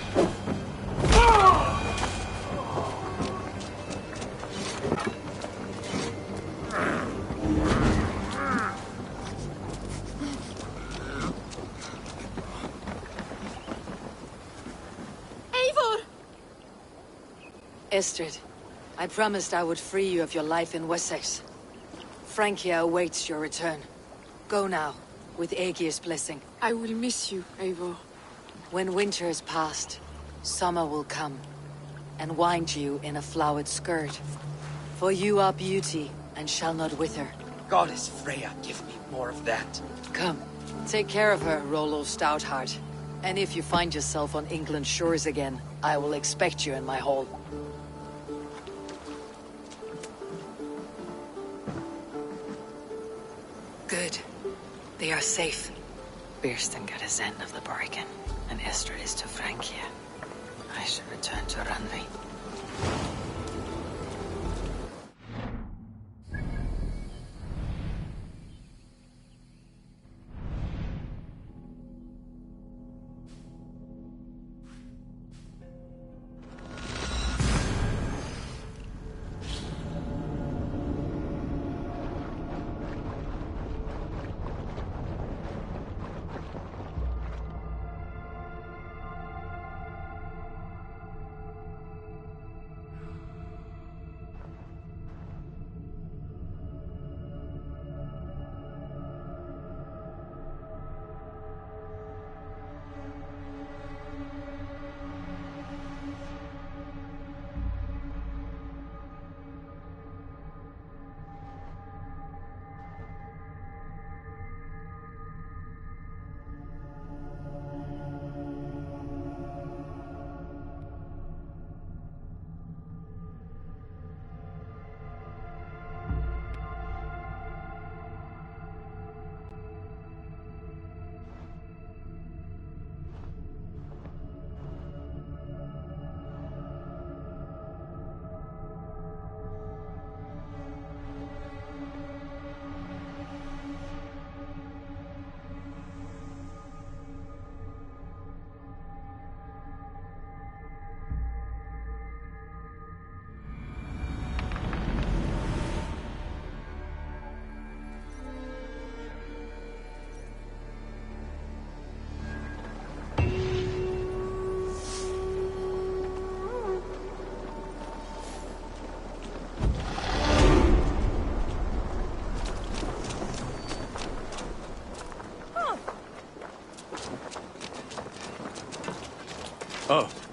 Speaker 15: Eivor!
Speaker 12: Estrid, I promised I would free you of your life in Wessex. Francia awaits your return. Go now, with Aegir's blessing.
Speaker 15: I will miss you, Eivor.
Speaker 12: When winter is past, summer will come, and wind you in a flowered skirt. For you are beauty, and shall not wither.
Speaker 19: Goddess Freya, give me more of that.
Speaker 12: Come, take care of her, Rollo Stoutheart. And if you find yourself on England's shores again, I will expect you in my hall.
Speaker 2: Good. They are safe. Birsten got his end of the bargain, and Estrid is to Francia. I should return to Randvi.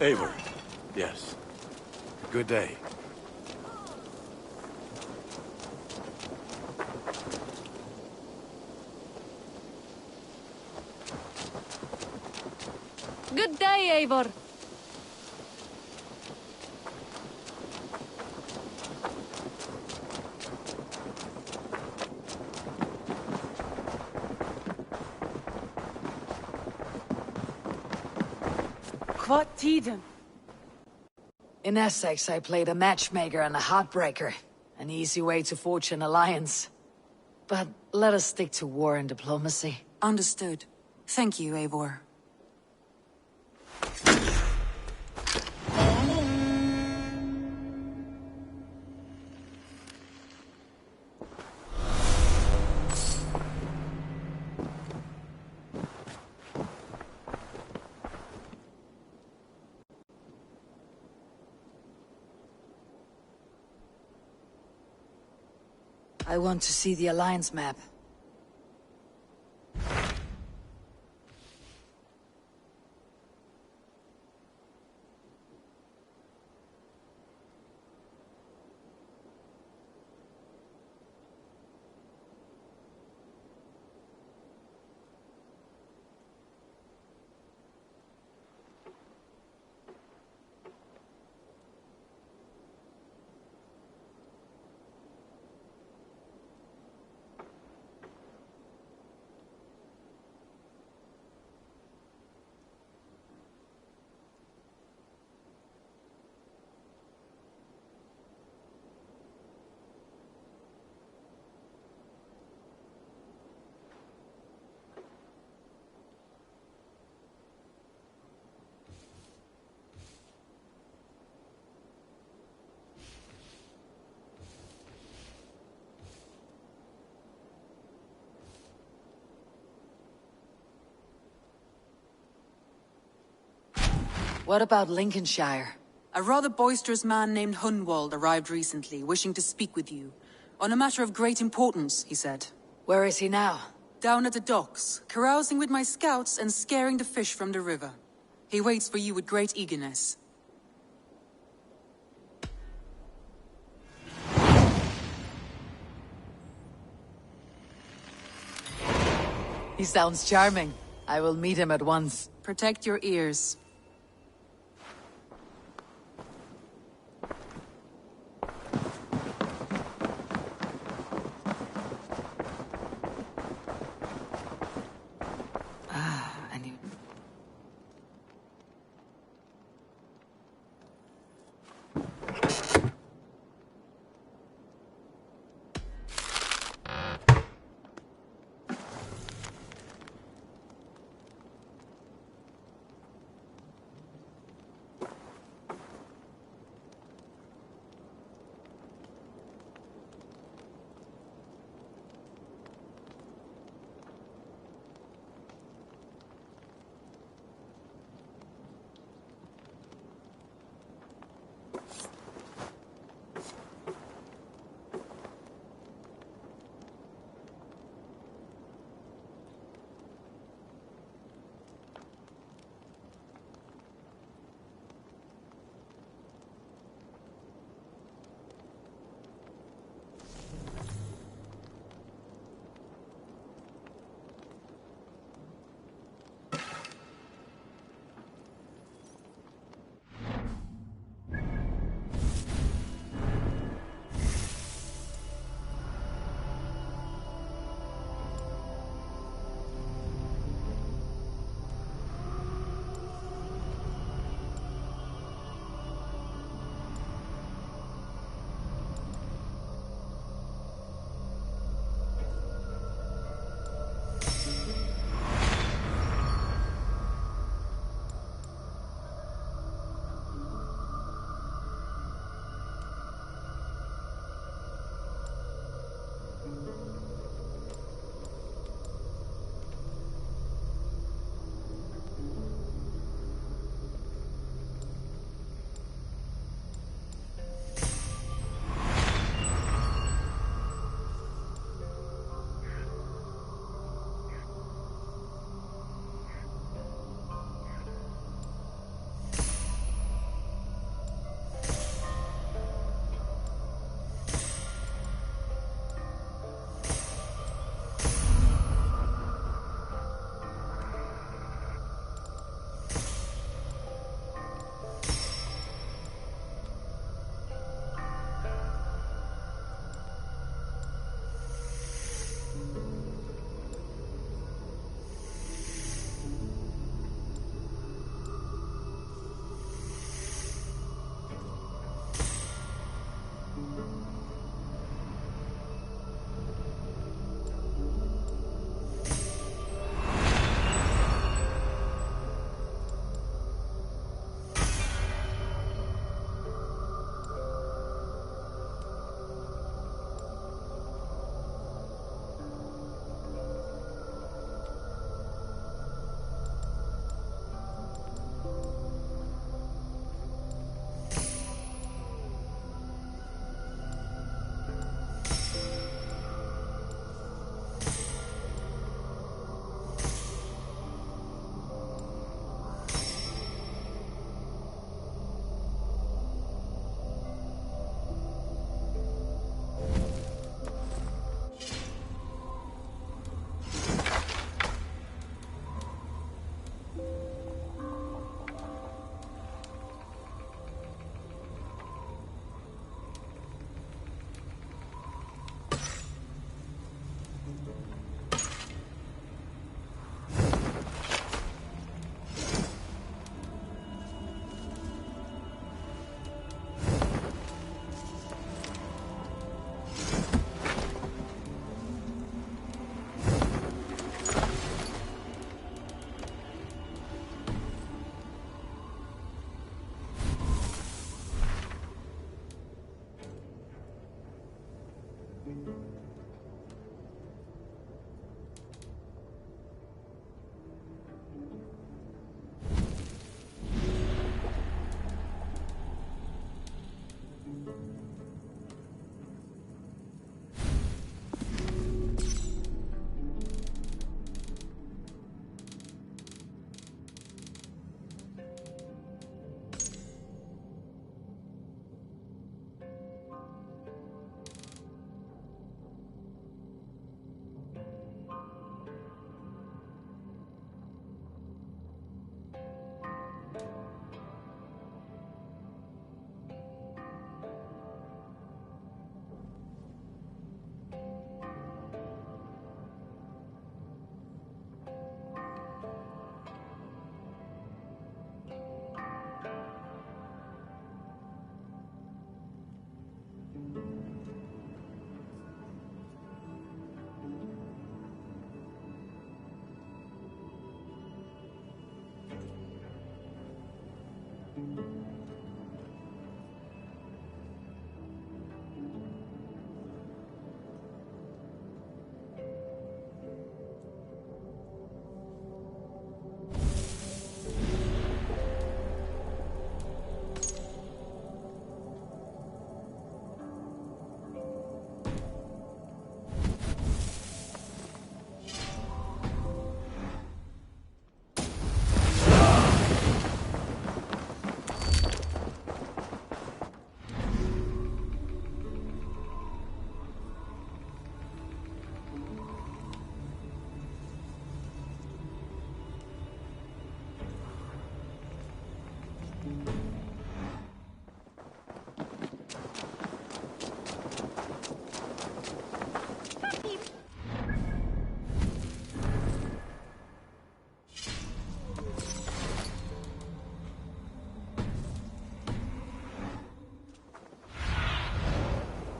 Speaker 4: Eivor. Yes. Good day.
Speaker 15: Good day, Eivor.
Speaker 12: What Tiden? In Essex, I played a matchmaker and a heartbreaker. An easy way to forge an alliance. But let us stick to war and diplomacy.
Speaker 14: Understood. Thank you, Eivor.
Speaker 12: I want to see the alliance map. What about Lincolnshire?
Speaker 14: A rather boisterous man named Hunwald arrived recently, wishing to speak with you. On a matter of great importance, he said.
Speaker 12: Where is he now?
Speaker 14: Down at the docks, carousing with my scouts and scaring the fish from the river. He waits for you with great eagerness.
Speaker 12: He sounds charming. I will meet him at once.
Speaker 14: Protect your ears.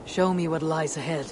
Speaker 12: Show me what lies ahead.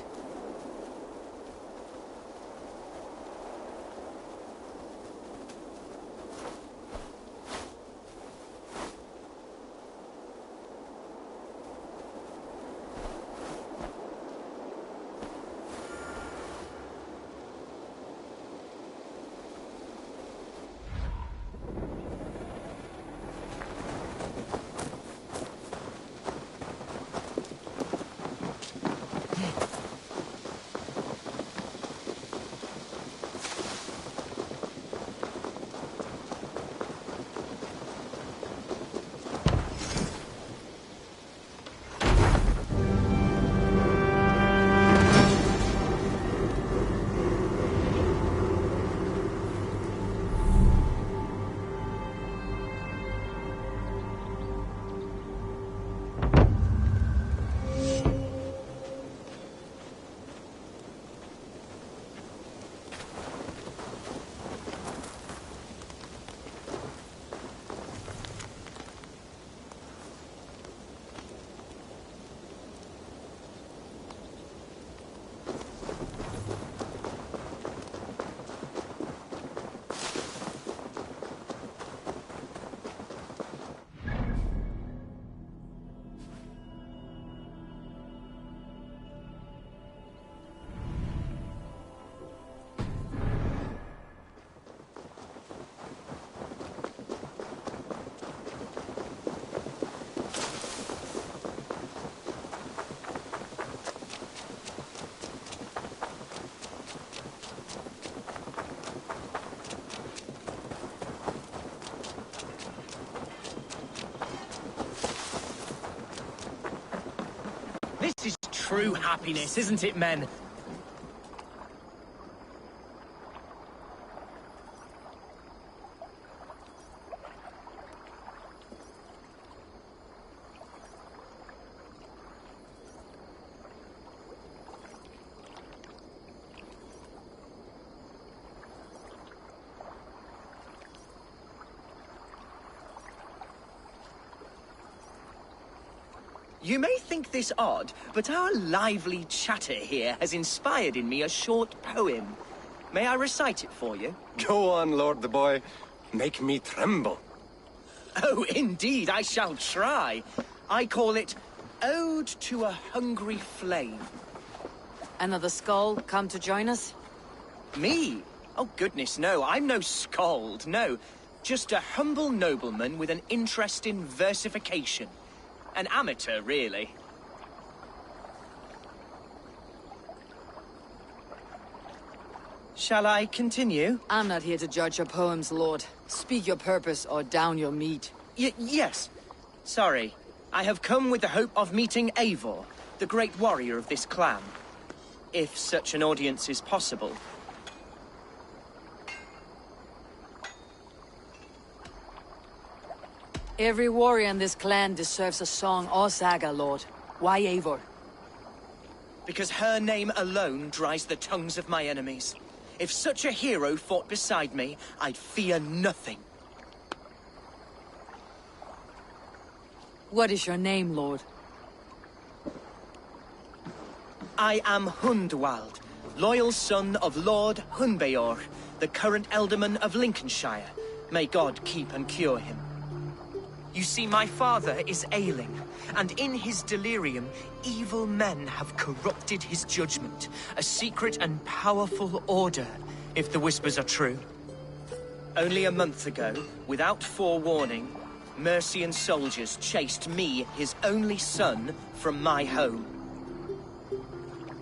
Speaker 1: This is true happiness, isn't it, men? You may think this odd, but our lively chatter here has inspired in me a short poem. May I recite it for you?
Speaker 9: Go on, Lord the Boy. Make me tremble.
Speaker 1: Oh, indeed, I shall try. I call it Ode to a Hungry Flame.
Speaker 12: Another skull come to join us?
Speaker 1: Me? Oh, goodness, no. I'm no skald, no. Just a humble nobleman with an interest in versification. An amateur, really. Shall I continue?
Speaker 12: I'm not here to judge your poems, Lord. Speak your purpose or down your meat.
Speaker 1: Yes. Sorry. I have come with the hope of meeting Eivor, the great warrior of this clan. If such an audience is possible.
Speaker 12: Every warrior in this clan deserves a song or saga, Lord. Why Eivor?
Speaker 1: Because her name alone dries the tongues of my enemies. If such a hero fought beside me, I'd fear nothing.
Speaker 12: What is your name, Lord?
Speaker 1: I am Hundwald, loyal son of Lord Hunbeor, the current Elderman of Lincolnshire. May God keep and cure him. You see, my father is ailing, and in his delirium, evil men have corrupted his judgment. A secret and powerful order, if the whispers are true. Only a month ago, without forewarning, Mercian soldiers chased me, his only son, from my home.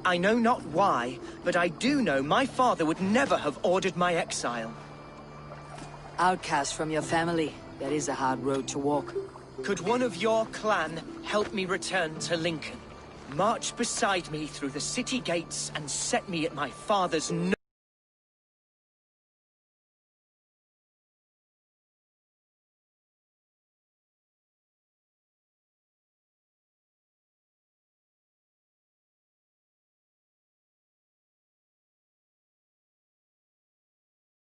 Speaker 1: I know not why, but I do know my father would never have ordered my exile.
Speaker 12: Outcast from your family. That is a hard road to walk.
Speaker 1: Could one of your clan help me return to Lincoln? March beside me through the city gates and set me at my father's